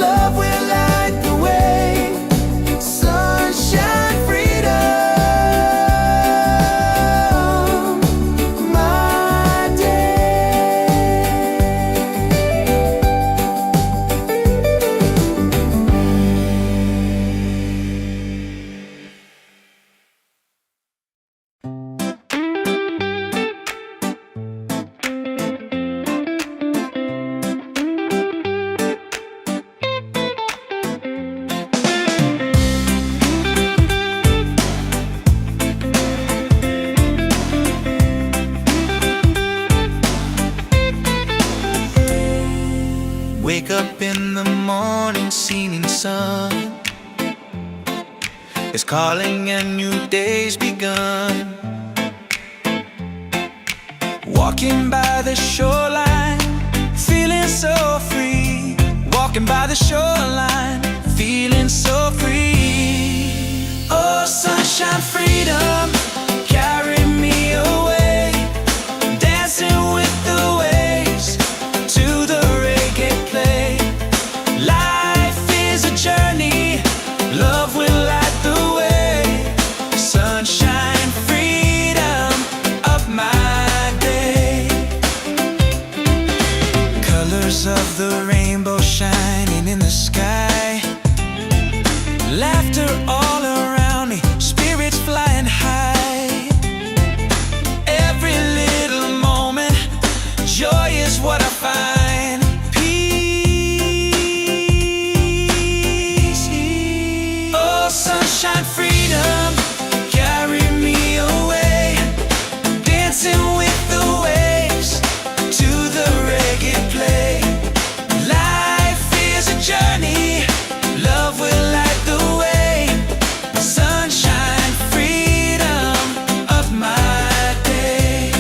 love will light the way. Sunshine, freedom, my day. Wake up in the morning, seeing sun is calling and new day's begun. Walking by the shoreline, feeling so free. Walking by the shoreline, feeling so free. Oh, sunshine, freedom, carry me away, dancing with the waves to the reggae play. Life is a journey, love will light the way. Sunshine, freedom of my day. Colors of the rainbow shining in the sky. Laughter all around me, spirits flying high. Every little moment, joy is what I find. Peace. Oh, sunshine, freedom, carry me away, dancing with the waves to the reggae play. Life is a journey, love will light the way. Sunshine, freedom of my day.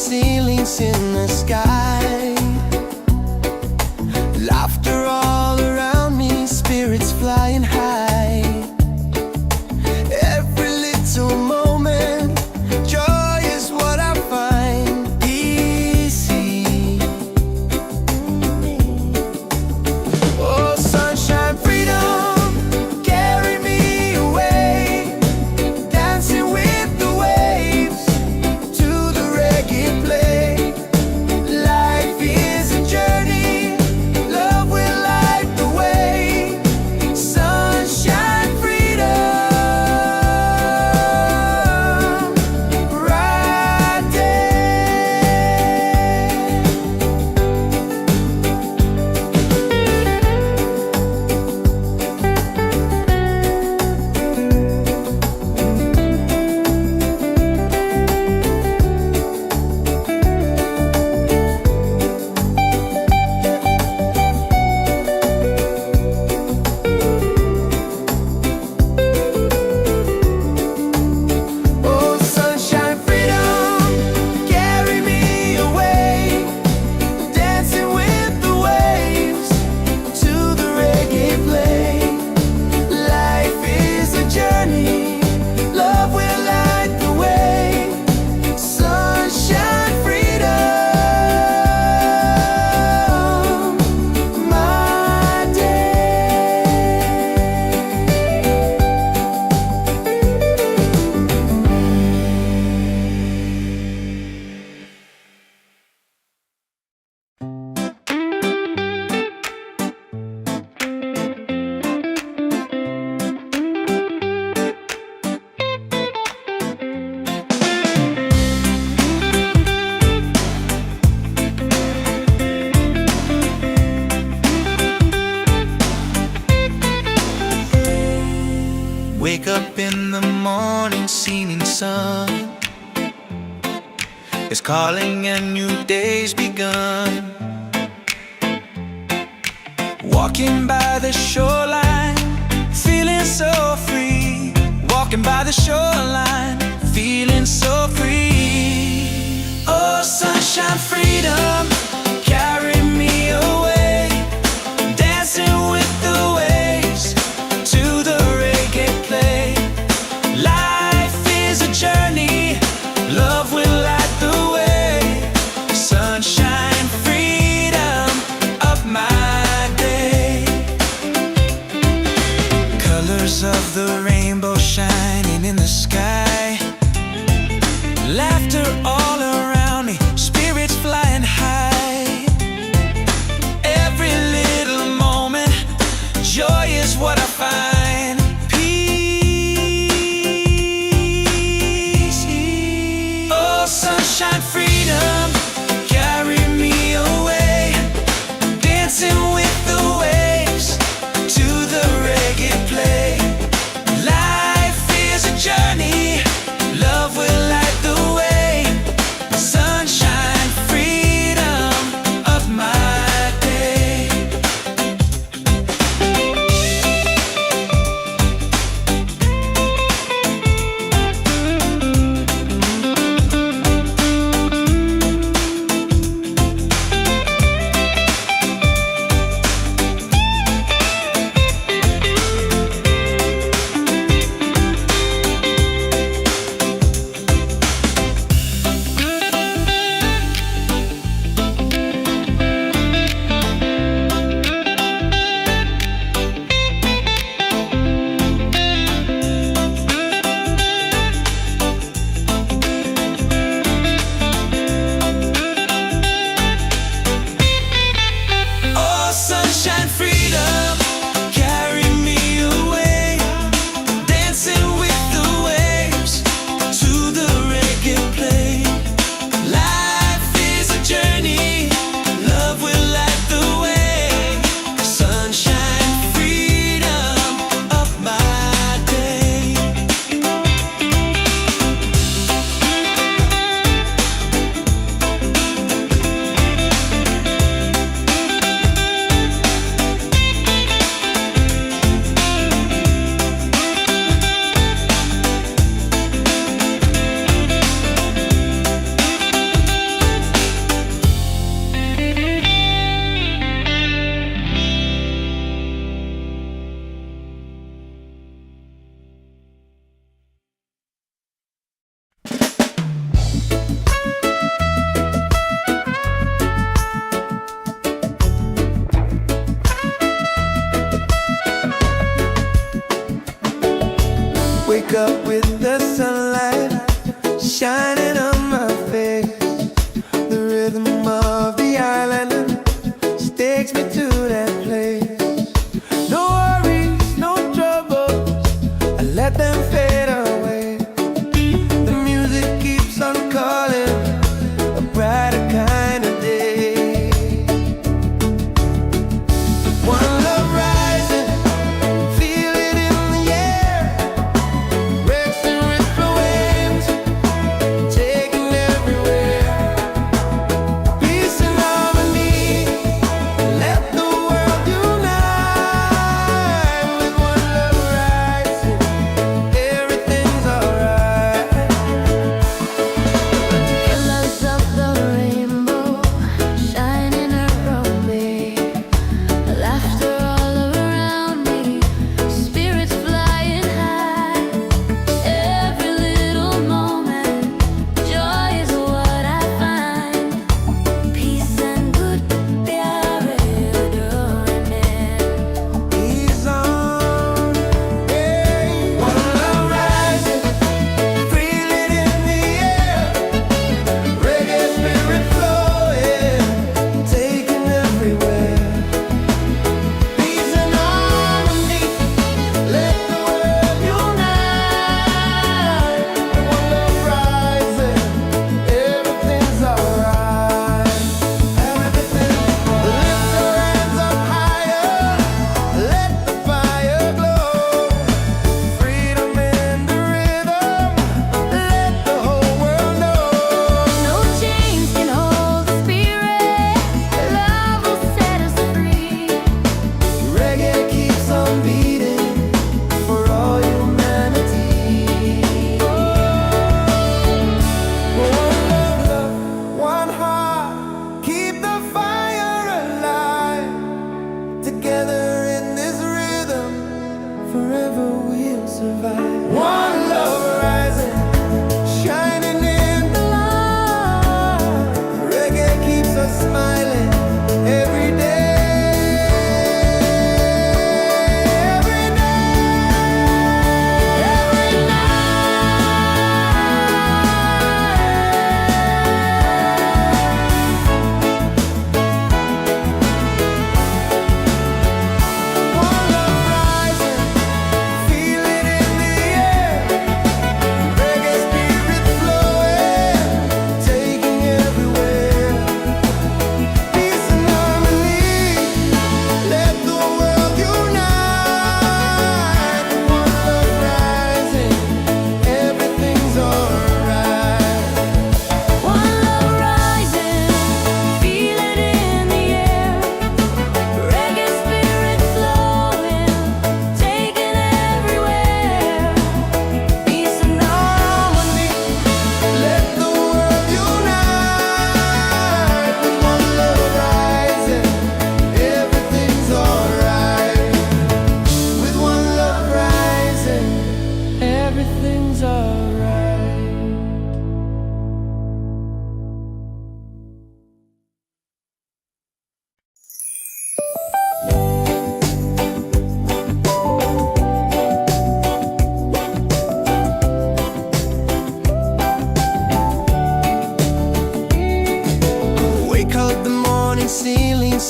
ceilings in the sky. Laughter all around me, spirits flying high. Every little moment, joy is what I find easy. Oh, sunshine, freedom, carry me away, dancing with the waves to the reggae play. Life is a journey, love will light the way. Sunshine, freedom, bright day. Oh, sunshine, freedom, carry me away, dancing with the waves to the reggae play. Life is a journey, love will light the way. Sunshine, freedom, my day. Wake up in the morning, seeing sun is calling and new day's begun. Walking by the shoreline, feeling so free. Walking by the shoreline, feeling so free. Oh, sunshine, freedom, carry me away, dancing with the waves to the reggae play. Life is a journey, love will light the way. Sunshine, freedom of my day. Colors of the rainbow shining in the sky.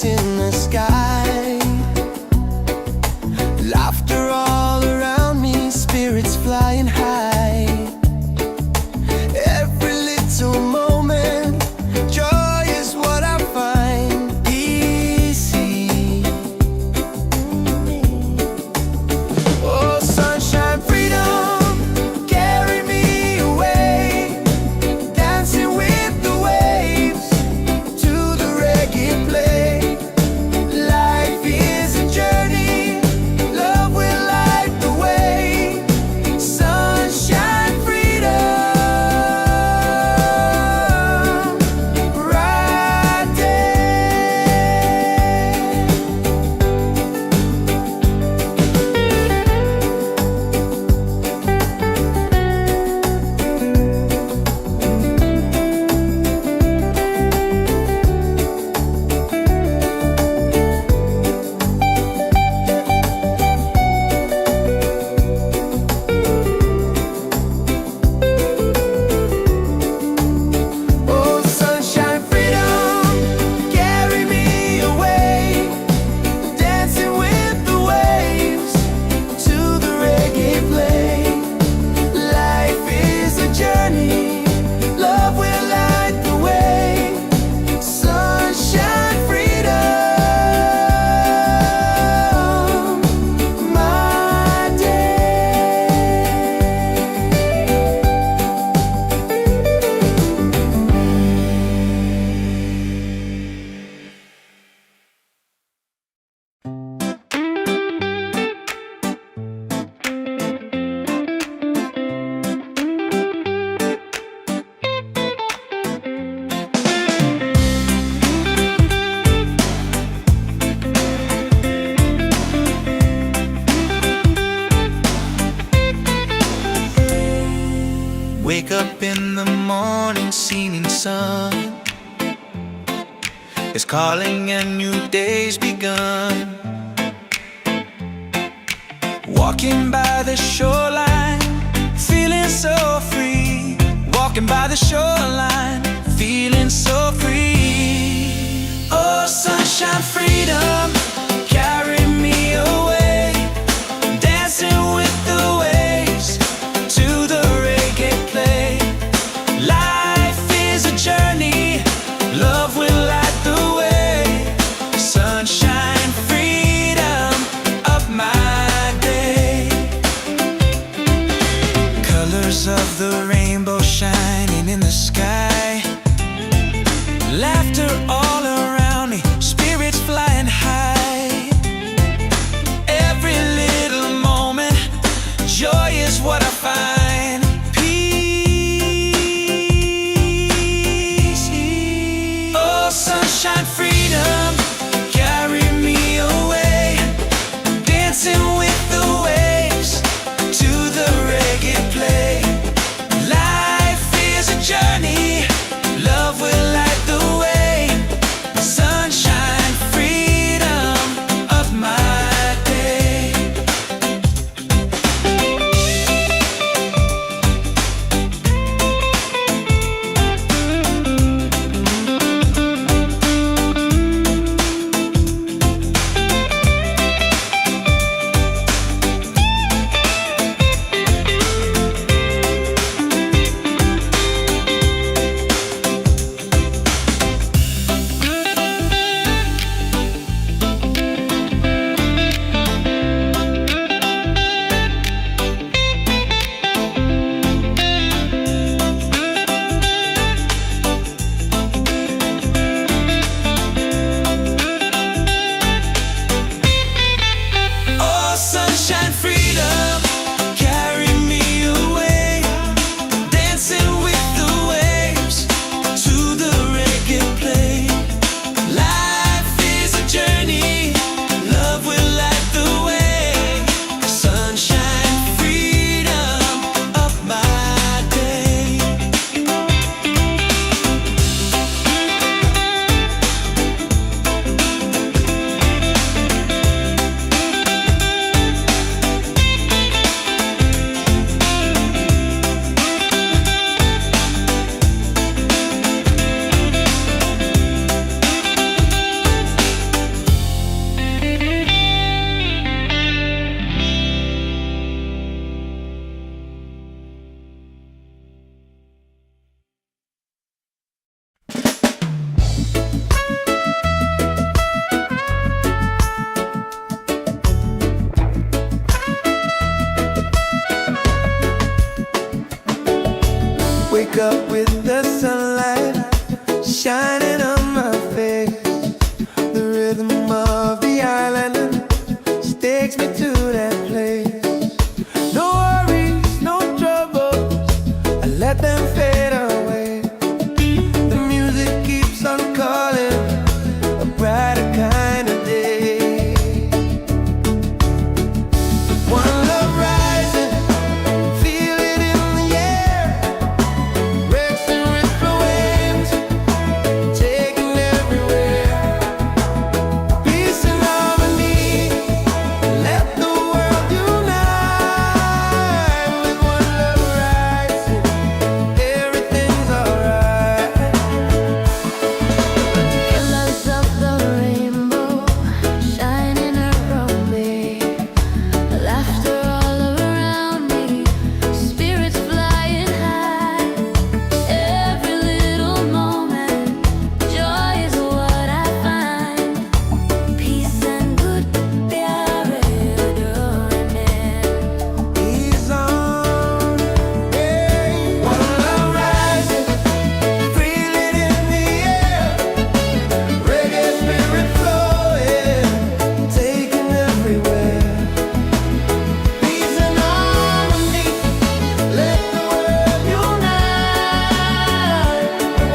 dance in the sky. Laughter all around me, spirits flying high. Every little moment, joy is what I find. Easy. Oh, sunshine, freedom, carry me away. Dancing with the waves to the reggae play. Life is a journey, love will light the way. Sunshine, freedom, right there. Oh, sunshine, freedom, carry me away. Dancing with the waves to the reggae play. Life is a journey, love will light the way. Sunshine, freedom, my day. Wake up in the morning, seeing sun is calling and new day's begun. Walking by the shoreline, feeling so free. Walking by the shoreline, feeling so free. Oh, sunshine, freedom, carry me away. Dancing with the waves to the reggae play. Life is a journey, love will light the way. Sunshine, freedom of my day. Colors of the rainbow shining in the sky. Laughter all around me, spirits flying high. Wake up with the sunlight shining on my face. The rhythm of the island takes me to that place. No worries, no troubles, I let them fade away. The music keeps on calling, a brighter kind of day. One love rising, feel it in the air. Racing with the waves, taking everywhere. Peace and harmony, let the world unite. With one love rising, everything's alright. Colors of the rainbow shining around me, laughter all around me, spirits flying high. Every little moment, joy is what I find. Peace and good प्यार Ease on, yeah. One love rising, feel it in the air. Reggae spirit flowing, taking everywhere. Peace and harmony, let the world unite.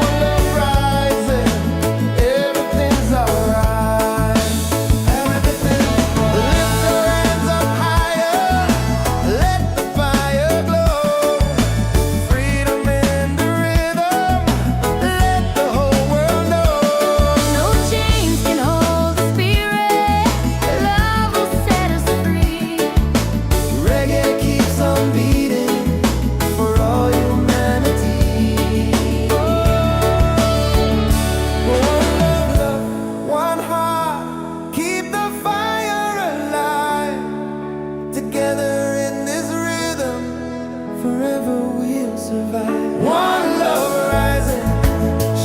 One love rising, everything's alright. Everything, lift your hands up higher, let the fire glow. Freedom in the rhythm, let the whole world know. No chains can hold the spirit. Love will set us free. Reggae keeps on beating for all humanity. One love, one heart, keep the fire alive. Together in this rhythm, forever we'll survive. One love rising,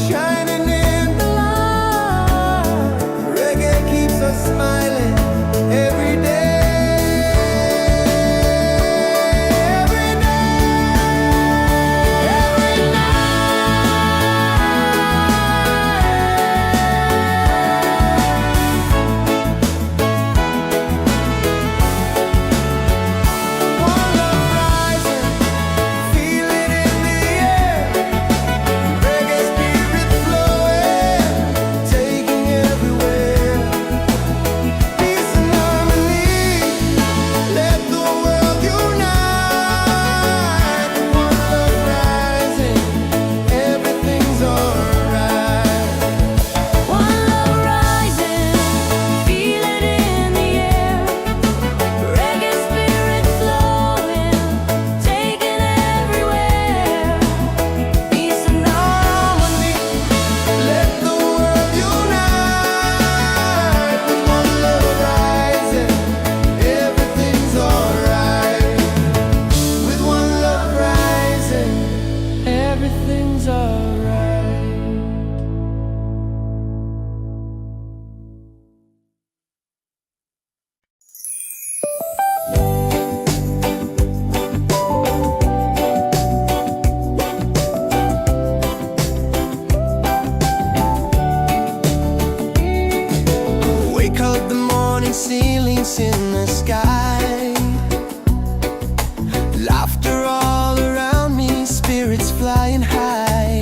shining in the light. Reggae keeps us smiling every day. Every One love rising, feel it in the air. Reggae spirit flowing, taking everywhere. Peace and harmony, let the world unite. One love rising, everything's alright. One love rising, feel it in the air. Reggae spirit flowing, taking everywhere. Peace and harmony. Let the world unite. With one love rising, everything's alright. With one love rising, everything's alright. Wake up the morning, ceilings in the sky. Laughter all around me, spirits flying high.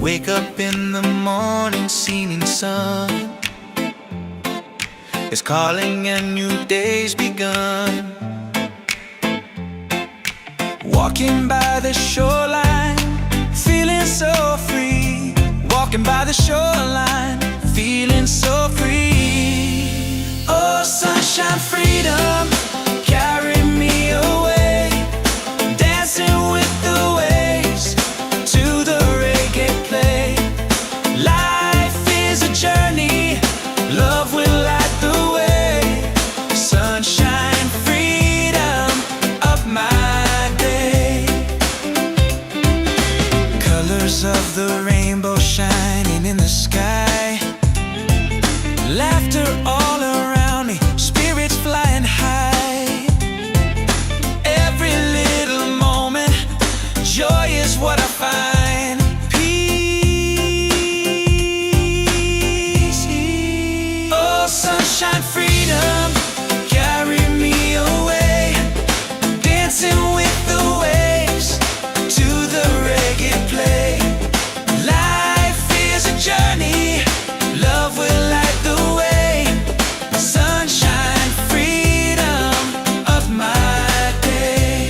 Wake up in the morning, seeing sun is calling and new day's begun. Walking by the shoreline, feeling so free. Walking by the shoreline, feeling so free. Oh, sunshine, freedom, carry me away. Dancing with the waves to the reggae play. Life is a journey, love will light the way. Sunshine, freedom of my day. Colors of the rainbow shining in the sky. Laughter all around me, spirits flying high. Every little moment, joy is what I find. Peace. Oh, sunshine, freedom, carry me away. Dancing with the waves to the reggae play. Life is a journey, love will light the way. Sunshine, freedom of my day.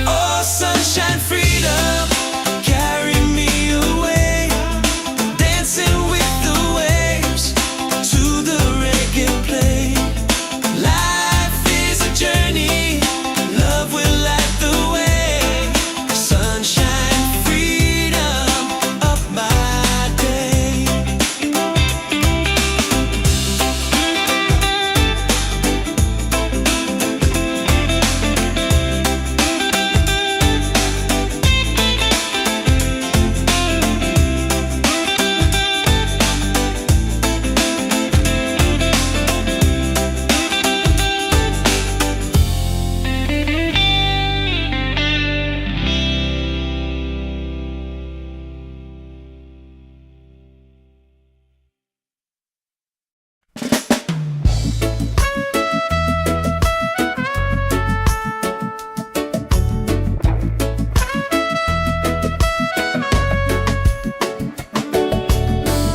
Oh, sunshine, freedom, carry me away. Dancing with the waves to the reggae play. Life is a journey, love will light the way. Sunshine, freedom of my day.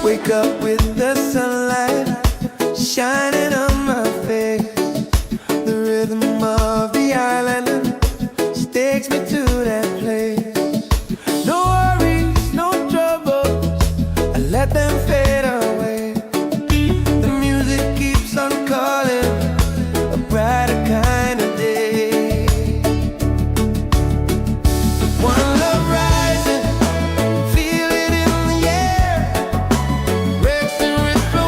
Wake up with the sunlight shining on my face. The rhythm of the island takes me to that place. No worries, no troubles, I let them fade away. The music keeps on calling, a brighter kind of day. One love rising, feel it in the air. Breaks and retro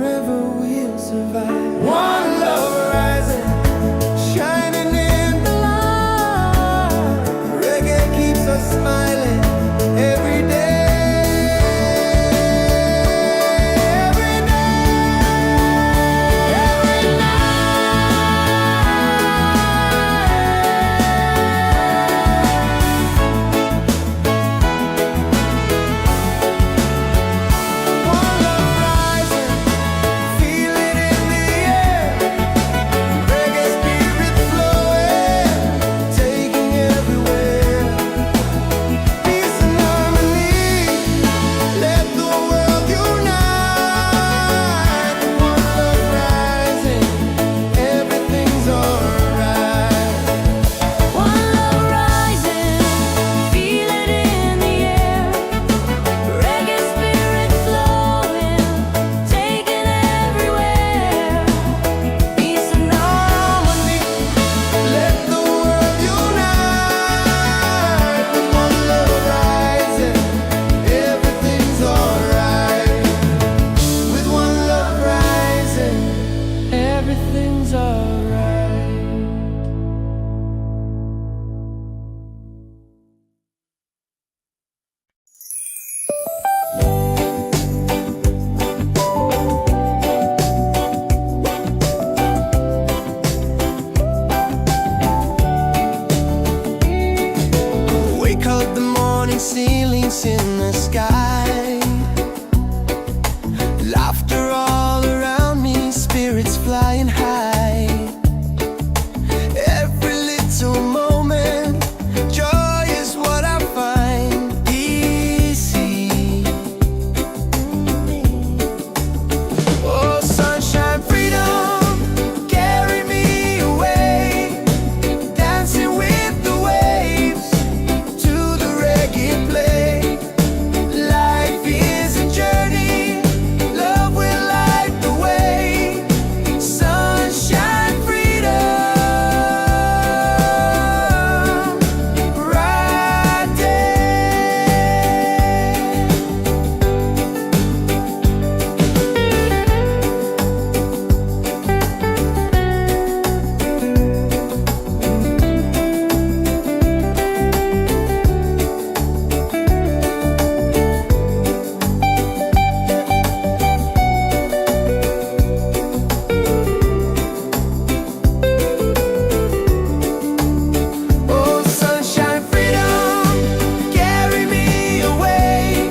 forever we'll survive. One love rising, shining in the light. Reggae keeps us smiling every day. Ceilings in the sky, laughter all around me, spirits flying high. Every little moment, joy is what I find easy. Oh, sunshine, freedom, carry me away, dancing with the waves to the reggae play. Life is a journey, love will light the way. Sunshine, freedom, right Oh, sunshine, freedom, carry me away,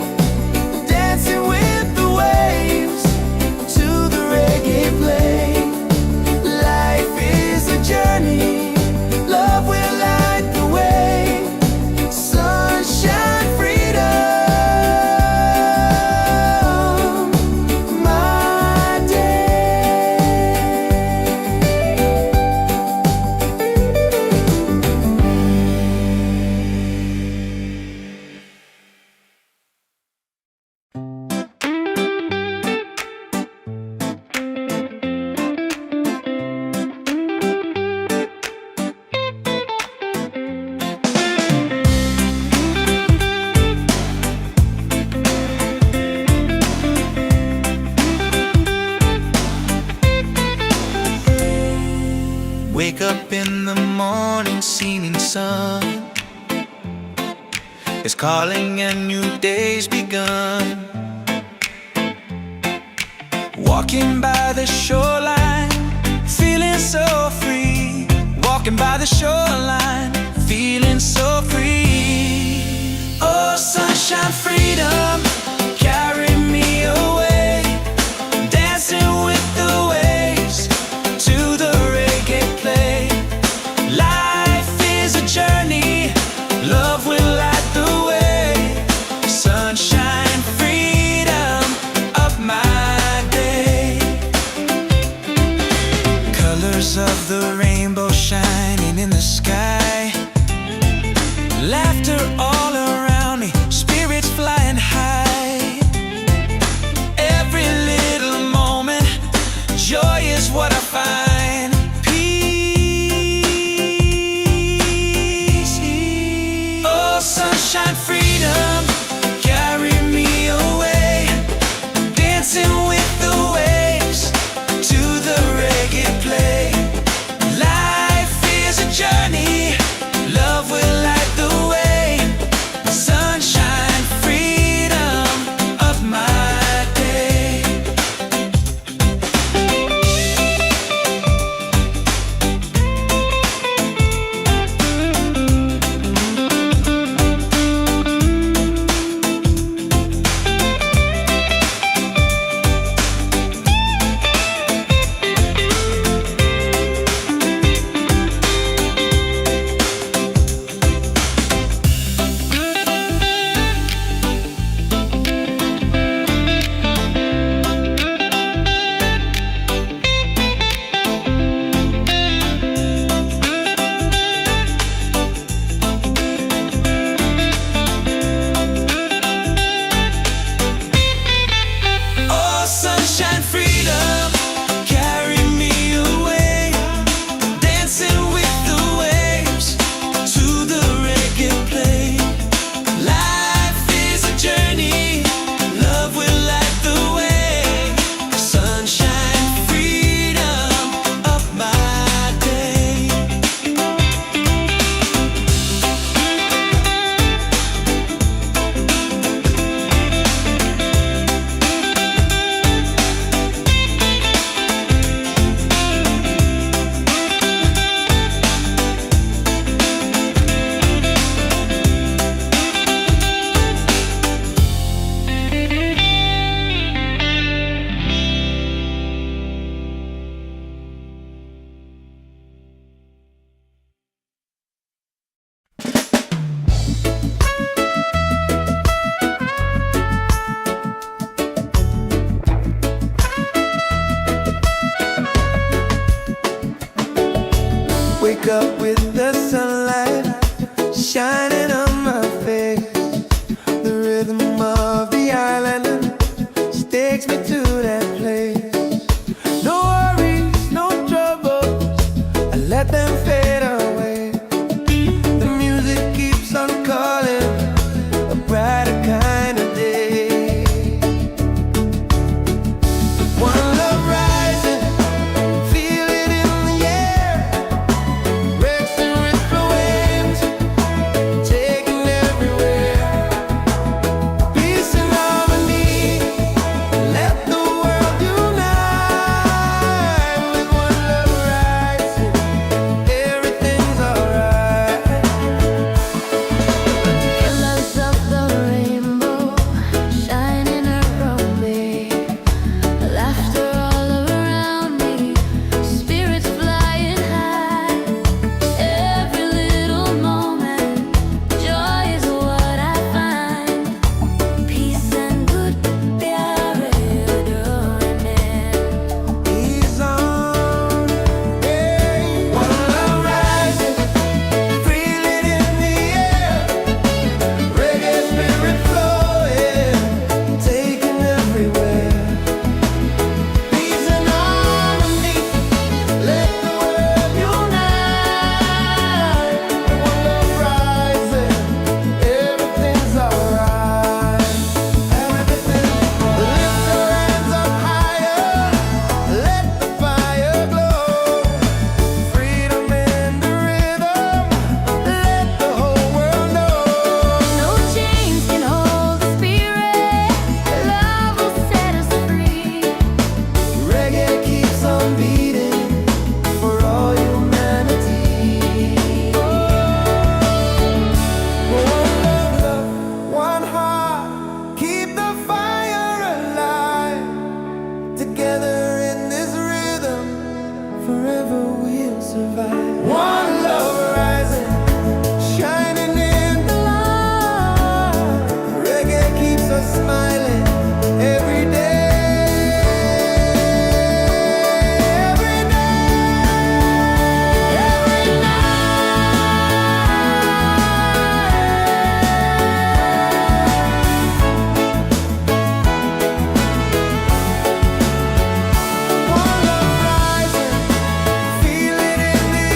dancing with the waves to the reggae play. Life is a journey, love will light the way. Sunshine, freedom, my day. Wake up in the morning, seeing sun is calling and new day's begun. Walking by the shoreline, feeling so free. Walking by the shoreline, feeling so free. Oh, sunshine, freedom, carry me away, dancing with the waves to the reggae play. Life is a journey, love will light the way. Sunshine, freedom of my day. Colors of the rainbow shining in the sky, laughter all around me, spirits flying high. Every little moment, joy is what I find. Peace. Oh, sunshine, freedom, carry me away, dancing with the waves Wake up with the sunlight shining on my face. The rhythm of the island takes me to that place. No worries, no troubles, I let them fade away. The music keeps on calling, a brighter kind of day. One love rising, feel it in the air. Breaks and ripple waves, taking everywhere. Peace and harmony, let the world unite. With one love rising, everything's alright. Colors of the rainbow shining around me, laughter all around me, spirits flying high. Every little moment, joy is what I find. Peace and good प्यारे डोने He's on, yeah. One love rising, feel it in the air. Reggae spirit flowing, taking everywhere. Peace and harmony, let the world unite. One love rising, everything's alright. Everything's lift your hands up higher, let the fire glow. Freedom in the rhythm, let the whole world know. No chains can hold the spirit, love will set us free. Reggae keeps on beating for all humanity. One love, one heart, keep the fire alive. Together in this rhythm, forever we'll survive. One love rising, shining in the light. Reggae keeps us smiling every day. Every night, every night. One love rising, feel it in the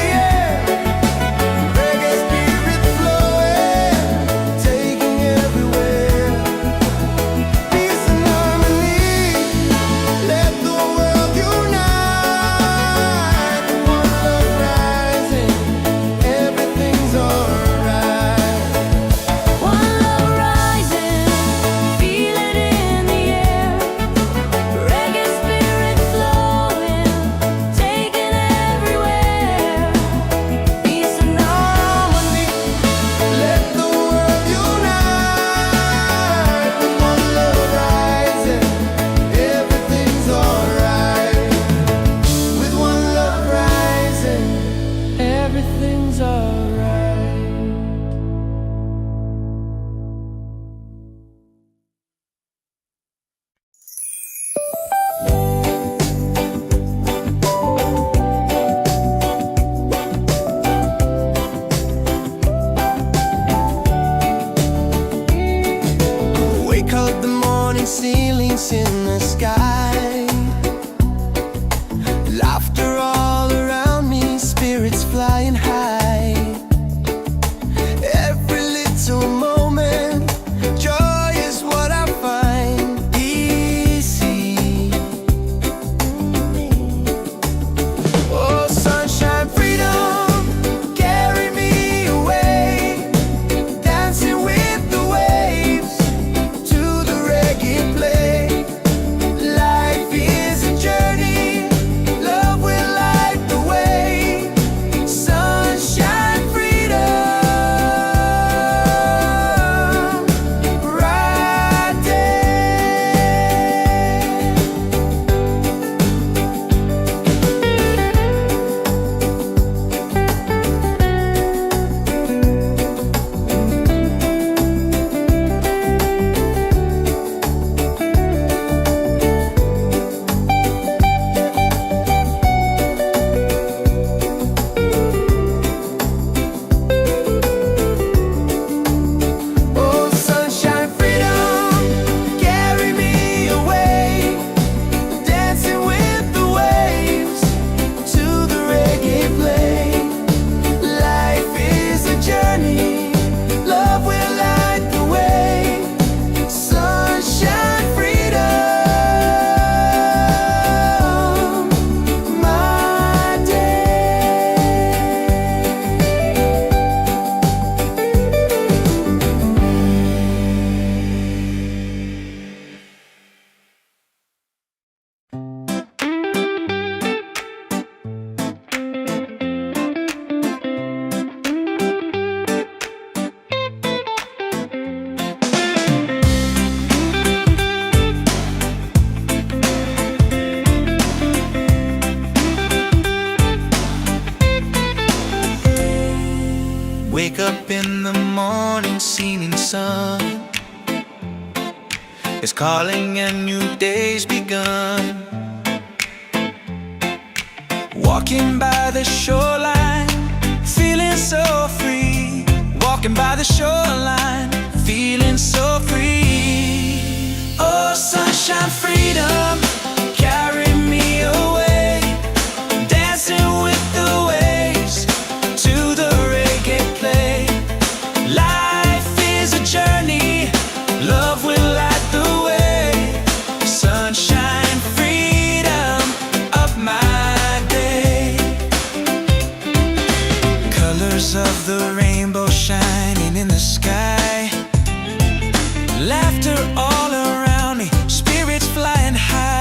up in the morning, seeing sun is calling and new day's begun. Walking by the shoreline, feeling so free. Walking by the shoreline, feeling so free. Oh, sunshine, freedom, carry me away. Dancing with the waves to the reggae play. Life is a journey, love will light the way. Sunshine, freedom of my day. Colors of the rainbow shining in the sky. Laughter all around me, spirits flying high.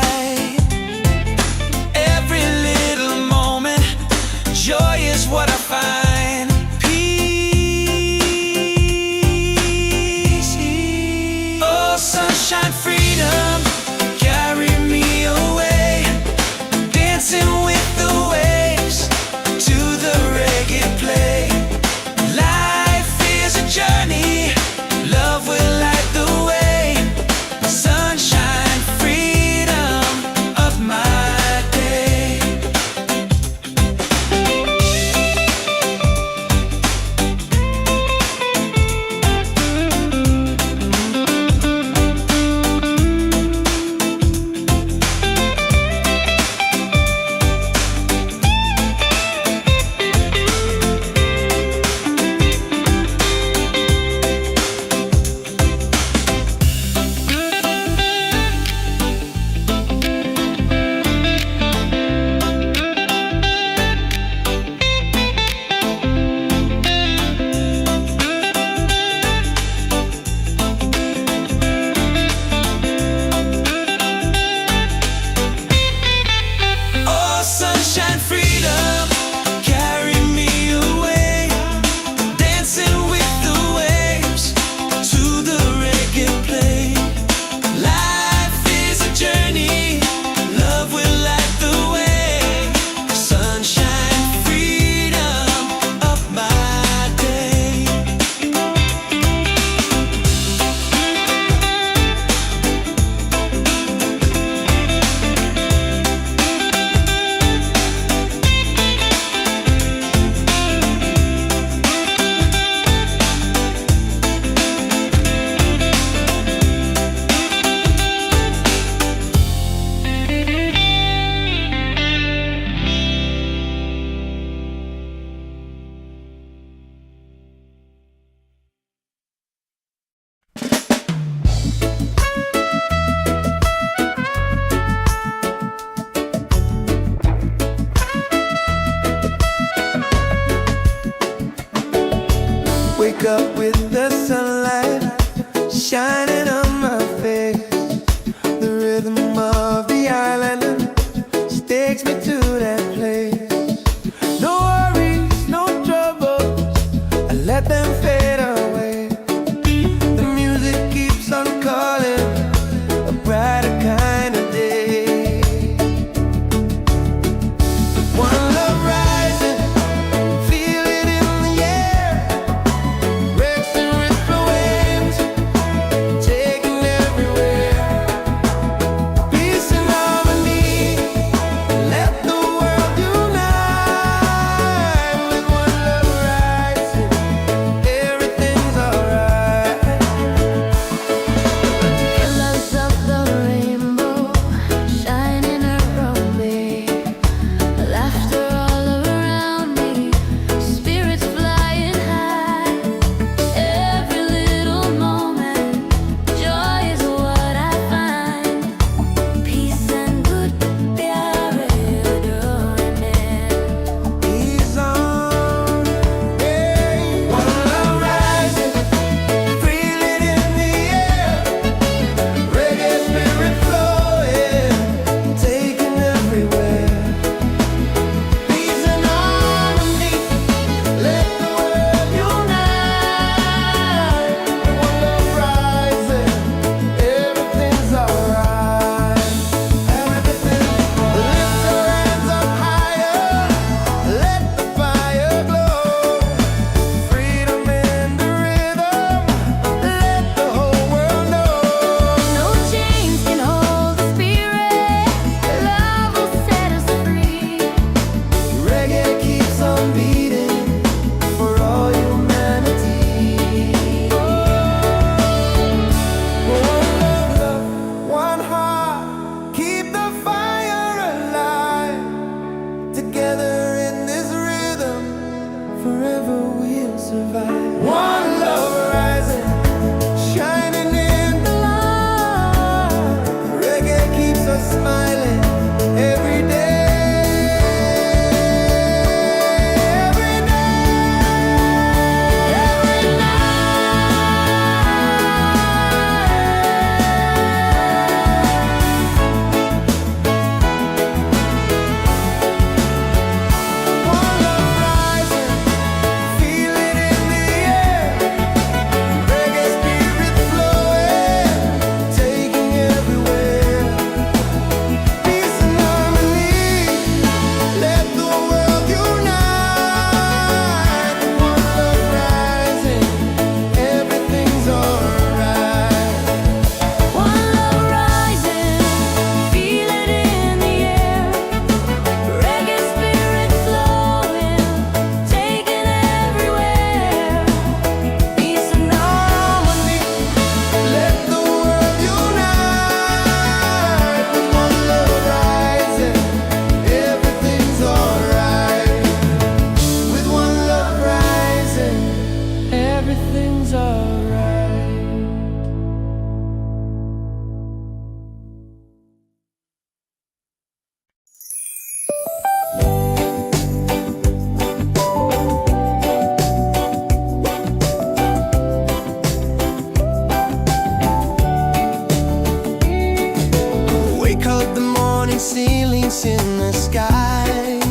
sky.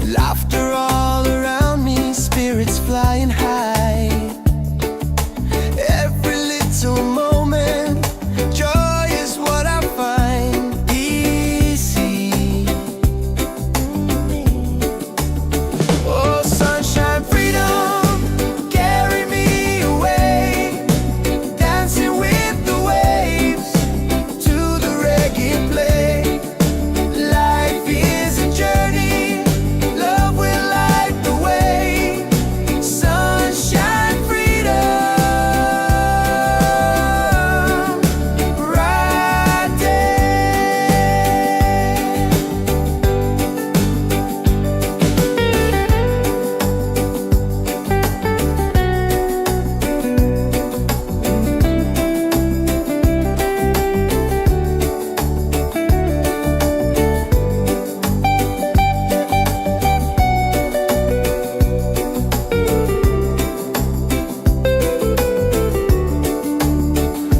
Laughter all around me, spirits flying high. Every little moment, joy is what I find easy. Oh, sunshine, freedom, carry me away, dancing with the waves to the reggae play. Life is a journey, love will light the way. Sunshine, freedom, bright day.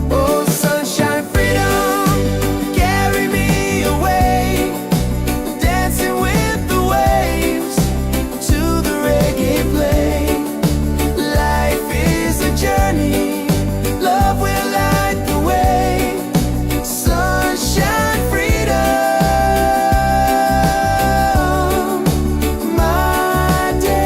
Oh, sunshine, freedom, carry me away, dancing with the waves to the reggae play. Life is a journey, love will light the way. Sunshine, freedom, my day.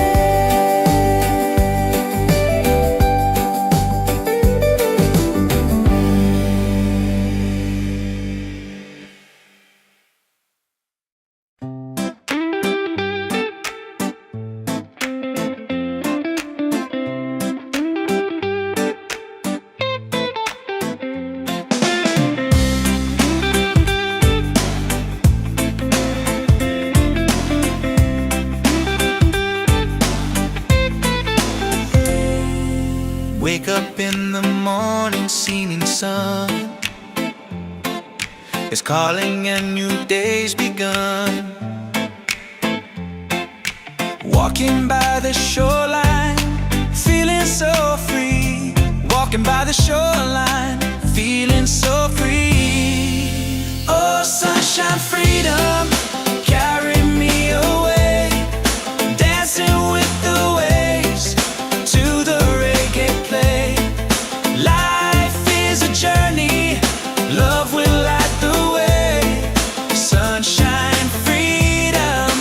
Wake up in the morning, seeing sun is calling and new day's begun. Walking by the shoreline, feeling so free. Walking by the shoreline, feeling so free. Oh, sunshine, freedom, carry me away, dancing with the waves to the reggae play. Life is a journey, love will light the way. Sunshine, freedom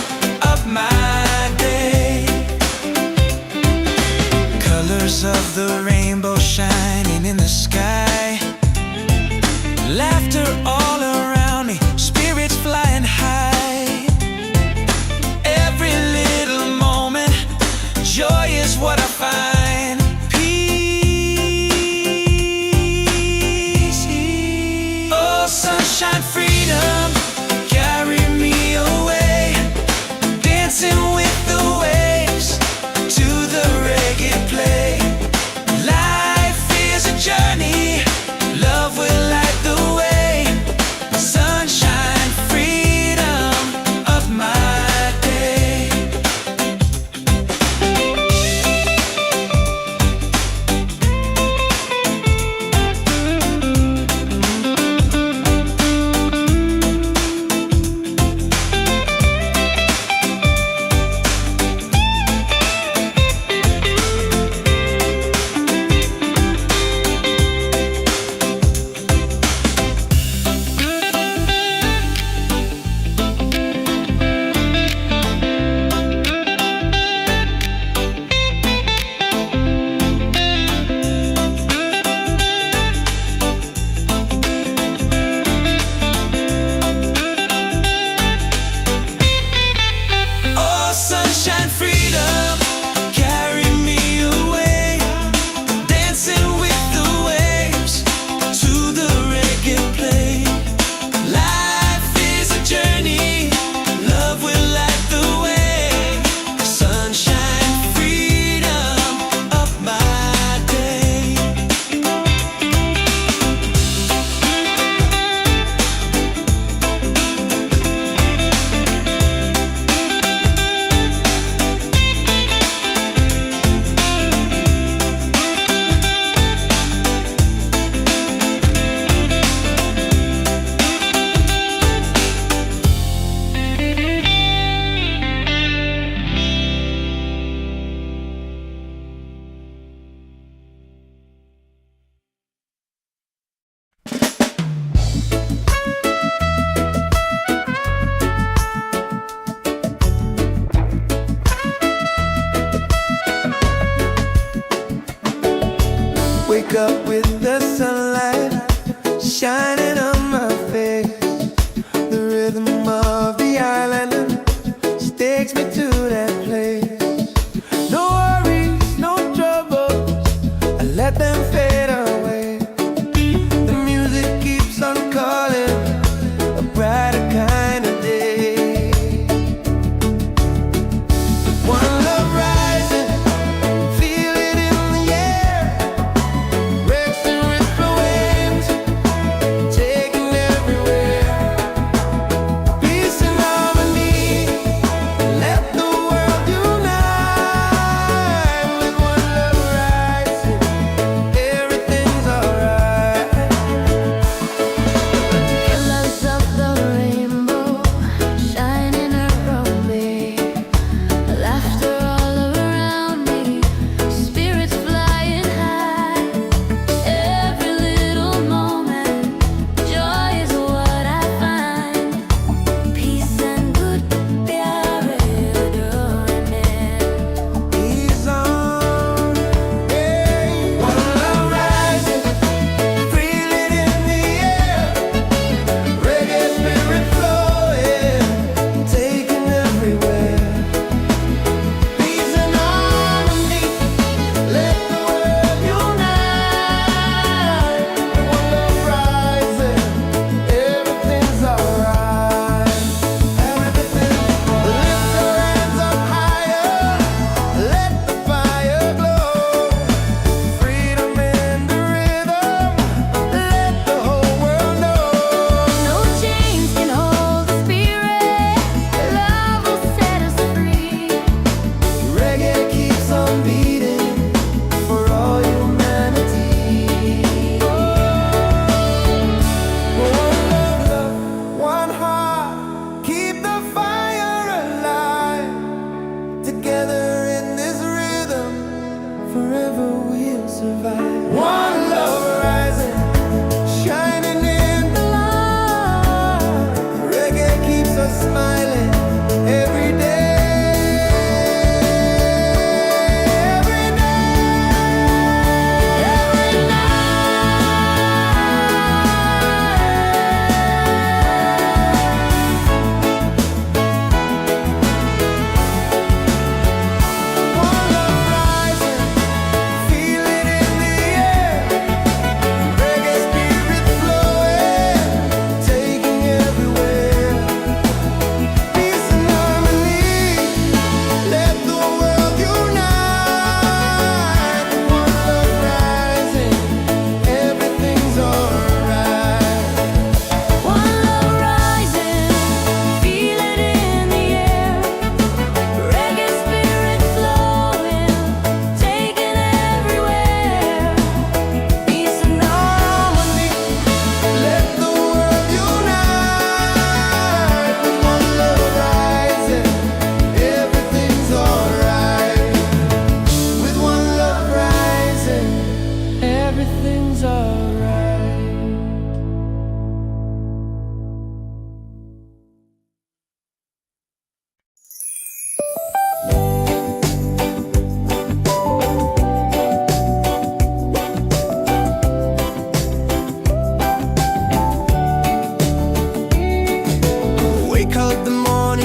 of my day. Colors of the rainbow shining in the sky. Laughter all around me, spirits fly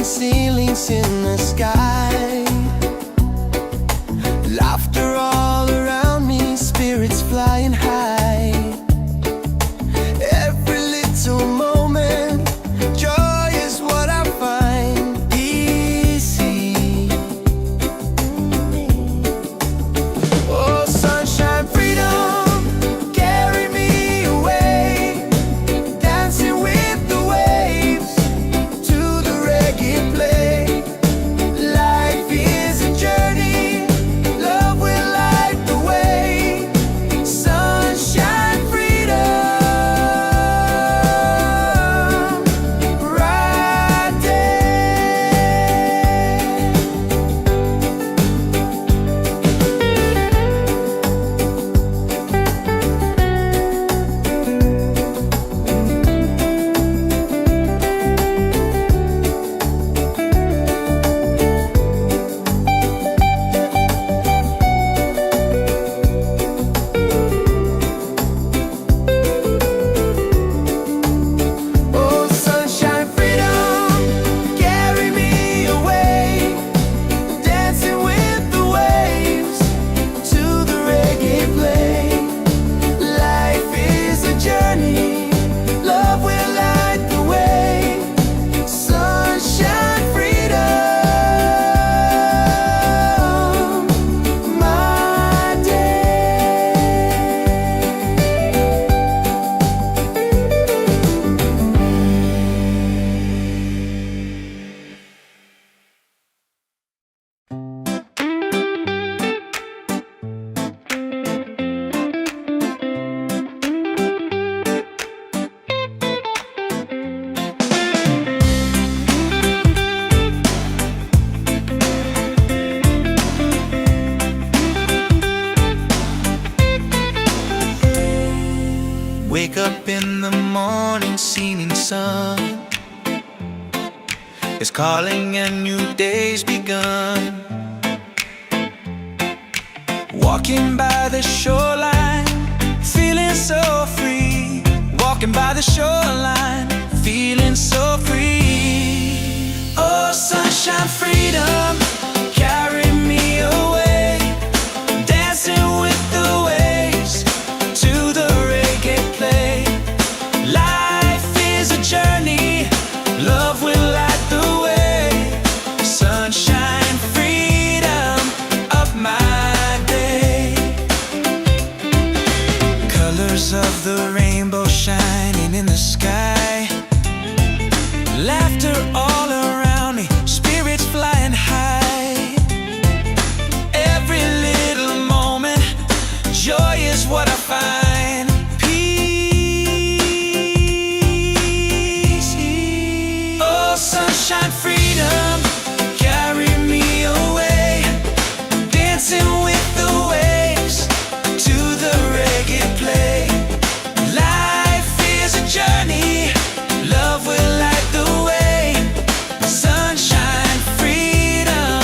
ceilings in the sky. Laughter all around me, spirits flying high. Every little moment, joy is what I find easy. Oh, sunshine, freedom, carry me away, dancing with the waves to the reggae play. Life is a journey, love will light the way. Sunshine, freedom, right there. Oh, sunshine, freedom, carry me away, dancing with the waves to the reggae play. Life is a journey, love will light the way. Sunshine, freedom, my day. Wake up in the morning, seeing sun is calling and new day's begun. Walking by the shoreline, feeling so free. Walking by the shoreline, feeling so free. Oh, sunshine, freedom, carry me away, dancing with the waves to the reggae play. Life is a journey, love will light the way. Sunshine, freedom of my day. Colors of the rainbow shining in the sky. Laughter all around me, spirits flying high. Every little moment, joy is what I find. Peace. Oh, sunshine, freedom, carry me away, dancing with the waves to the reggae play. Life is a journey, love will light the way. Sunshine, freedom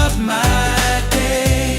of my day.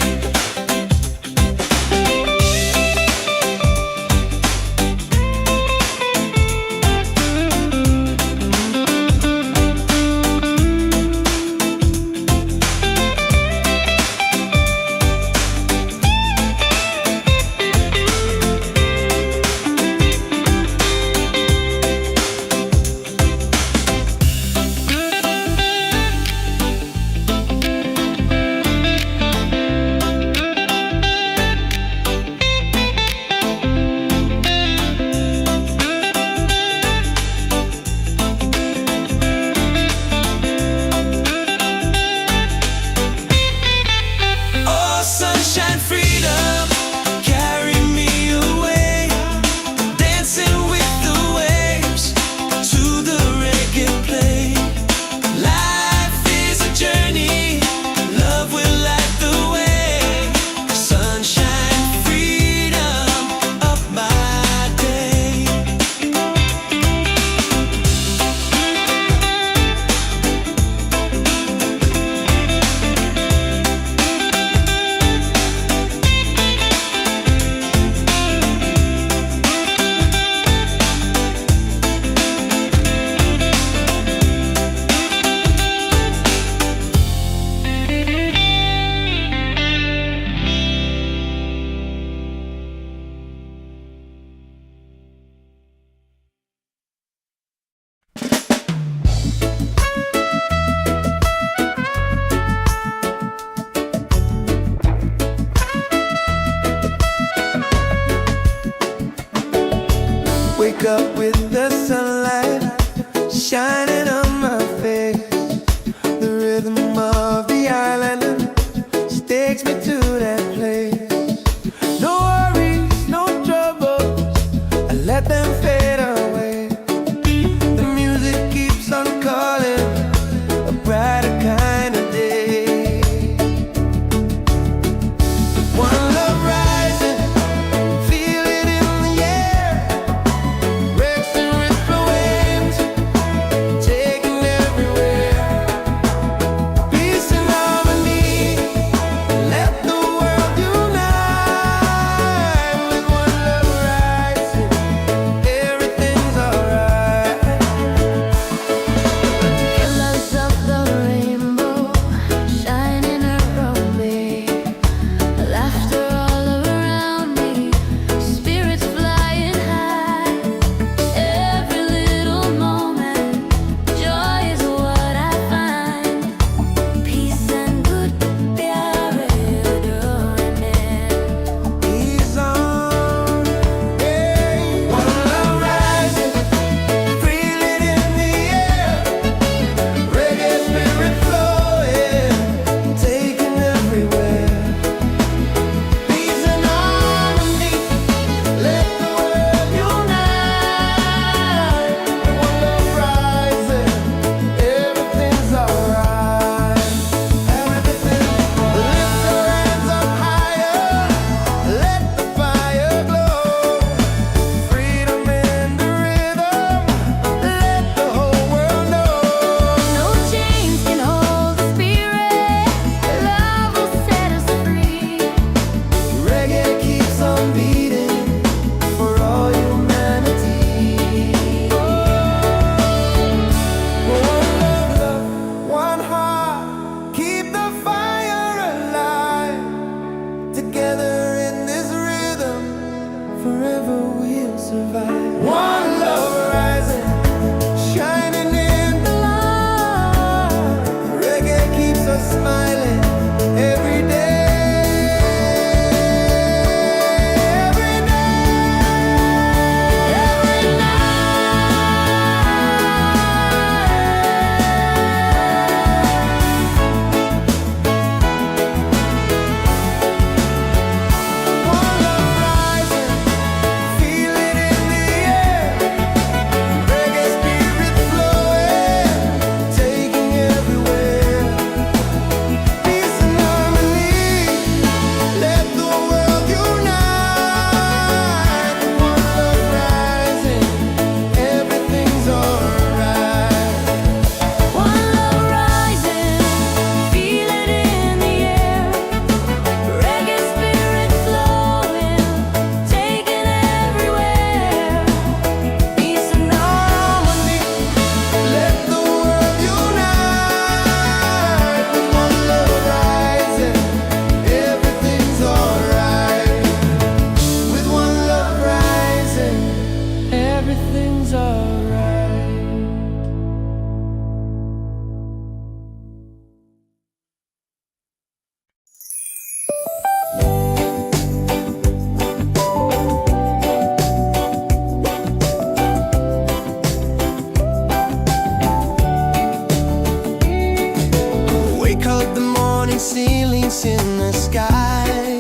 falling ceilings in the sky.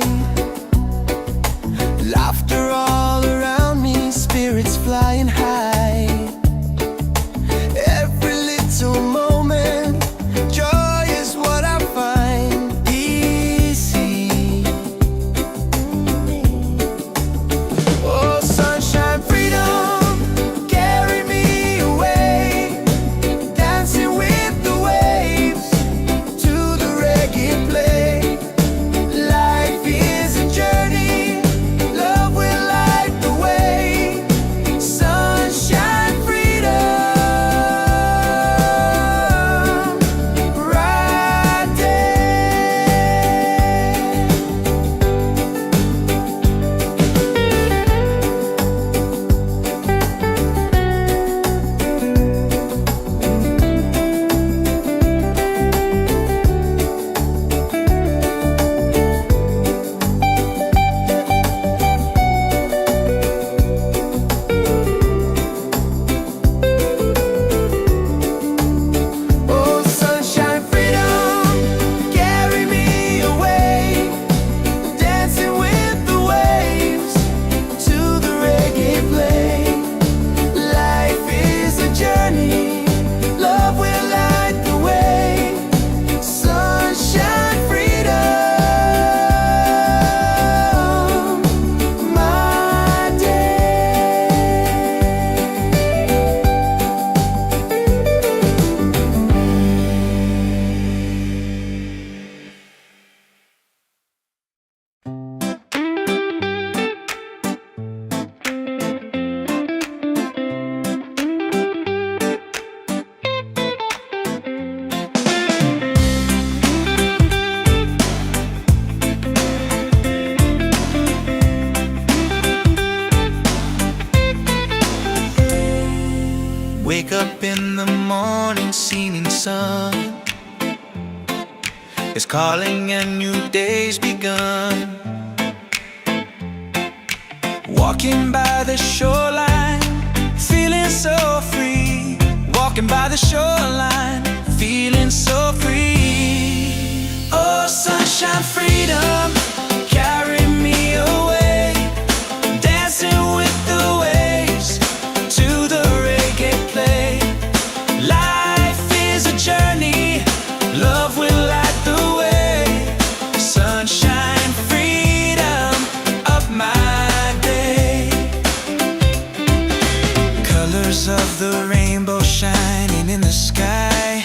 Laughter all around me, spirits flying high. Every little moment, joy is what I find easy. Oh, sunshine, freedom, carry me away, dancing with the waves to the reggae play. Life is a journey, love will light the way. Sunshine, freedom, right there. Oh, sunshine, freedom, carry me away, dancing with the waves to the reggae play. Life is a journey, love will light the way. Sunshine, freedom, my day. Wake up in the morning, seeing sun is calling and new day's begun. Walking by the shoreline, feeling so free. Walking by the shoreline, feeling so free. Oh, sunshine, freedom, carry me away, dancing with the waves to the reggae play. Life is a journey, love will light the way. Sunshine, freedom of my day. Colors of the rainbow shining in the sky.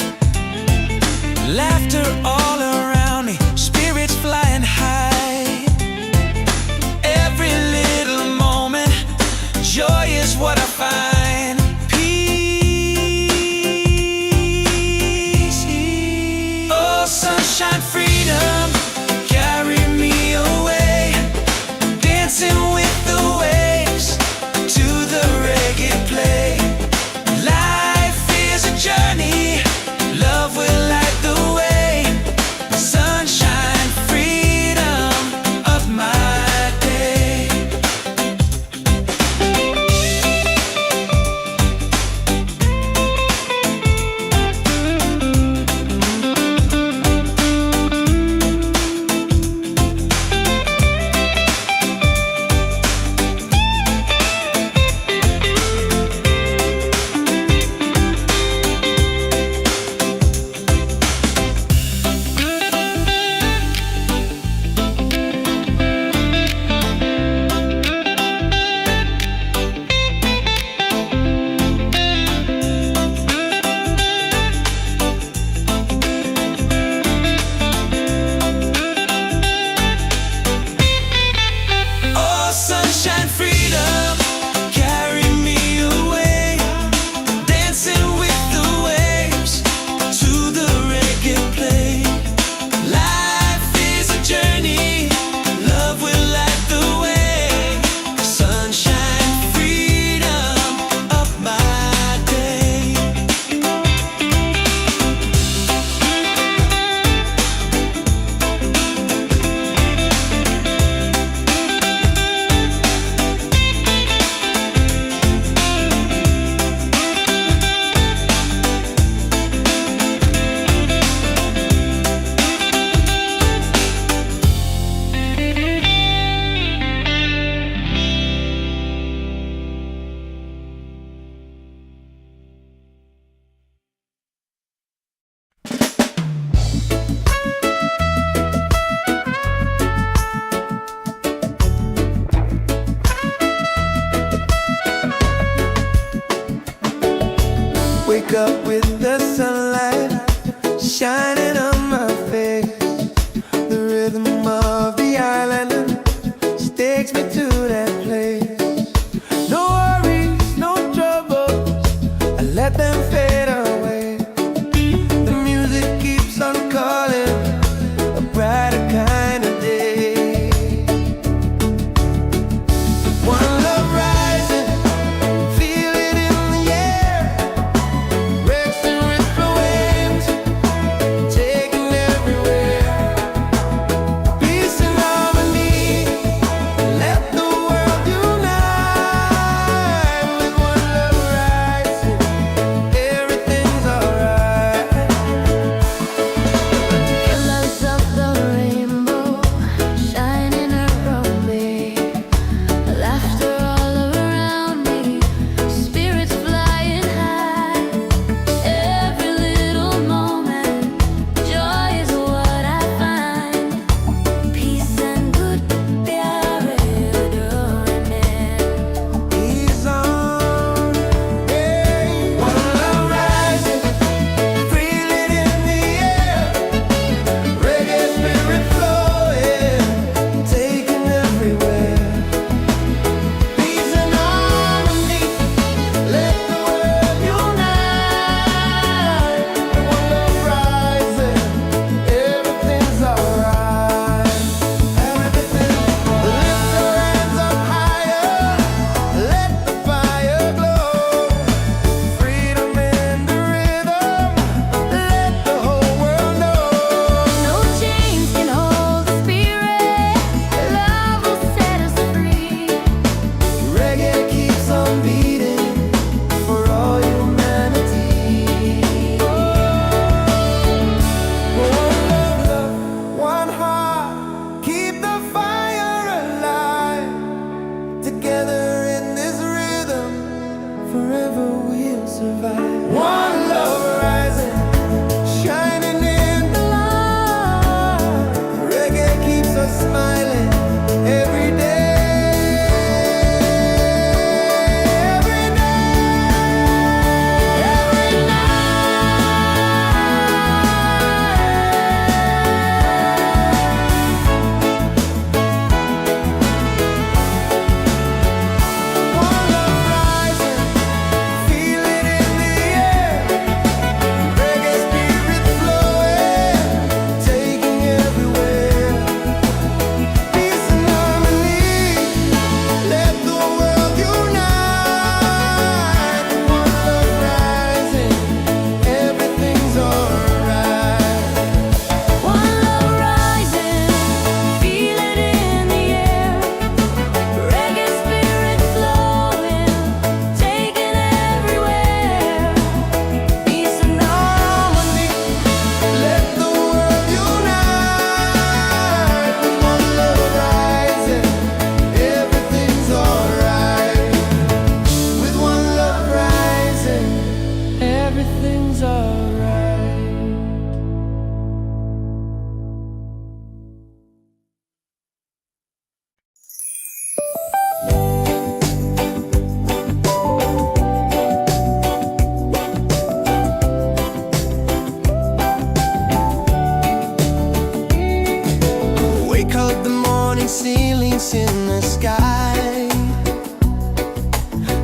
ceilings in the sky.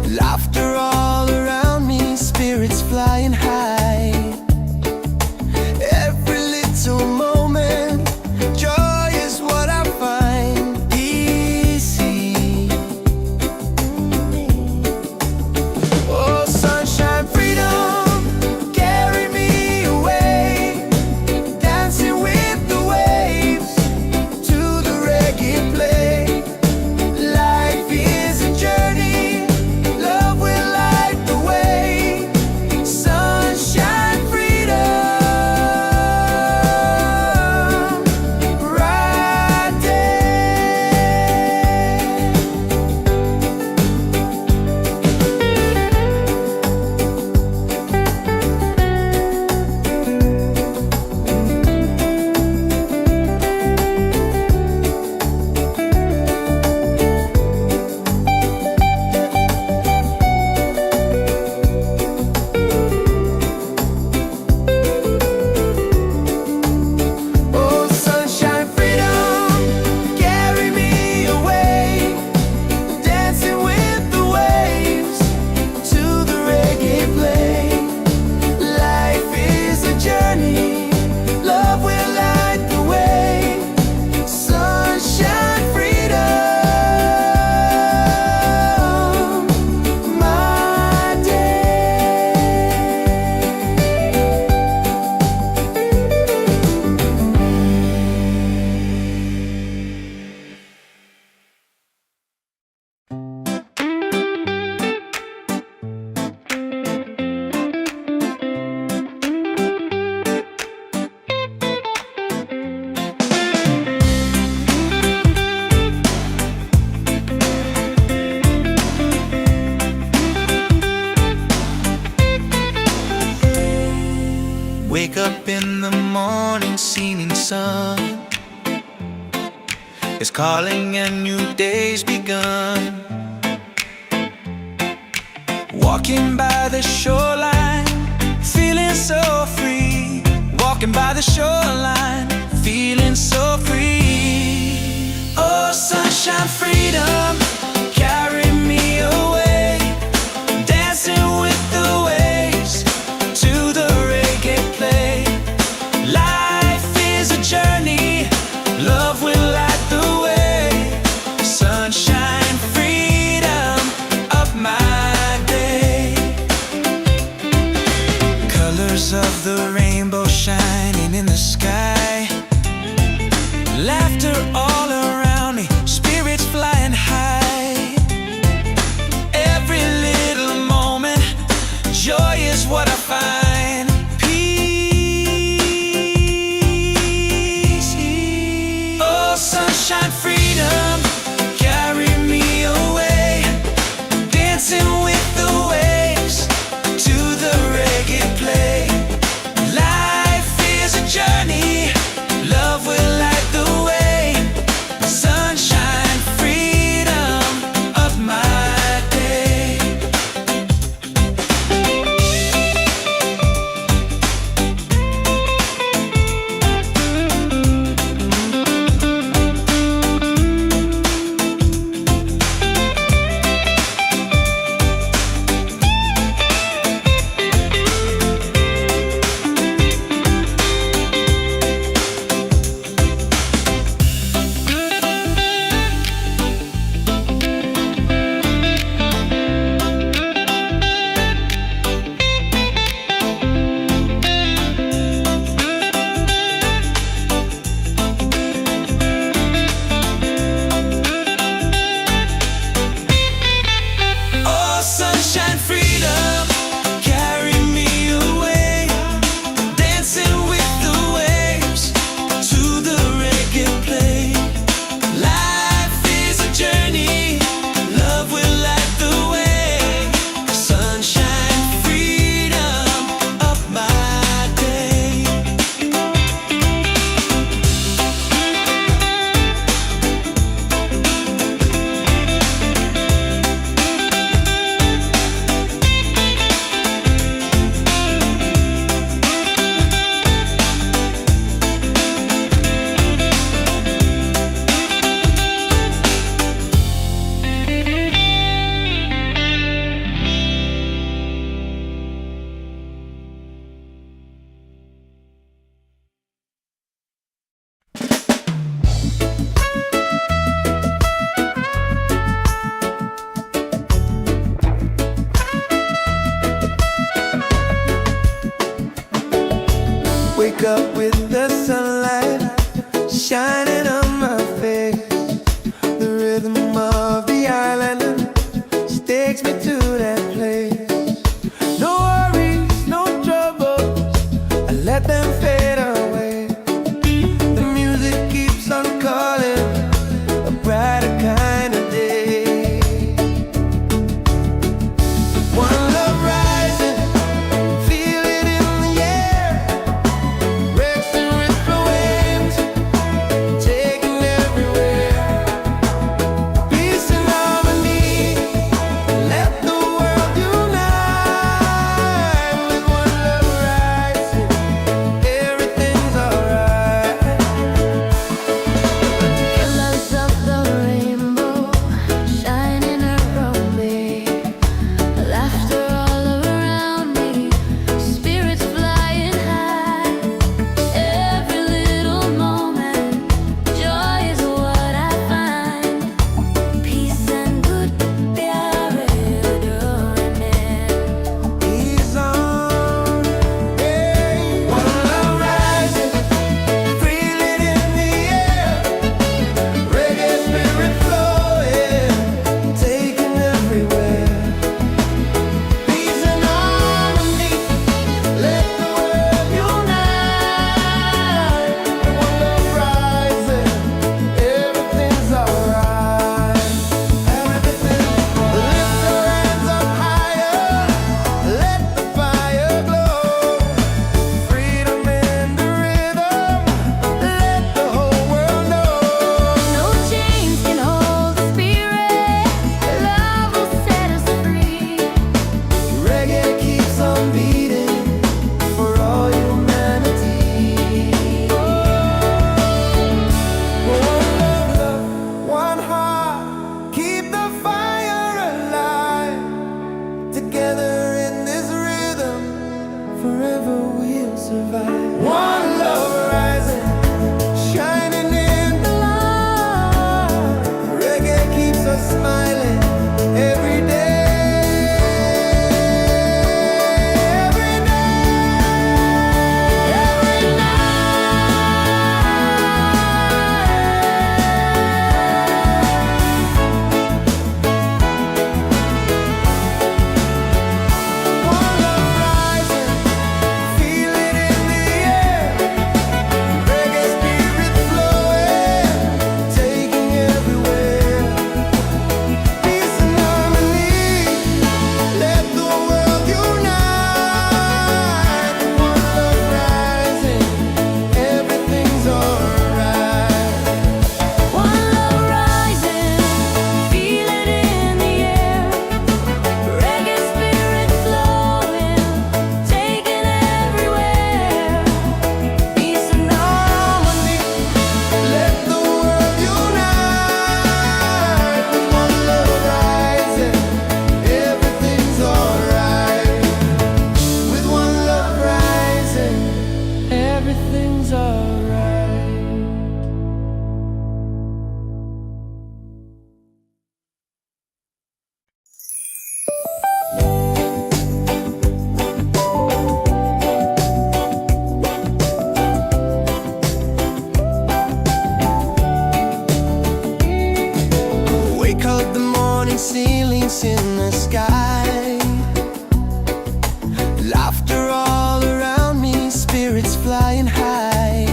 Laughter all around me, spirits flying high. Every little moment, joy is what I find easy. Oh, sunshine, freedom, carry me away, dancing with the waves to the reggae play. Life is a journey, love will light the way. Sunshine, freedom, right there. Oh, sunshine, freedom, carry me away, dancing with the waves to the reggae play. Life is a journey, love will light the way. Sunshine, freedom, my day. Wake up in the morning, seeing sun is calling and new day's begun. Walking by the shoreline, feeling so free. Walking by the shoreline, feeling so free. Oh, sunshine, freedom, carry me away, dancing with the waves to the reggae play. Life is a journey, love will light the way. Sunshine, freedom of my day. Colors of the rainbow shining in the sky. Laughter all around me, spirits flying high. Every little moment, joy is what I find. Peace. Oh, sunshine, freedom, carry me away, dancing with the waves to the reggae play. Life is a journey, Wake up with the sunlight shining on my face. The rhythm of the island takes me to that place. No worries, no troubles, I let them fade away. The music keeps on calling, a brighter kind of day. One love rising, feel it in the air. Breaks and ripple waves, taking everywhere. Peace and harmony, let the world unite. With one love rising, everything's alright. Colors of the rainbow shining around me, laughter all around me, spirits flying high. Every little moment, joy is what I find. Peace and good प्यारे डोरे में. He's on, yeah. One love rising, feel it in the air. Reggae spirit flowing, taking everywhere. Peace and harmony, let the world unite. One love rising, everything's alright. Everything's lift your hands up higher, let the fire glow. Freedom in the rhythm, let the whole world know. No chains can hold the spirit. Love will set us free. Reggae keeps on beating for all humanity. One love, one heart, keep the fire alive. Together in this rhythm, forever we'll survive. One love rising, shining in the light. Reggae keeps us smiling every day. Every One love rising, feel it in the air. Reggae spirit flowing, taking everywhere. Peace and harmony, let the world unite. One love rising, everything's alright. One love rising, feel it in the air. Reggae spirit flowing, taking everywhere. Peace and harmony. Let the world unite. One love rising, everything's alright. With one love rising, everything's alright. Wake up the morning ceilings in the sky. Laughter all around me, spirits flying high.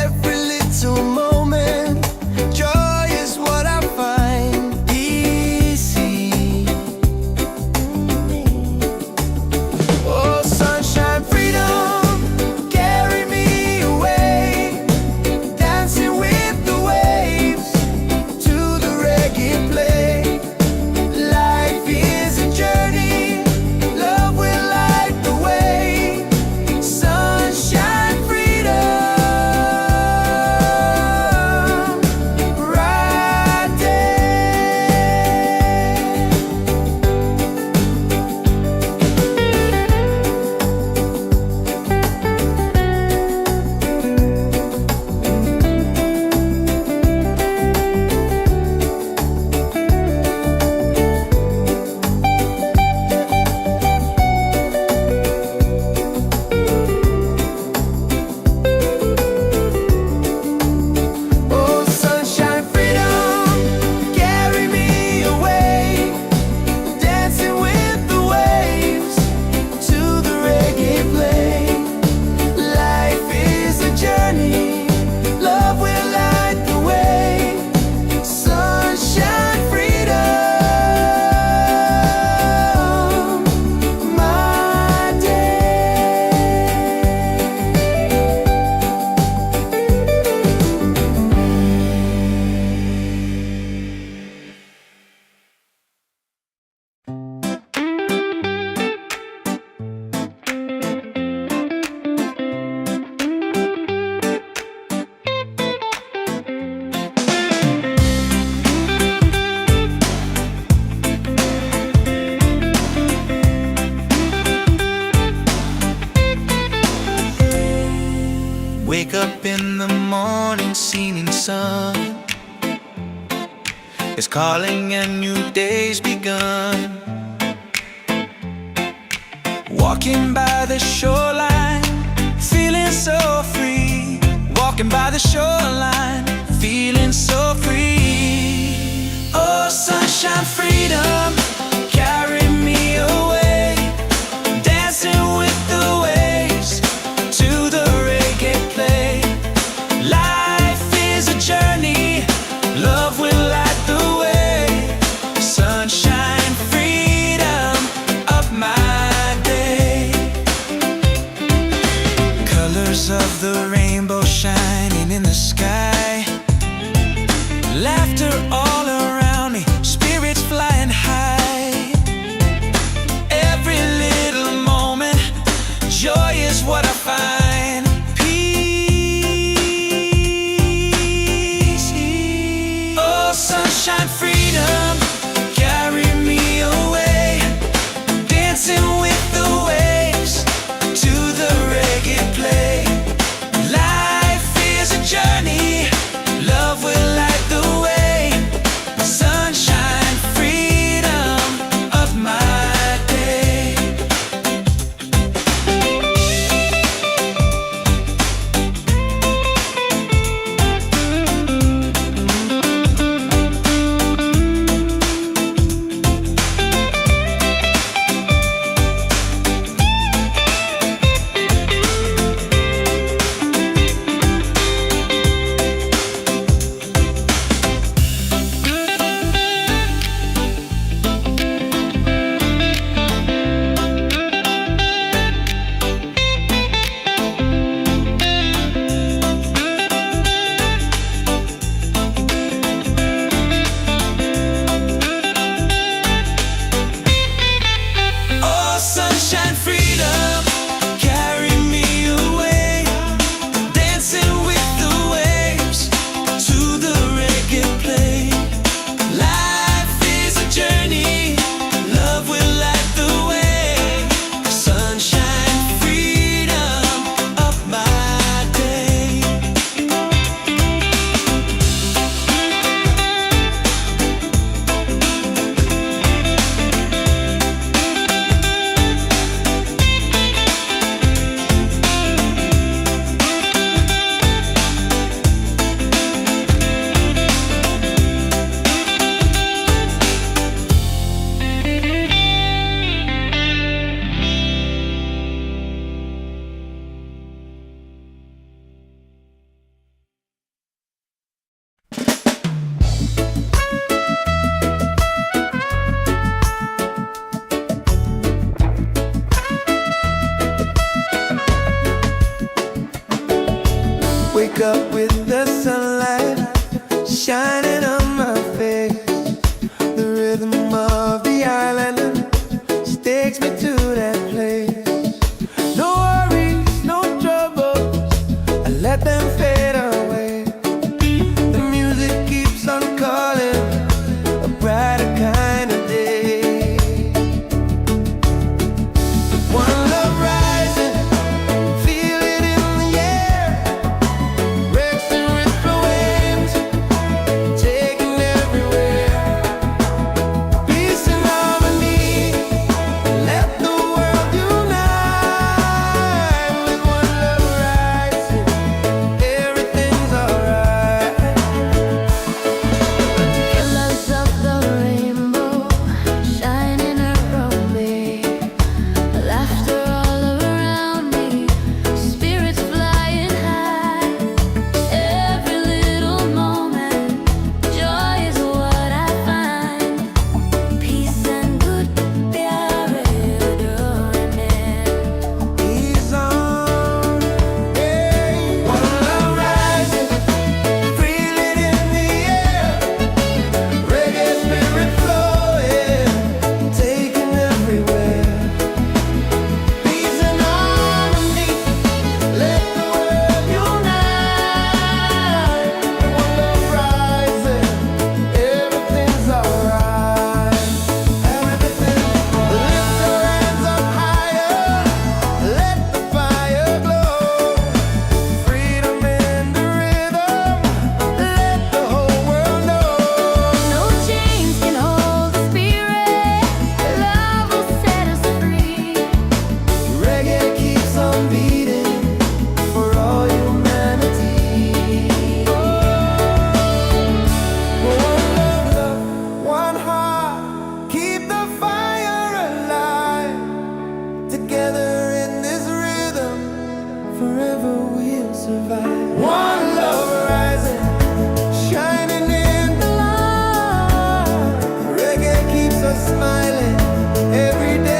Every little moment, joy is what I find. Easy. Oh, sunshine, freedom, carry me away. Dancing with the waves to the reggae play. Wake up in the morning, seeing sun is calling and new day's begun. Walking by the shoreline, feeling so free. Walking by the shoreline, feeling so free. Oh, sunshine, freedom, carry me away. Dancing with the waves to the reggae play. Life is a journey, love will light the way. Sunshine, freedom of my day. Colors of the rainbow shining in the sky. Laughter all around me, spirits flying high. Every little moment, joy is what I find. Peace. Oh, sunshine, freedom, carry me away. Dancing with the waves to the reggae play. Life is a journey, love will light the way. Sunshine, freedom of my day. Oh, sunshine, freedom, carry me away. Dancing with the waves to the reggae play. Life is a journey, love will light the way. Sunshine, freedom of my day. Wake up with the sunlight shining on my face. The rhythm of the island takes me to that place. No worries, no troubles, I let them fade away. The music keeps on calling, a brighter kind of day. One love rising, feel it in the air. Rex forever we'll survive. One love rising, shining in the light. Reggae keeps us smiling every day.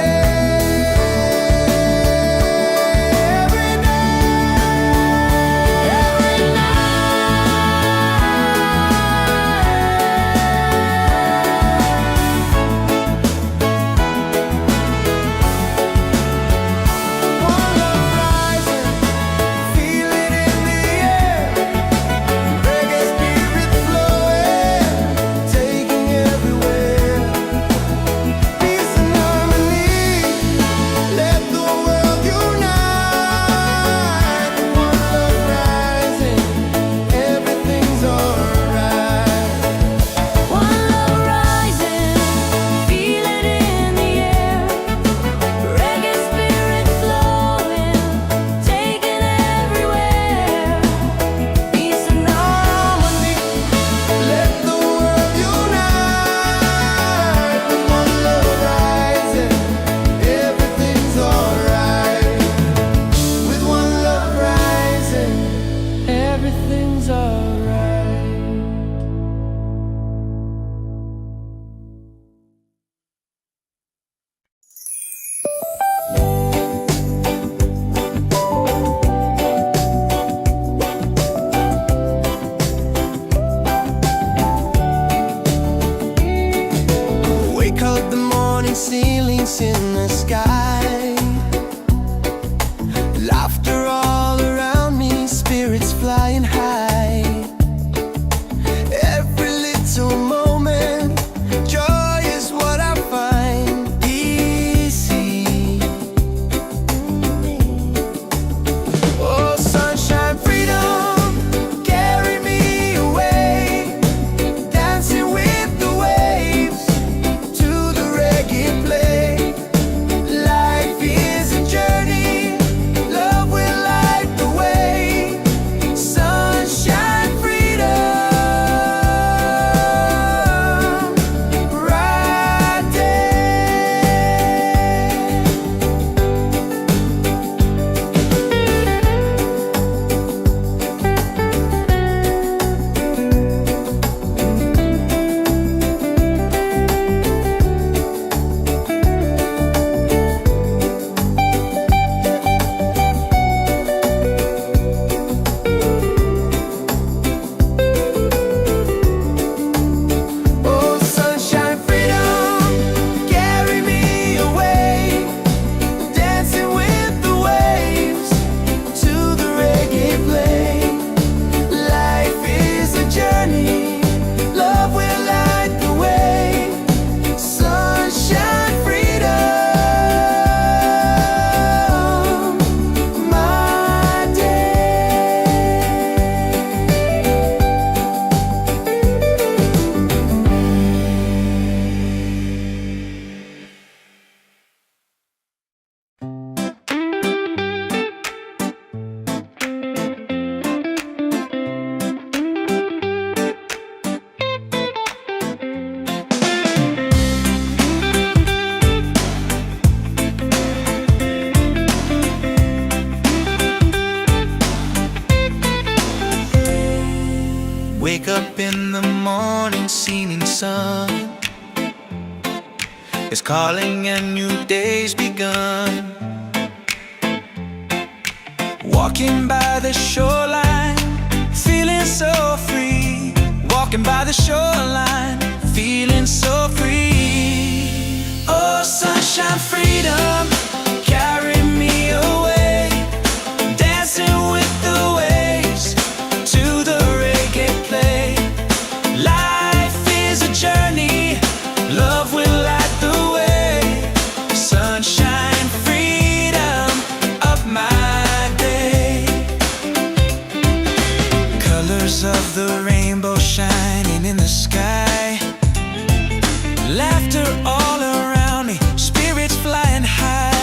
Ceilings in the sky, laughter all around me, spirits flying high. Every little moment, joy is what I find easy. Oh, sunshine, freedom, carry me away, dancing with the waves to the reggae play. Life is a journey, love will light the way. Sunshine, freedom, right there. Oh, sunshine, freedom, carry me away, dancing with the waves to the reggae play. Life is a journey, love will light the way. Sunshine, freedom, my day. Wake up in the morning, seeing sun is calling and new day's begun. Walking by the shoreline, feeling so free. Walking by the shoreline, feeling so free. Oh, sunshine, freedom, carry me away, dancing with the waves to the reggae play. Life is a journey, love will light the way. Sunshine, freedom of my day. Colors of the rainbow shining in the sky, laughter all around me, spirits flying high.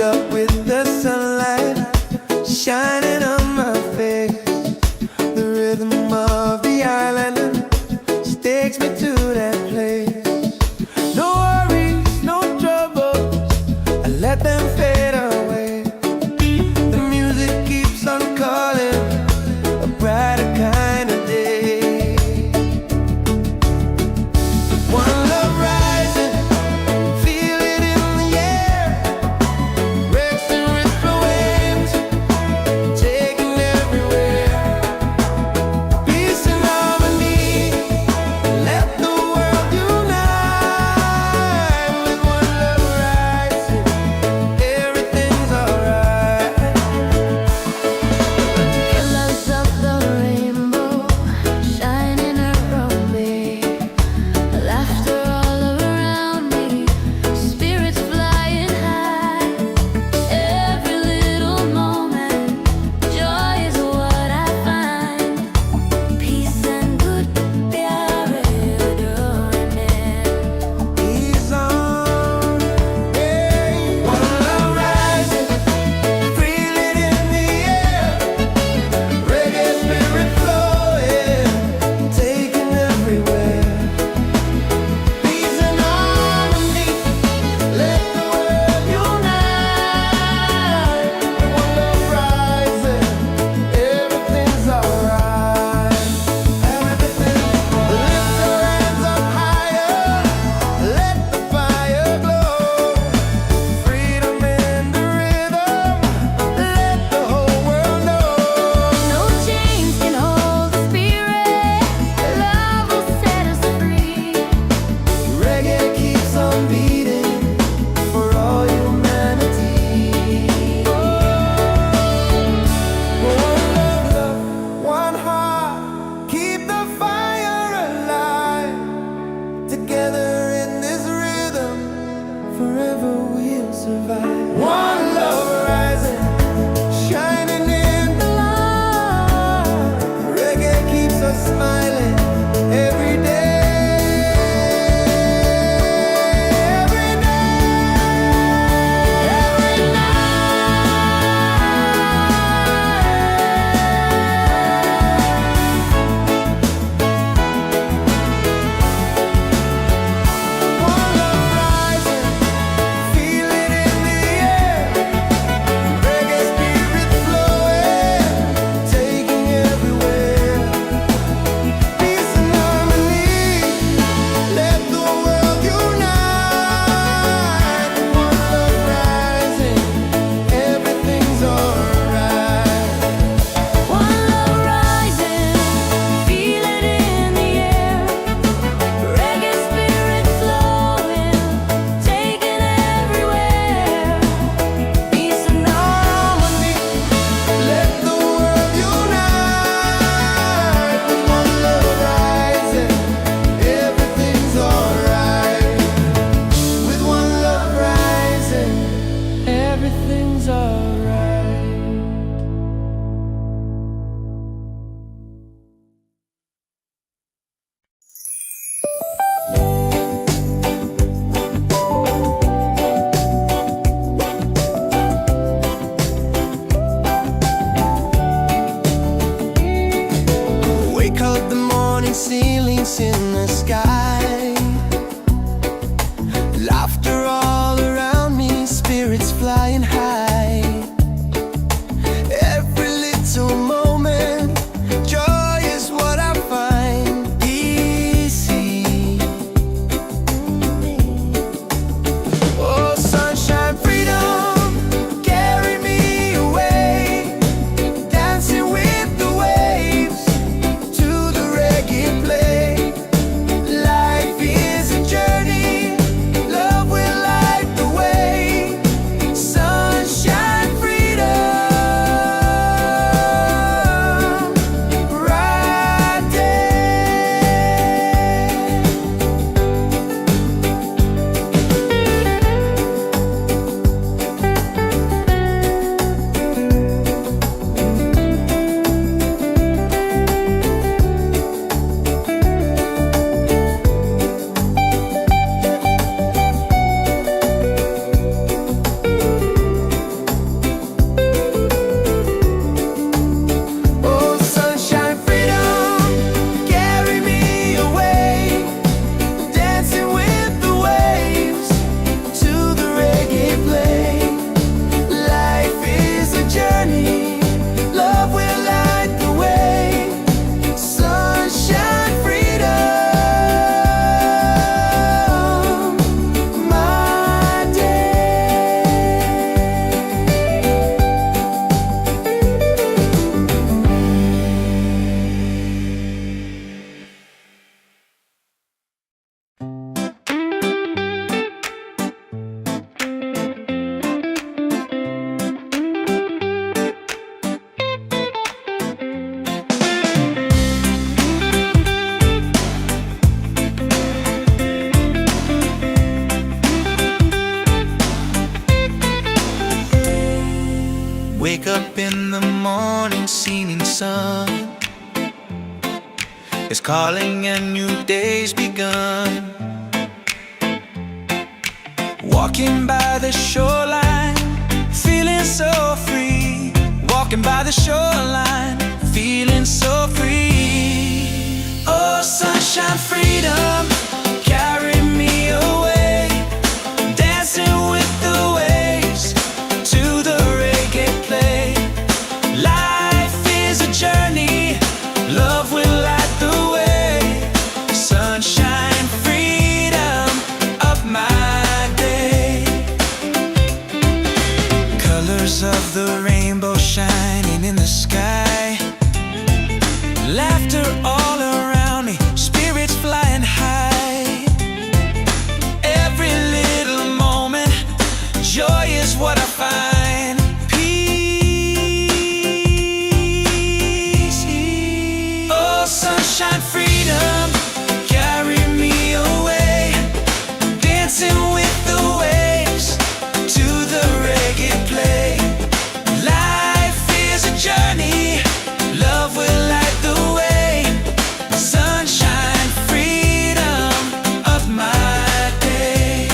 up with the sunlight shining on my face. The rhythm of the island just takes me to that place. No worries, no troubles, I let them fade away. The music keeps on calling, a brighter kind of day. One love rising, feel it in the air. Breaks and ripple waves, taking everywhere. Peace and harmony, let the world unite. With one love rising, everything's alright. Colors of the rainbow shining around me, laughter all around me, spirits flying high. Every little moment, joy is what I find. Peace and good प्यारे डोने. He's on, hey. One love rising, feel it in the air. Reggae spirit flowing, taking everywhere. Peace and harmony, let the world unite. One love rising, everything's alright. Everything's lift your hands up higher, let the fire glow. Freedom in the rhythm, let the whole world know. No chains can hold the spirit. Love will set us free. Reggae keeps on beating for all humanity. One love, one heart, keep the fire alive. Together in this rhythm, forever we'll survive. One love rising, shining in the light. Reggae keeps us smiling every day. Every day, every night. One love rising, feel it in the wake up in the morning, seeing sun is calling and new day's begun. Walking by the shoreline, feeling so free. Walking by the shoreline, feeling so free. Oh, sunshine, freedom, carry me away. Dancing with the waves to the reggae play. Life is a journey, love will light the way. Sunshine, freedom of my day. Colors of the rainbow shining in the sky. Laughter all around me, spirits flying high. Every little moment, joy is what I find. Peace. Oh, sunshine, freedom, carry me away. Dancing with the waves to the reggae play. Life is a journey, love will light the way. Sunshine, freedom of my day.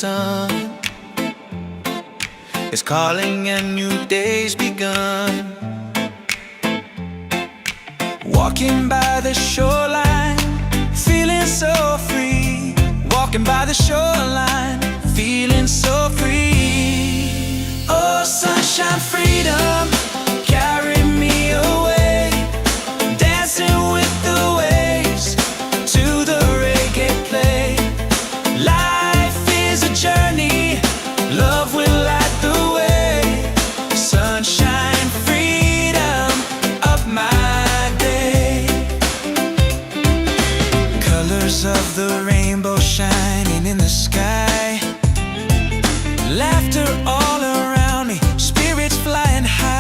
sun is calling and new day's begun. Walking by the shoreline, feeling so free. Walking by the shoreline, feeling so free. Oh, sunshine, freedom, carry me away. Dancing with the waves to the reggae play. Life is a journey, love will light the way. Sunshine, freedom of my day. Colors of the rainbow shining in the sky. Laughter all around me, spirits flying high.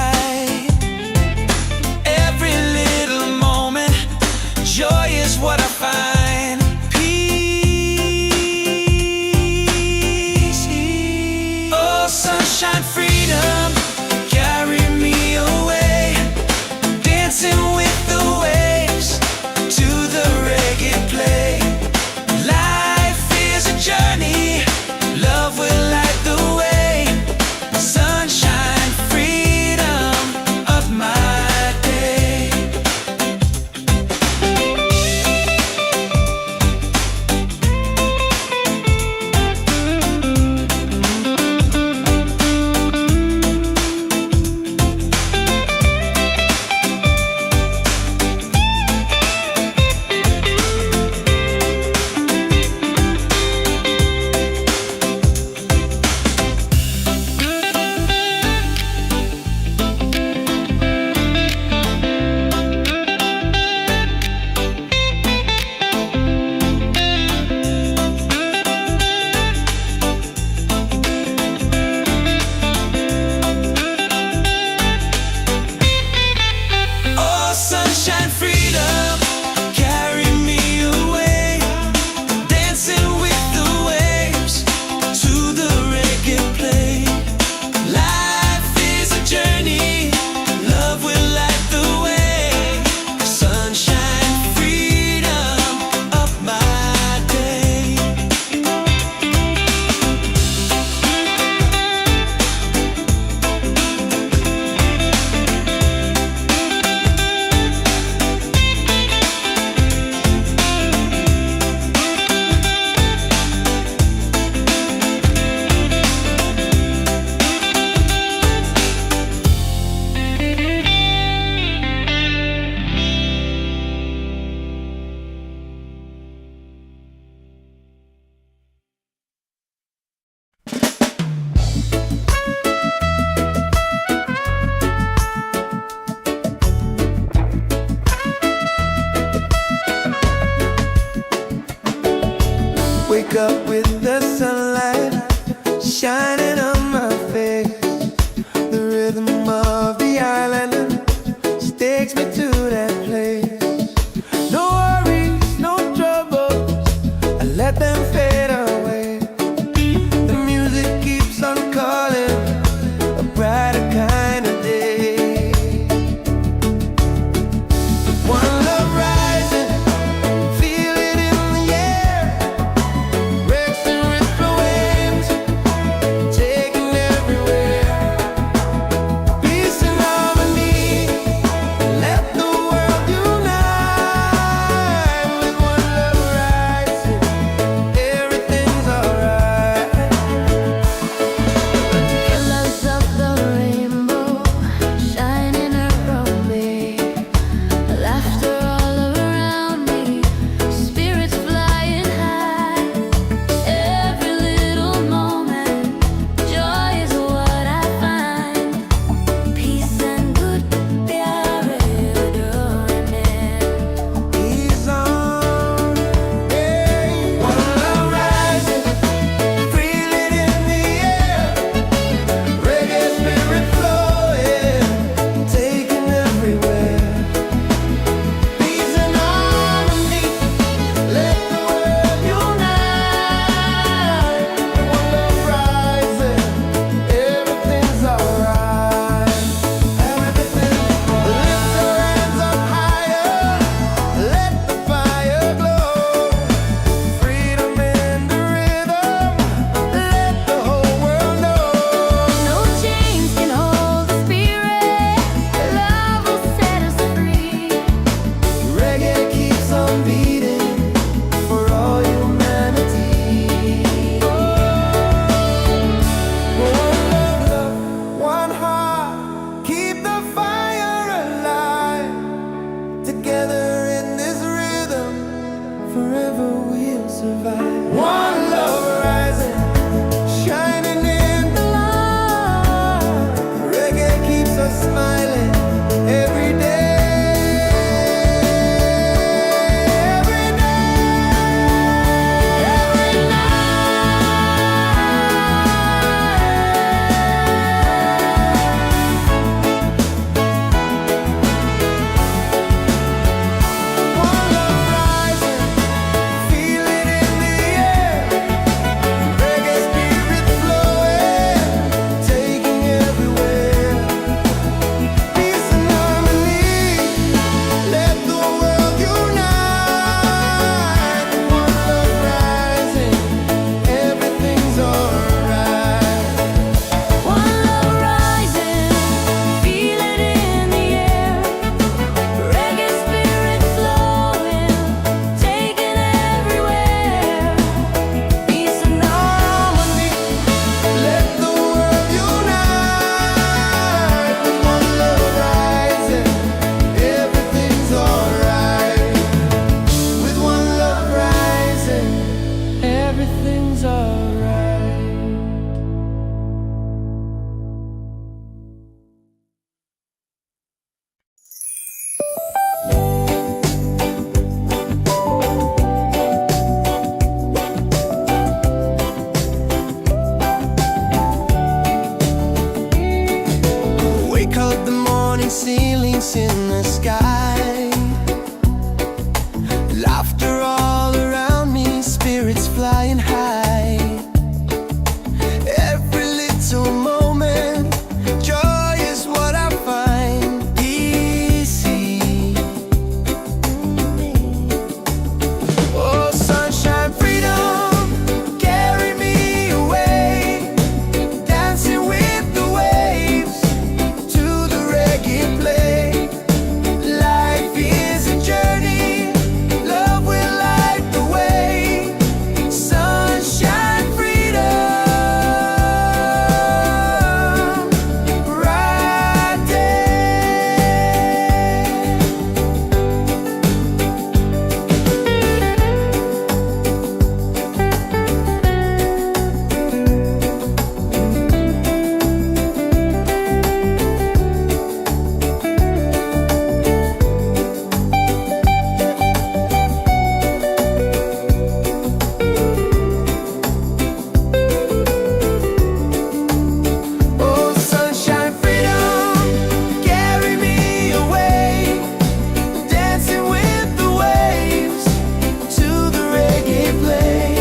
ceilings in the sky. Laughter all around me, spirits flying high. Every little moment, joy is what I find easy. Oh, sunshine, freedom, carry me away, dancing with the waves to the reggae play. Life is a journey, love will light the way. Sunshine, freedom, right there. Oh, sunshine, freedom, carry me away, dancing with the waves to the reggae play.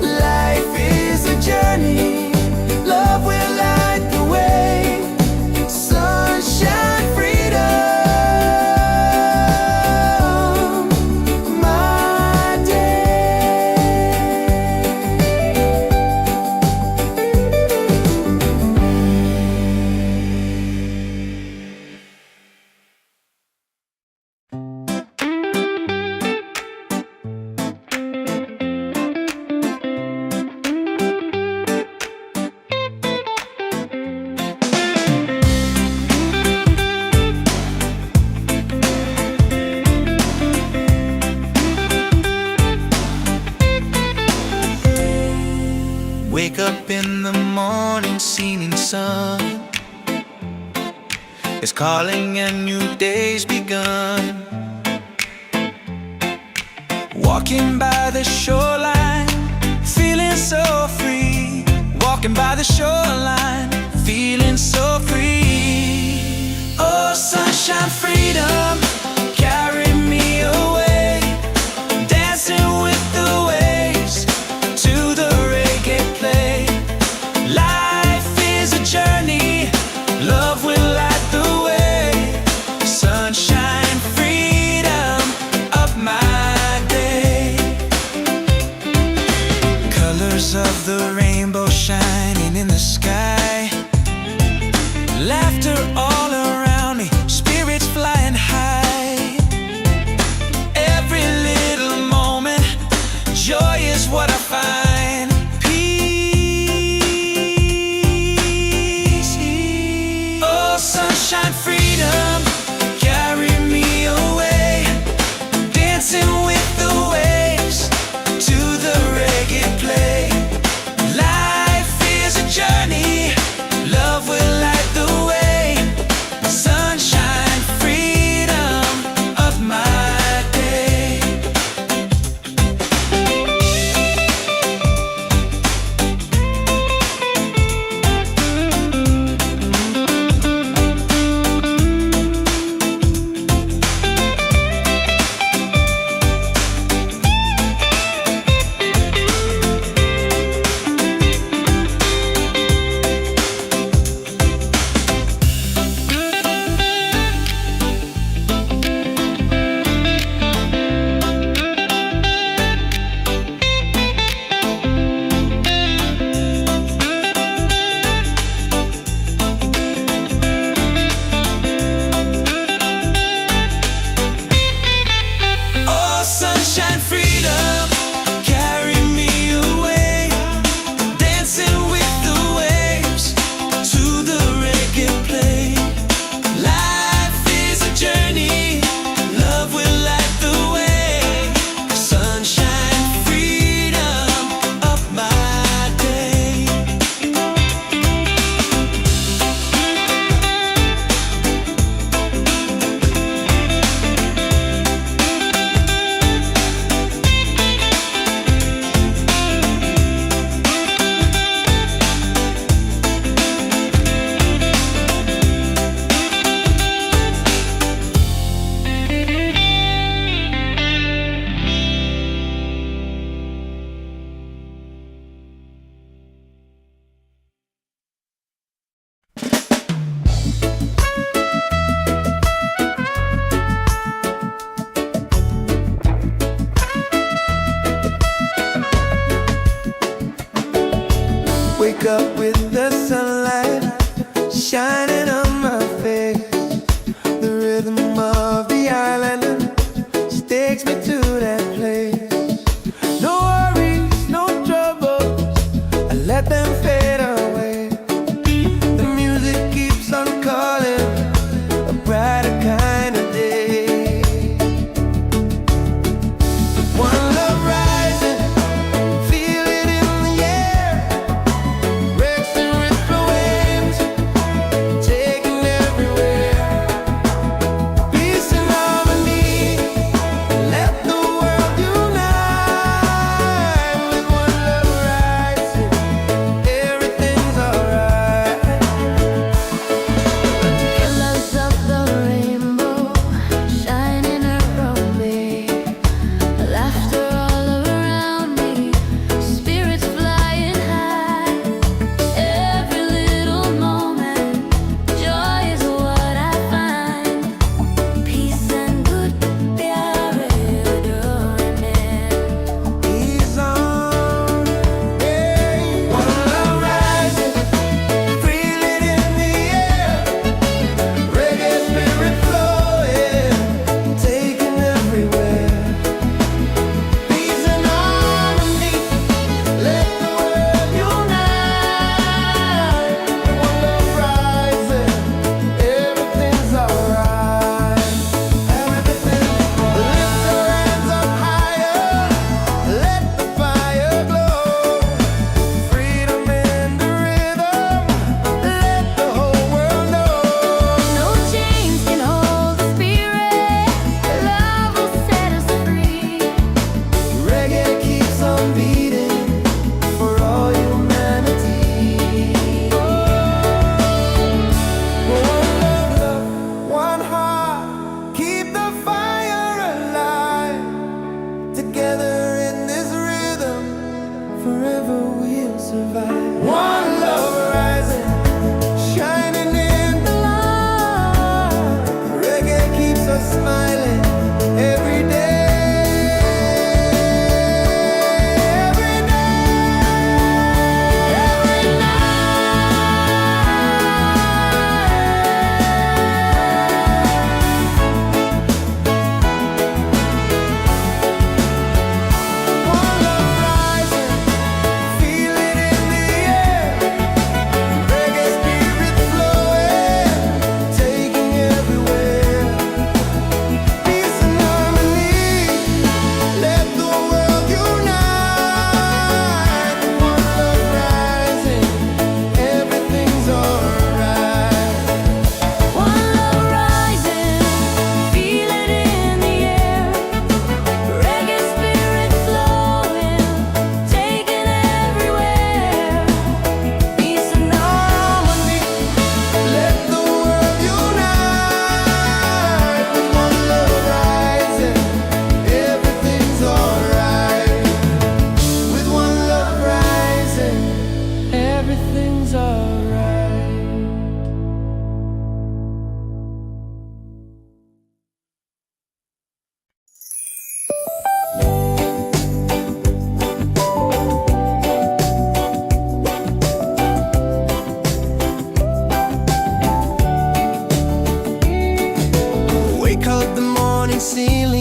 Life is a journey, love will light the way. Sunshine, freedom, my day. Wake up in the morning, seeing sun is calling and new day's begun. Walking by the shoreline, feeling so free. Walking by the shoreline, feeling so free. Oh, sunshine, freedom, carry me away, dancing with the waves to the reggae play. Life is a journey, love will light the way. Sunshine, freedom of my day. Colors of the rainbow shining in the sky. Laughter all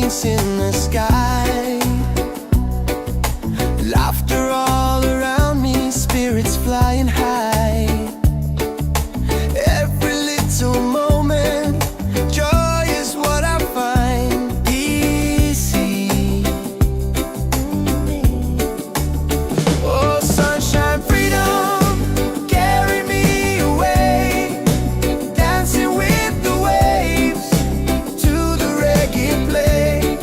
diamonds in the sky. Laughter all around me, spirits flying high. Every little moment, joy is what I find. Easy. Oh, sunshine, freedom, carry me away. Dancing with the waves to the reggae play.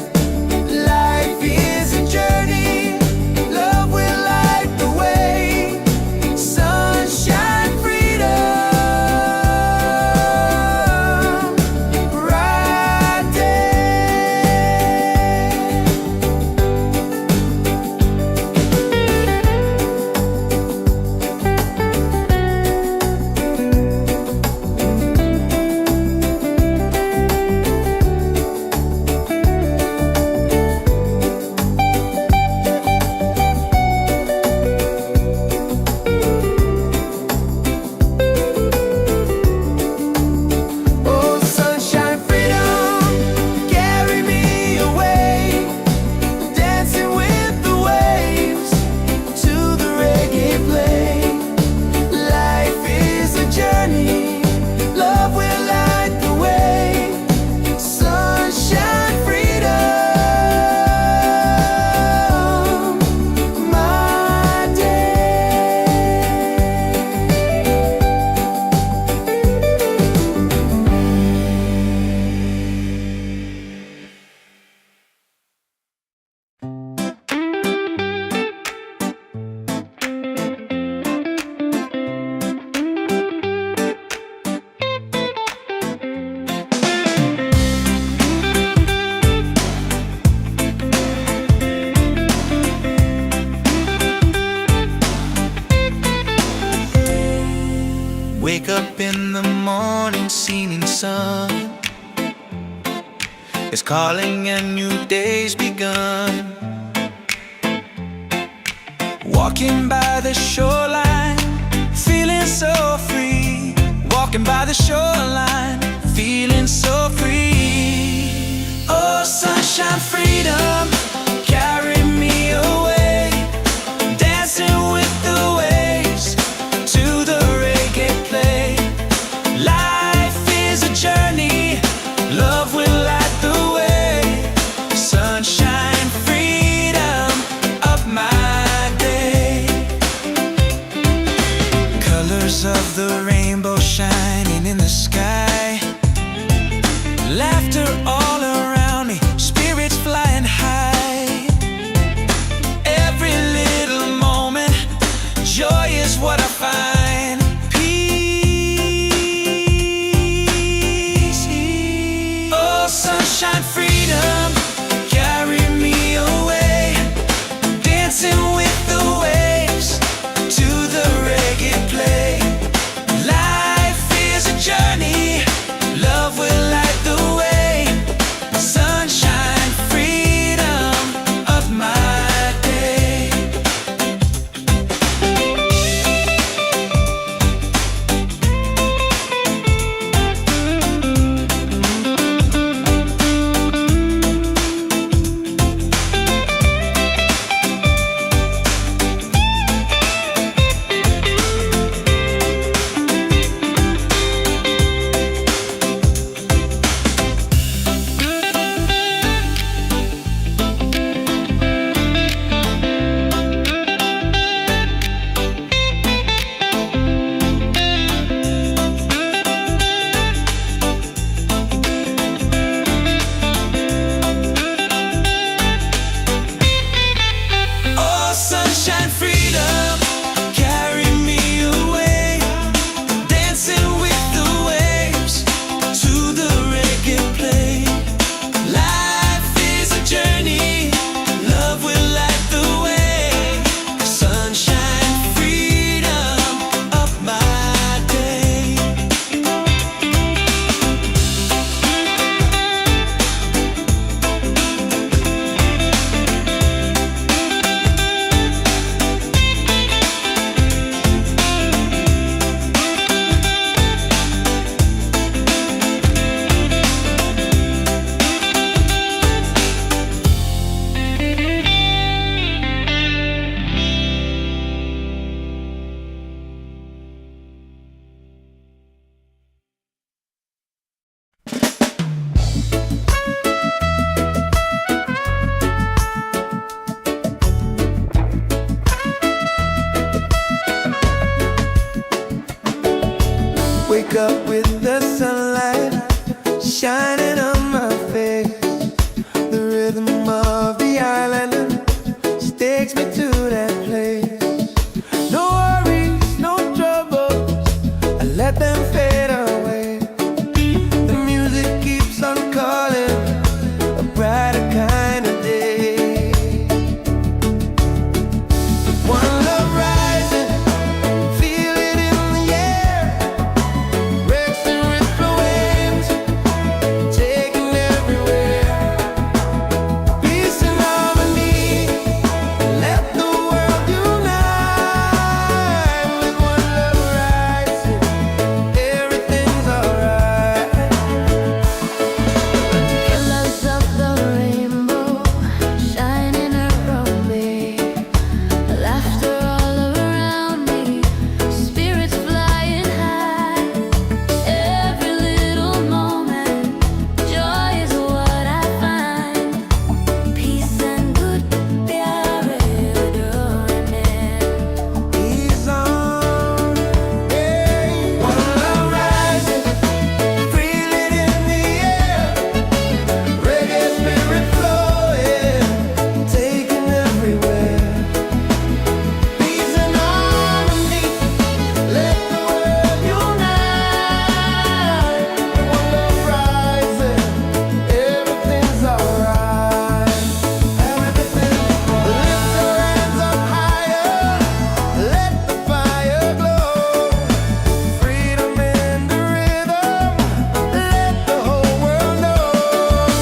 Life is a journey, love will light the way. Sunshine, freedom, bright day. Oh, sunshine, freedom, carry me away. Dancing with the waves to the reggae play. Life is a journey, love will light the way. Sunshine, freedom, my day. Wake up in the morning, seeing sun is calling and new day's begun. Walking by the shoreline, feeling so free. Walking by the shoreline, feeling so free. Oh, sunshine, freedom, carry me away. Dancing with the waves to the reggae play. Life is a journey, love will light the way. Sunshine, freedom, up my day. Colors of the rainbow shining in the sky. Laughter all around me, spirits flying high. Every little moment, joy is what I find. Peace. Oh, sunshine, freedom, carry me away. Dancing with the waves to the reggae play. Life is a journey, love will light the way. shining on my face. The rhythm of the island takes me to that place. No worries, no troubles, I let them fade away. The music keeps on calling, a brighter kind of day. One love rising, feel it in the air. Racing with the waves, taking everywhere. Peace and harmony, let the world unite. With one love rising, everything's alright. Colors of the rainbow shining around me, laughter all around me, spirits flying high. Every little moment, joy is what I find. Peace and good प्यारे डोरने. He's on, hey. One love rising, feel it in the air. Reggae spirit flowing, taking everywhere. Peace and harmony, let the world unite. One love rising, everything's alright. Everything, lift your hands up higher, let the fire glow. Freedom in the rhythm, let the whole world know.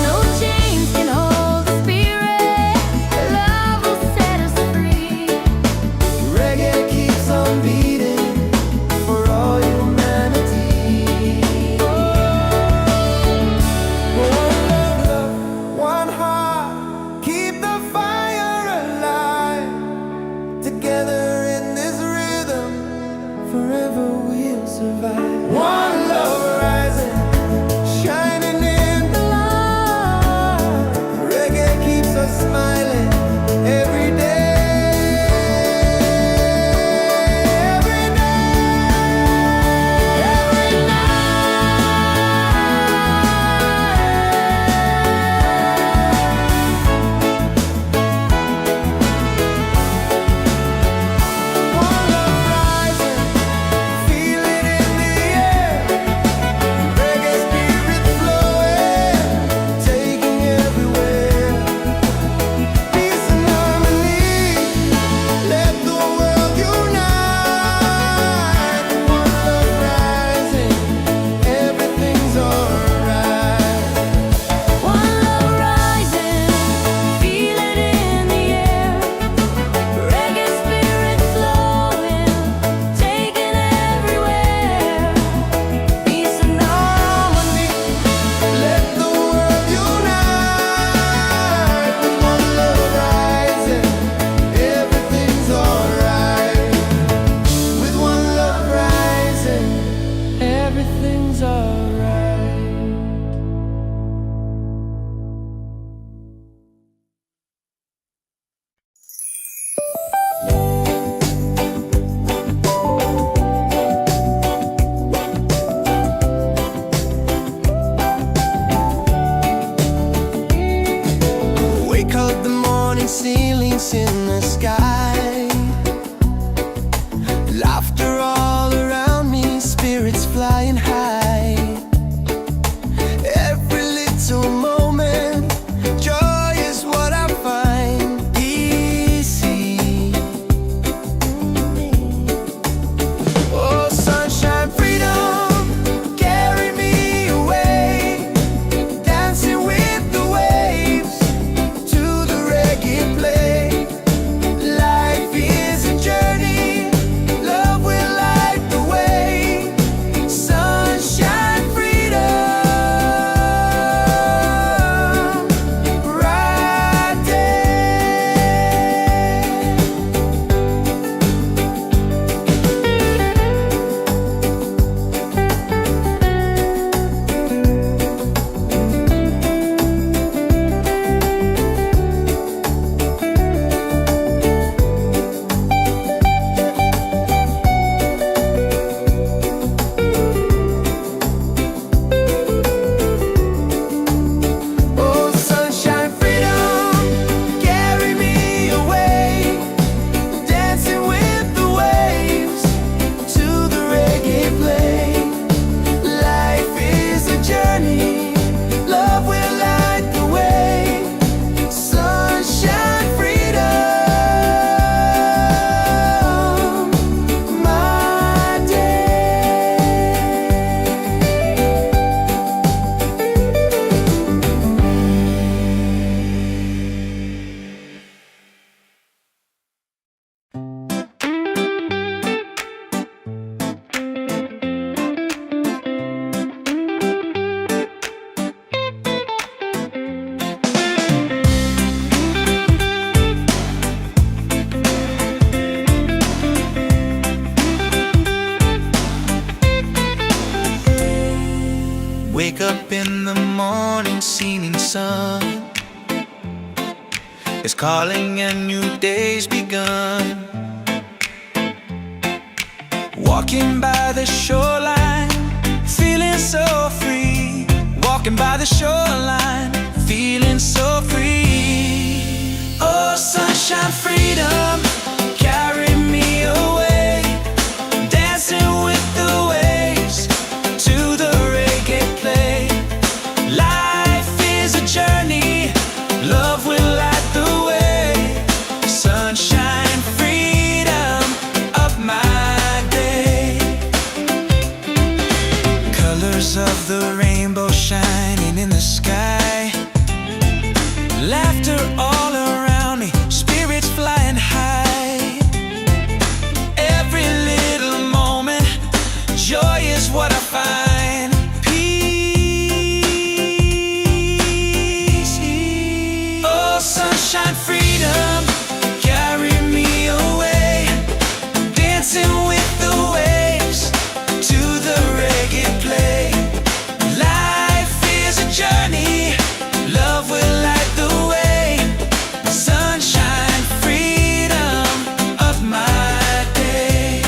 No chains can hold the spirit. Love will set us free. Reggae keeps on beating for all humanity. One love, one heart, keep the fire alive. Together in this rhythm, forever we'll survive. One love rising, shining in the light. Reggae keeps us smiling every day. Every One love rising, feel it in the air. Reggae spirit flowing, taking everywhere. Peace and harmony, let the world unite. One love rising, everything's alright. One love rising, feel it in the air. Reggae spirit flowing, taking everywhere. Peace and harmony. Let the world unite. With one love rising, everything's alright. With one love rising, everything's alright. Wake up the morning ceilings in the sky. Laughter all around me, spirits flying high. Every little moment, joy is what I find. Easy. Oh, sunshine, freedom, carry me away. Dancing with the waves to the reggae play. Light in the morning, seeming sun is calling and new day's begun. Walking by the shoreline, feeling so free. Walking by the shoreline, feeling so free. Oh, sunshine, freedom, carry me away. Dancing with the waves to the reggae play. Life is a journey, love will light the way. Sunshine, freedom of my day. Colors of the rainbow shining in the sky. Laughter all around me, spirits flying high. Every little moment, joy is what I find. Peace. Oh, sunshine, freedom, carry me away. Dancing with the waves to the reggae play. Life is a journey, love will light the way. Sunshine, freedom of my day.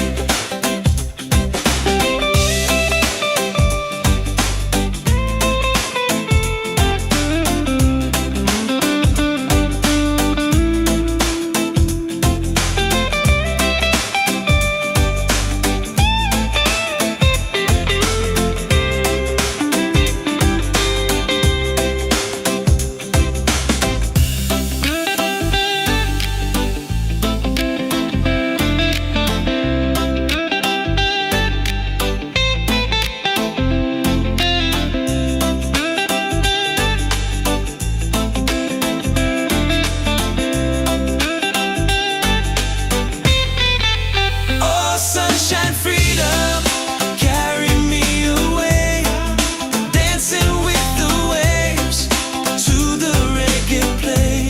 Oh, sunshine, freedom, carry me away. Dancing with the waves to the reggae play.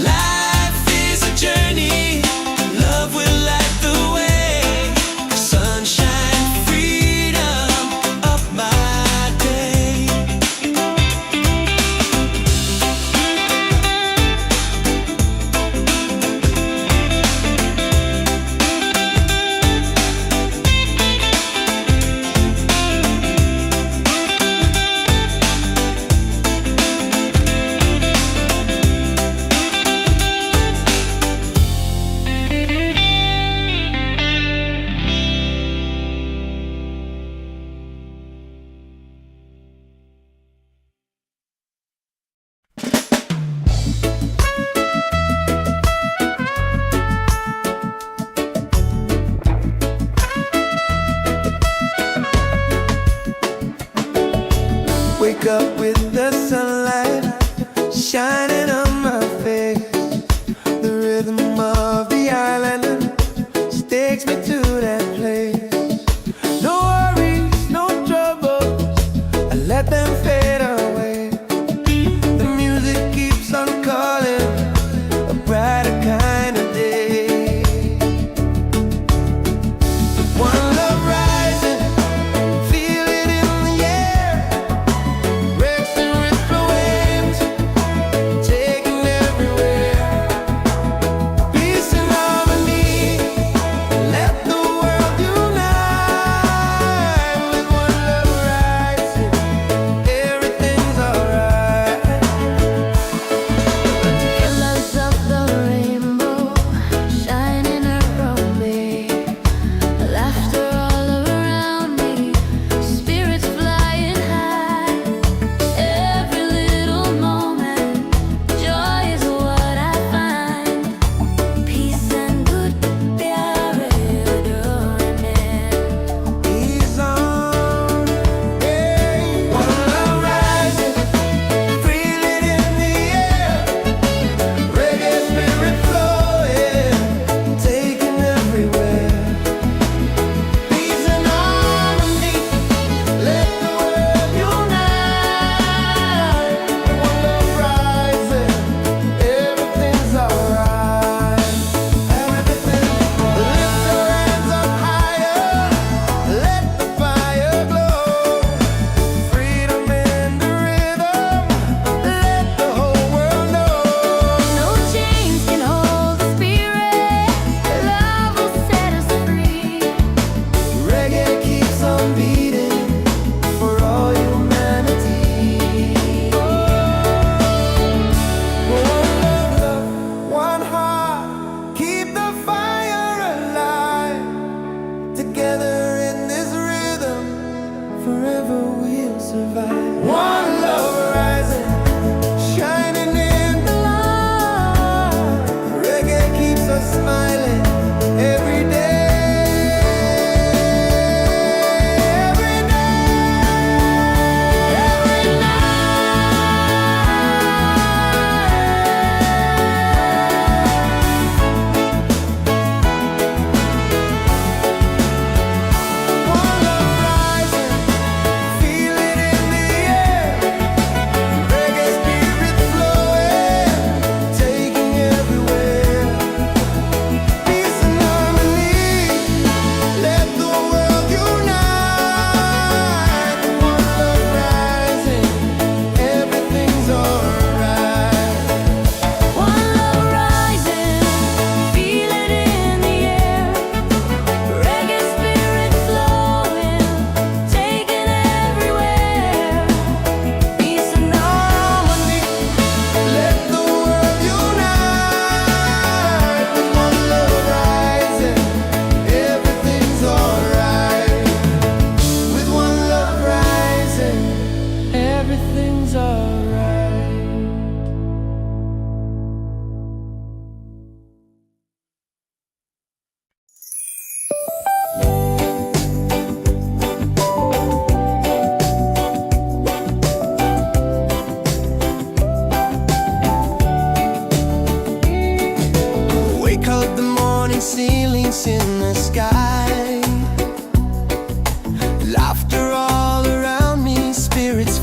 Life is a journey, love will light the way. Sunshine, freedom of my day. Wake up with the sunlight shining on my face. The rhythm of the island just takes me to that place. No worries, no troubles, I let them fade away. The music keeps on calling, a brighter kind of day. One love rising, feel it in the air. Rex and ripple waves, taking everywhere. Peace and harmony, let the world unite. With one love rising, every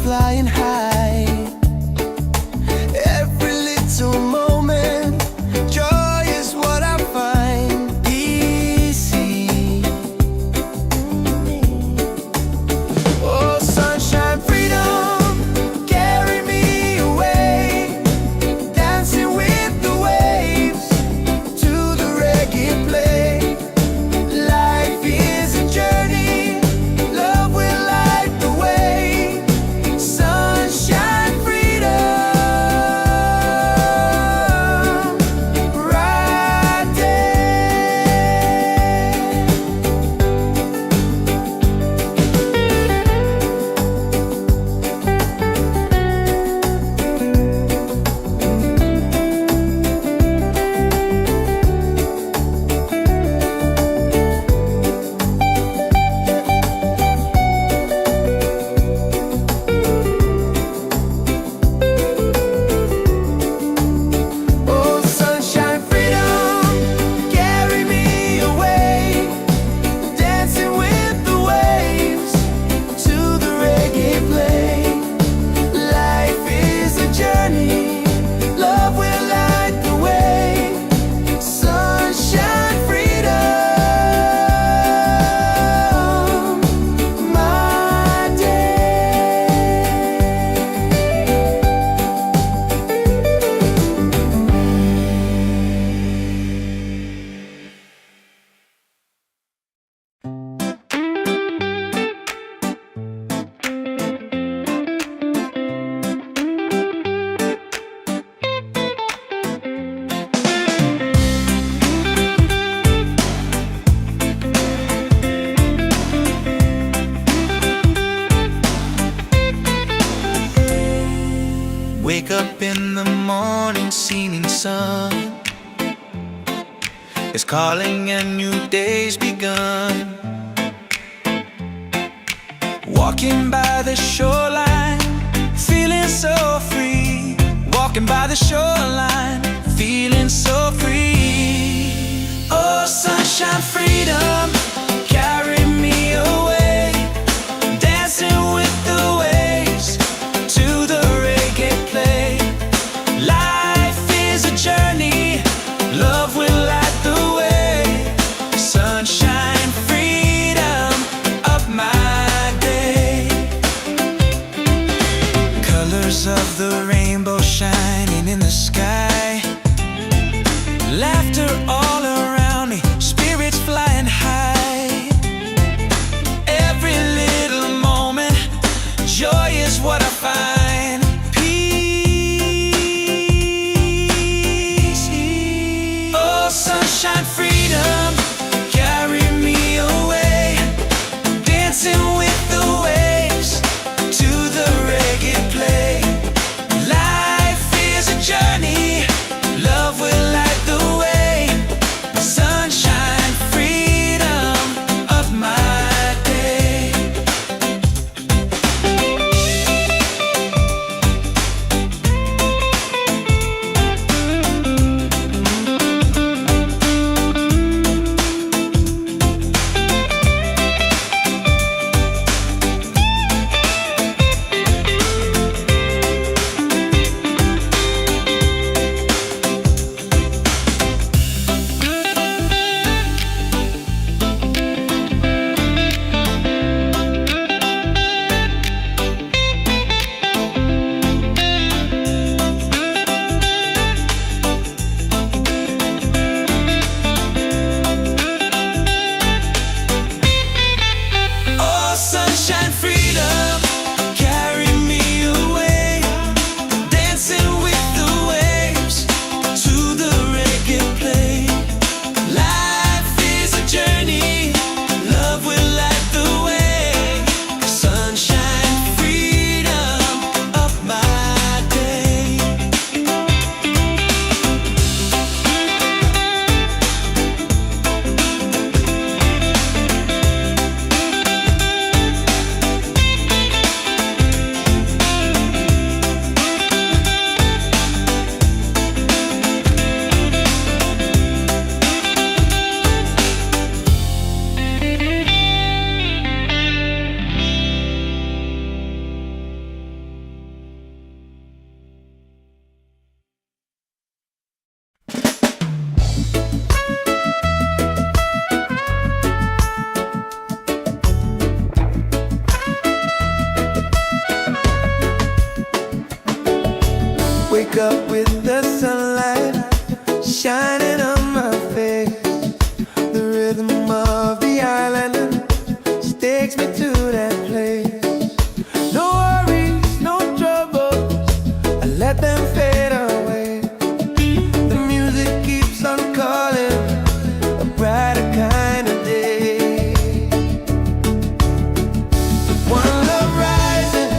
flying high. Every little moment, joy is what I find easy. Oh, sunshine, freedom, carry me away, dancing with the waves to the reggae play. Life is a journey, love will light the way. Sunshine, freedom, right there. Oh, sunshine, freedom, carry me away, dancing with the waves to the reggae play. Life is a journey, love will light the way. Sunshine, freedom, my day. Wake up in the morning, seeing sun is calling and new day's begun. Walking by the shoreline, feeling so free. Walking by the shoreline, feeling so free. Oh, sunshine, freedom, carry me away, dancing with the waves to the reggae play. Life is a journey, love will light the way. Sunshine, freedom, up my day. Colors of the rainbow shining in the sky. Laughter all around me, spirits flying high. Every little moment, joy is what I find. Peace. Oh, sunshine, freedom, carry me away, dancing with the waves to the reggae play. Life is a journey, love will light the way. Sunshine, freedom, of my day. Wake up with the sunlight shining on my face. The rhythm of the island takes me to that place. No worries, no troubles, I let them fade away. The music keeps on calling, a brighter kind of day. One love rising,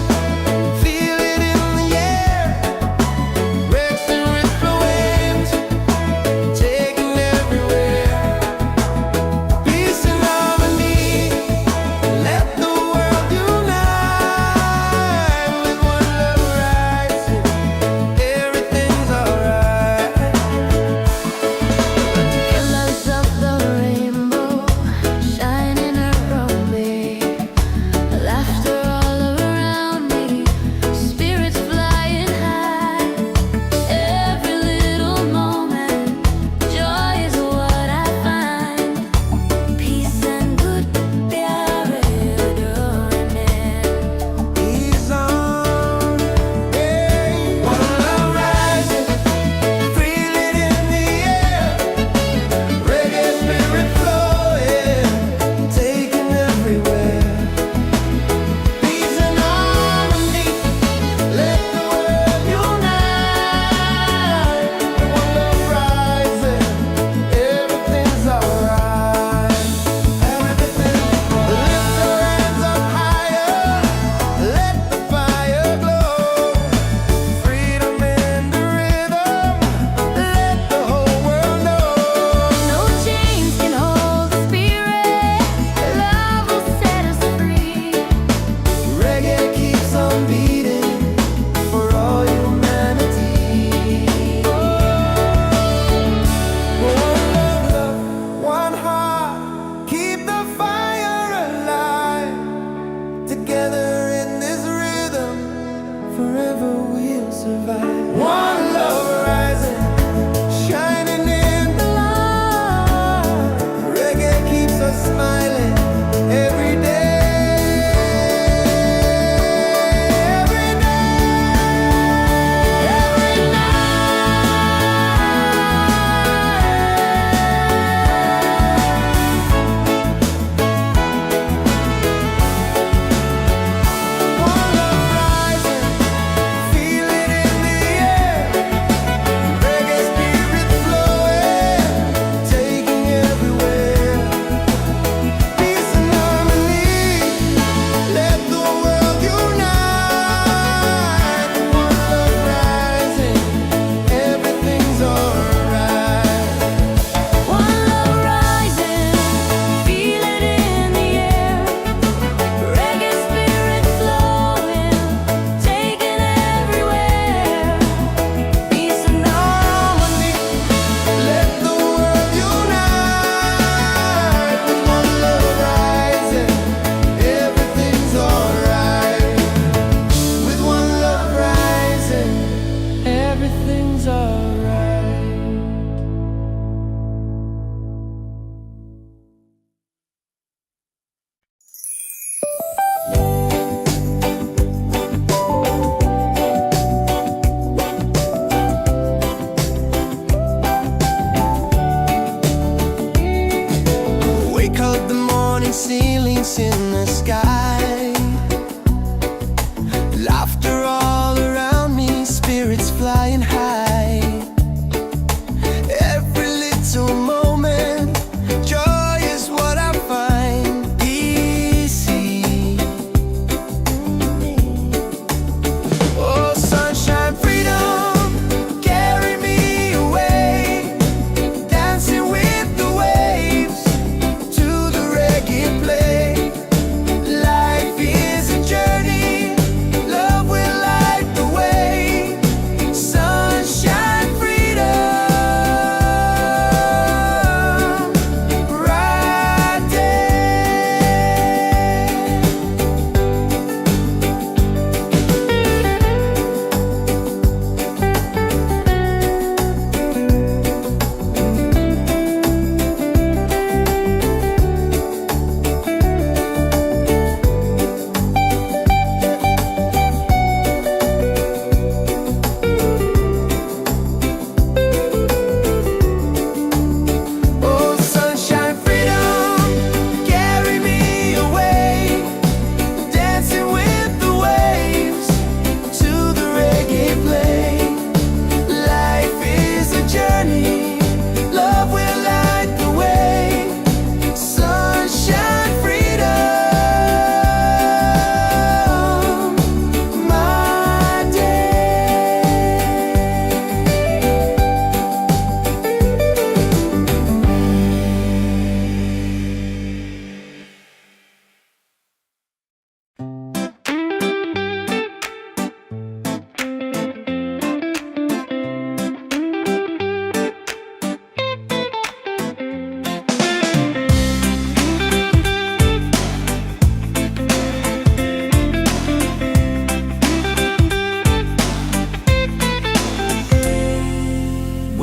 feel it in the air. Breaks and ripple waves, taking everywhere. Peace and harmony, let the world unite. With one love rising, everything's alright. Colors of the rainbow shining around me, laughter all around me, spirits flying high. Every little moment, joy is what I find. Peace and good प्यार डोरने. He's on, yeah. One love rising, feel it in the air. Reggae spirit flowing, taking everywhere. Peace and harmony, let the world unite. One love rising, everything's alright. Everything, lift your hands up higher, let the fire glow. Freedom in the rhythm, let the whole world know. No chains can hold the spirit. Love will set us free. Reggae keeps on beating for all humanity. One love, one heart, keep the fire alive. Together in this rhythm, forever we'll survive. One love rising, shining in the light. Reggae keeps us smiling every day. Every night, every night. One love rising, feel it in the air.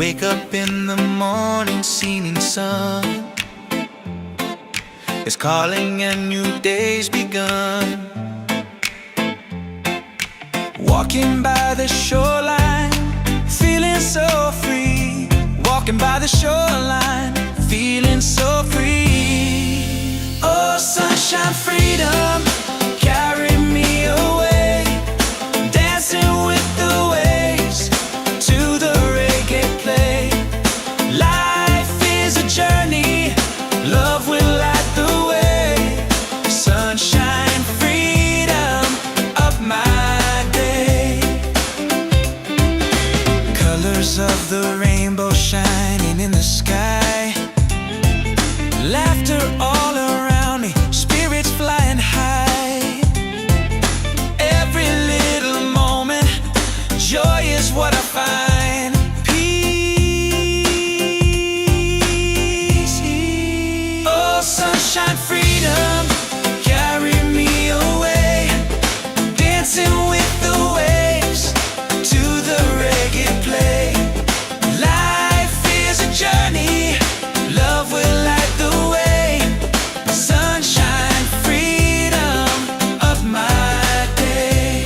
Wake up in the morning, seeing sun is calling and new day's begun. Walking by the shoreline, feeling so free. Walking by the shoreline, feeling so free. Oh, sunshine, freedom, carry me away. Dancing with the waves to the reggae play. Life is a journey, love will light the way. Sunshine, freedom, up my day. Colors of the rainbow shining in the sky. Laughter all around me, spirits flying high. Every little moment, joy is what I find. Peace. Oh, sunshine, freedom, carry me away. Dancing with the waves to the reggae play. Life is a journey, love will light the way. Sunshine, freedom, of my day.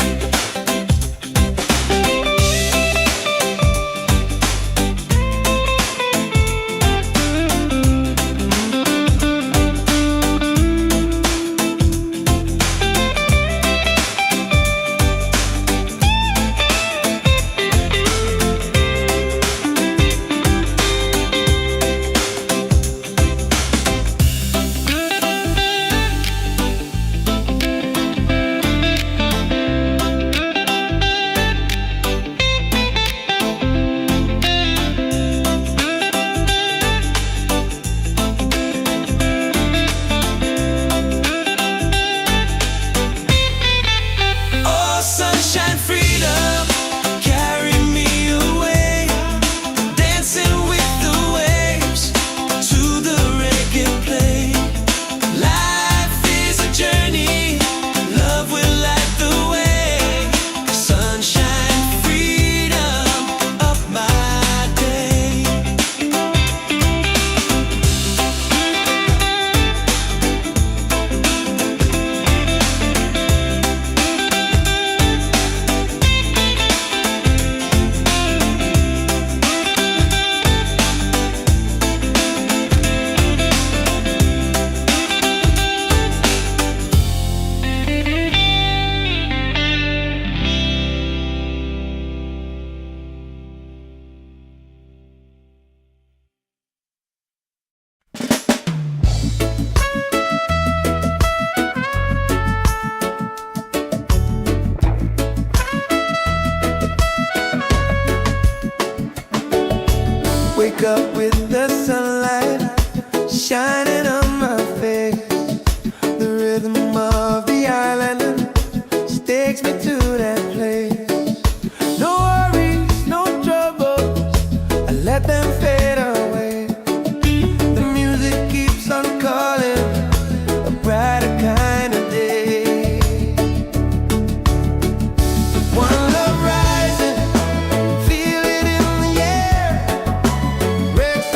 Oh, sunshine, freedom, carry me away. Dancing with the waves to the reggae play. Life is a journey, love will light the way. Sunshine, freedom, of my day. Wake up with the sunlight shining on my face. The rhythm of the island takes me to that place. No worries, no troubles, I let them fade away. The music keeps on calling, a brighter kind of day. One love rising, feel it in the air. Breaks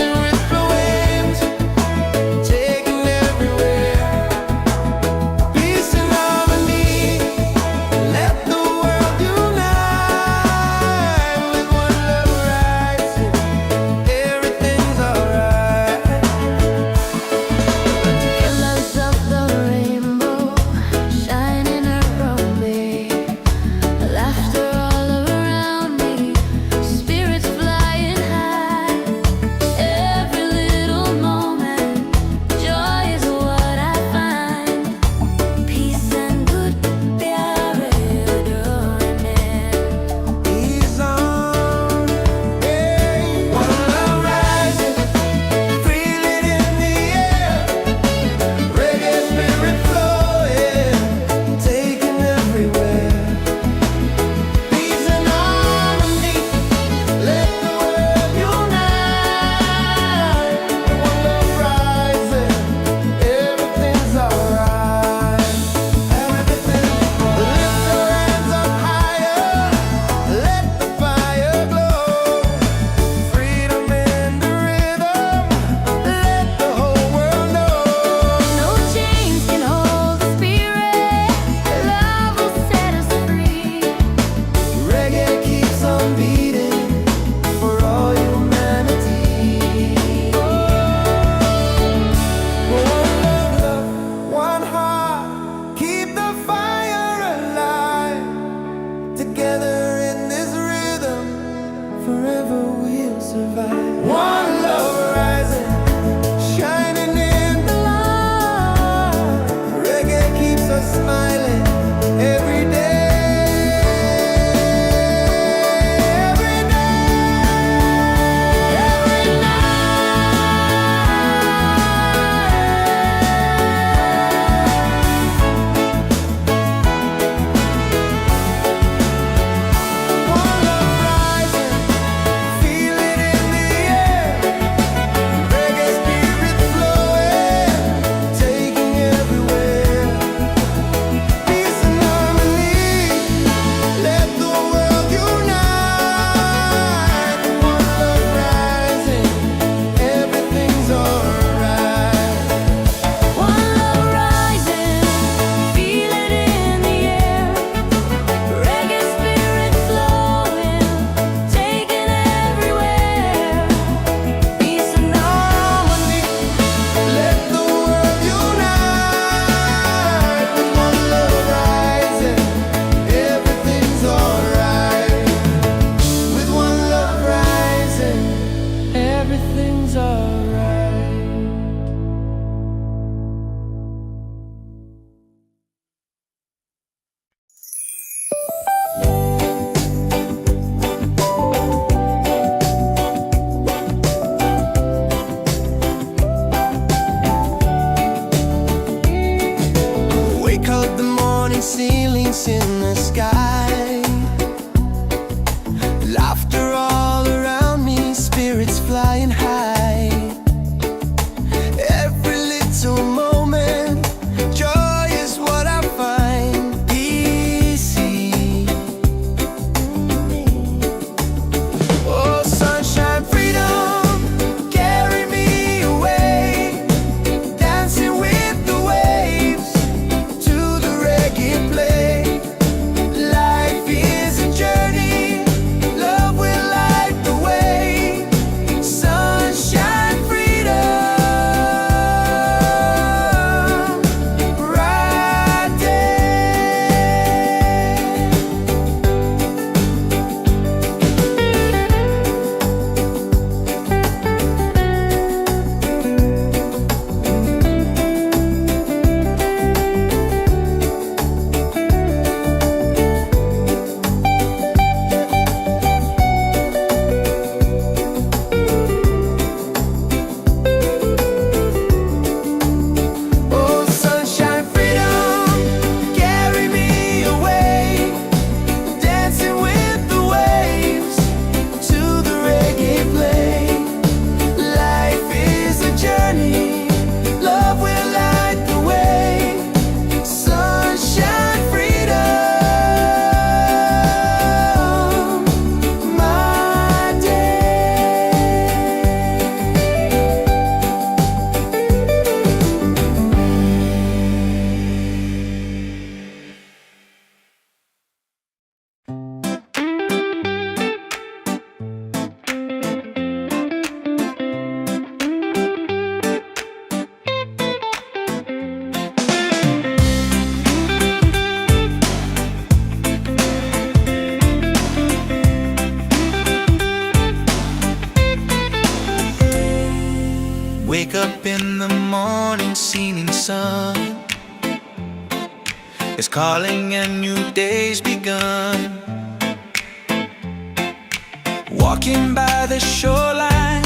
up in the morning, seeing sun is calling and new day's begun. Walking by the shoreline,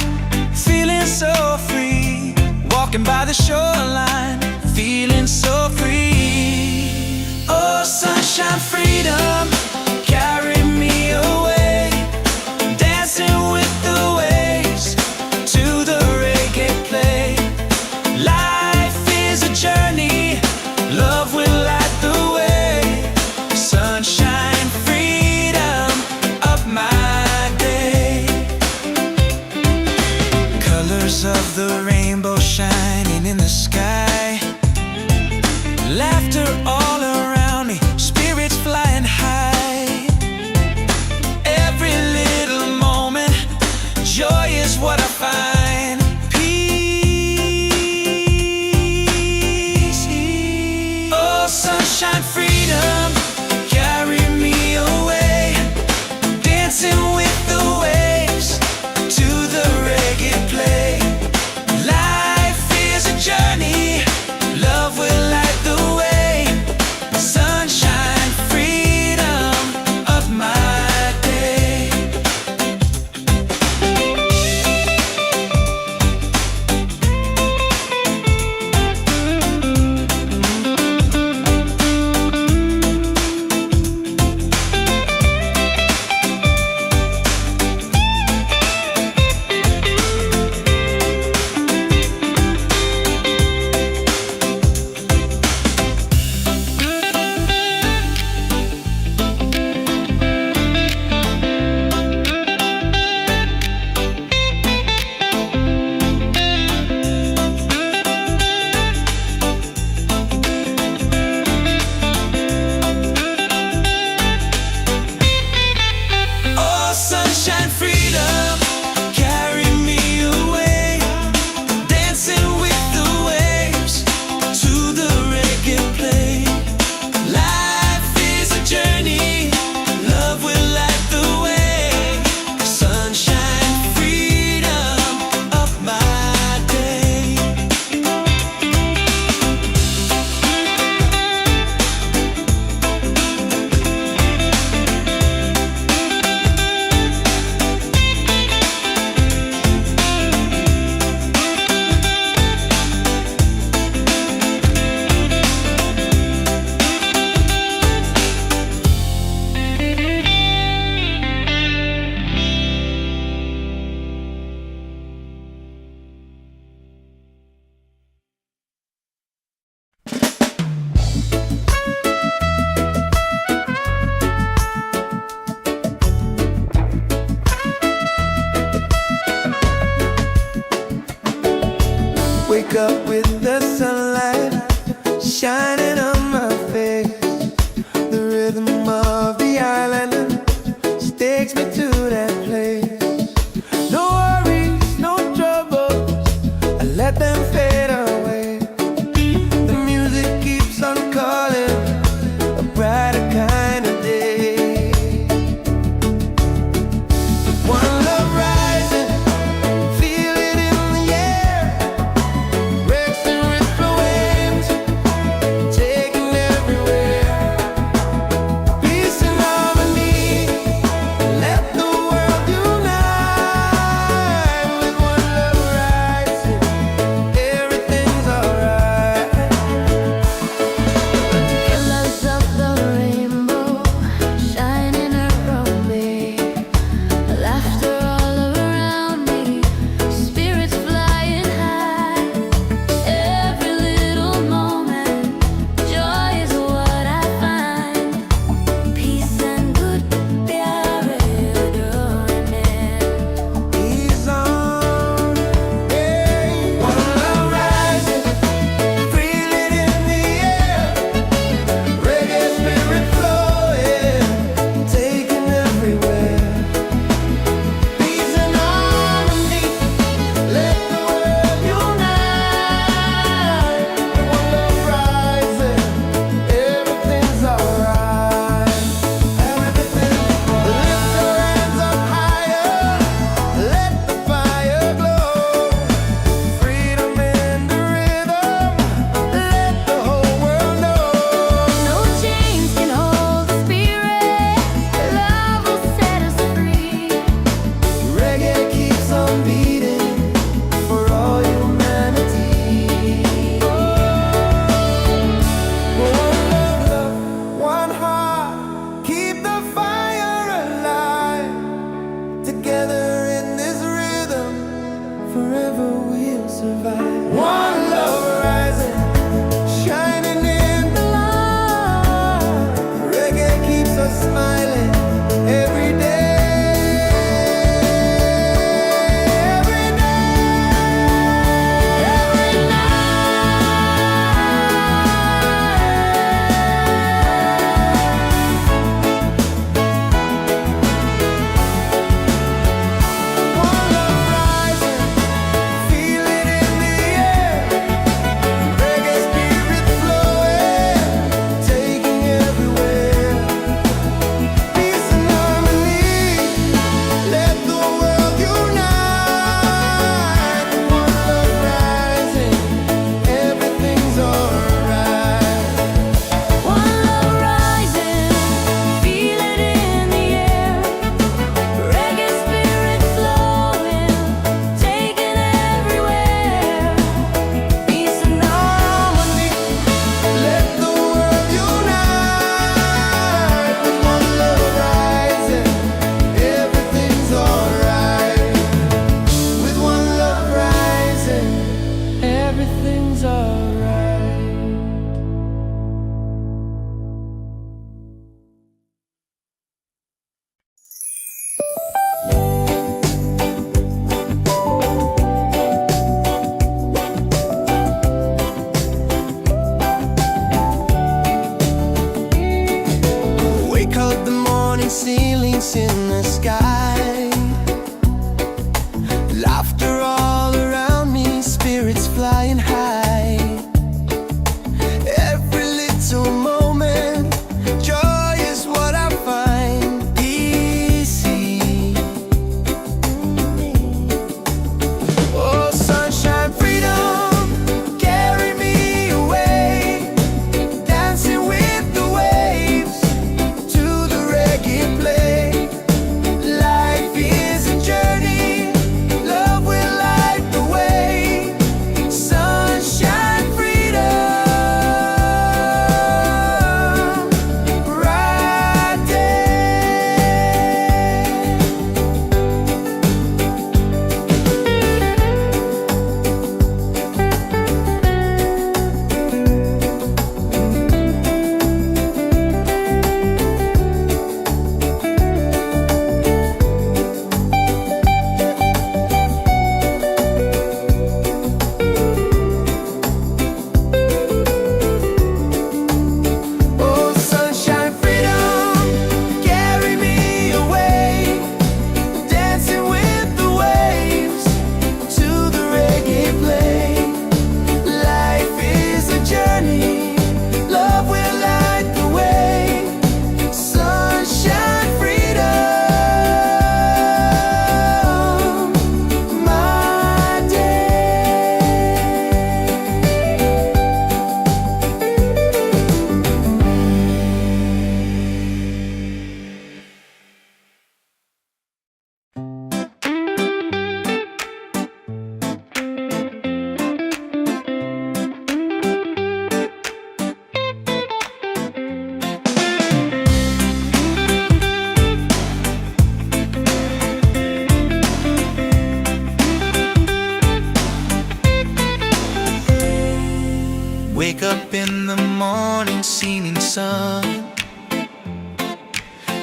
feeling so free. Walking by the shoreline, feeling so free. Oh, sunshine, freedom, carry me away. Dancing with the waves to the reggae play. Life is a journey, love will light the way. Sunshine, freedom, up my day. Colors of the rainbow shining in the sky. Laughter all around me, spirits flying high. Every little moment, joy is what I find. Peace. Oh, sunshine, freedom, carry me away. Dancing with the waves to the reggae play. Life is a journey, love will light the way. Sunshine, freedom, of my day. Oh, sunshine, freedom, carry me away. Dancing with the waves to the reggae play. Life is a journey, love will light the way. Sunshine, freedom, of my day. Wake up with the sunlight shining on my face. The rhythm of the island takes me to that place. No worries, no troubles, I let them fade away. The music keeps on calling, a brighter kind of day. One love rising, feel it in the air.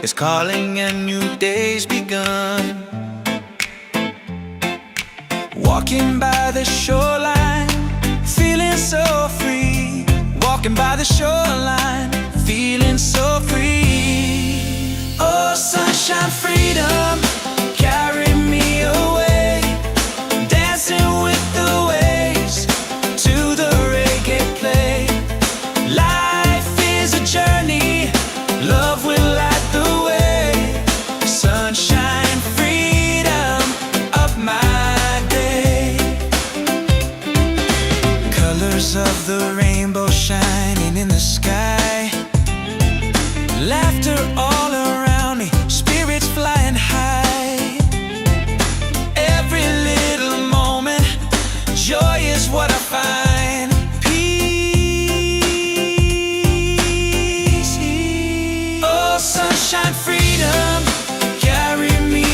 is calling and new day's begun. Walking by the shoreline, feeling so free. Walking by the shoreline, feeling so free. Oh, sunshine, freedom, carry me away. Dancing with the waves to the reggae play. Life is a journey, love will light the way. Sunshine, freedom, up my day. Colors of the rainbow shining in the sky. Laughter all around me, spirits flying high. Every little moment, joy is what I find. Peace. Oh, sunshine, freedom, carry me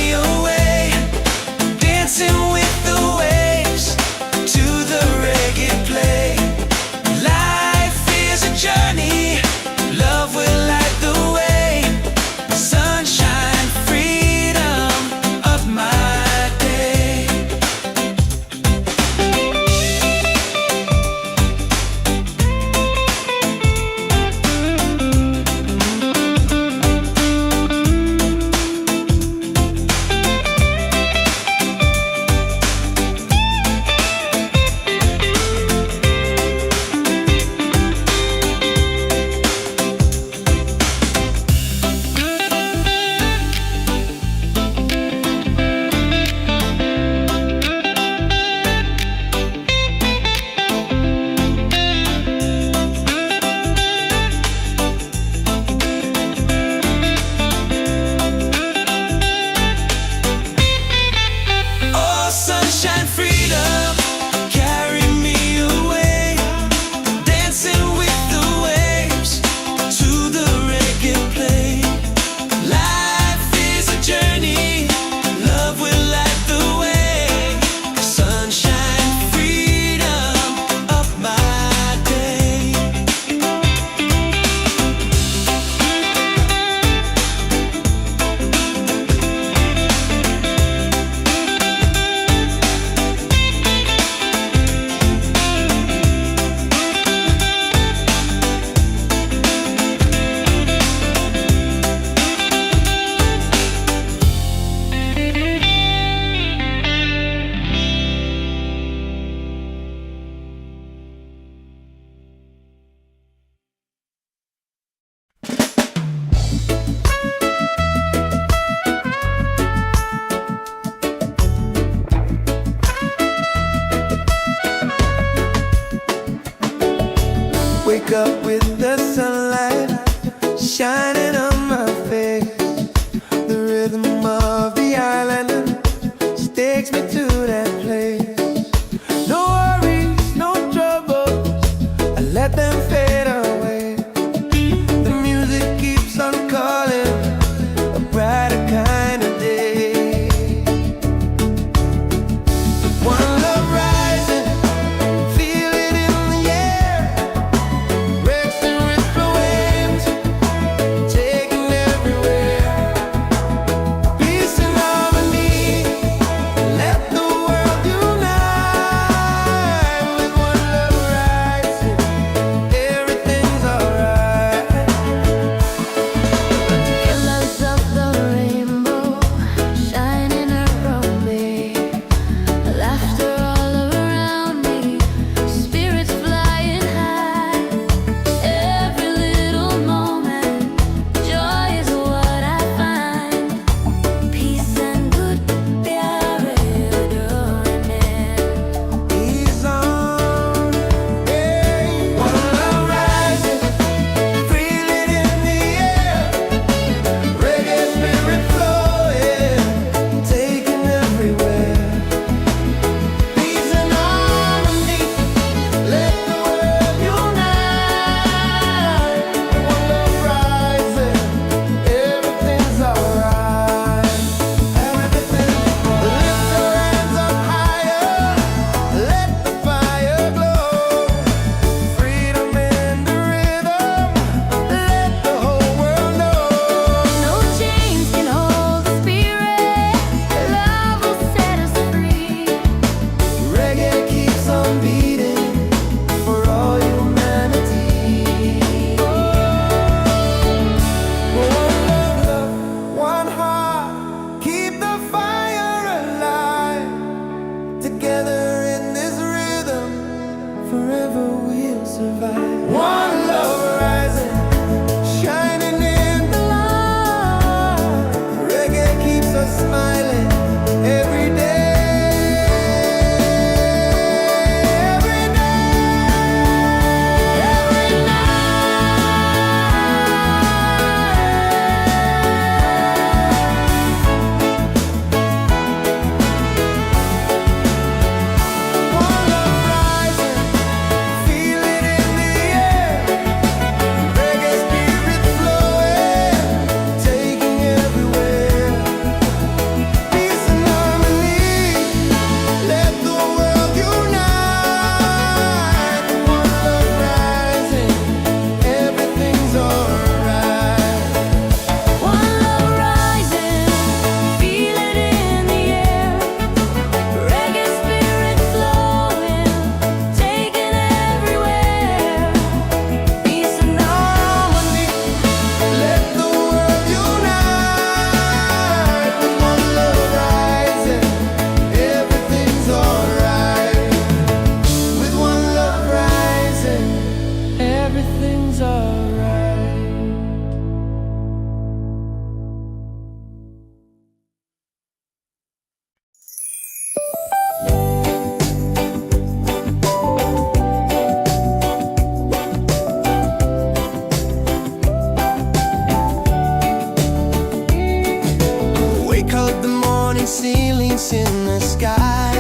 ceilings in the sky.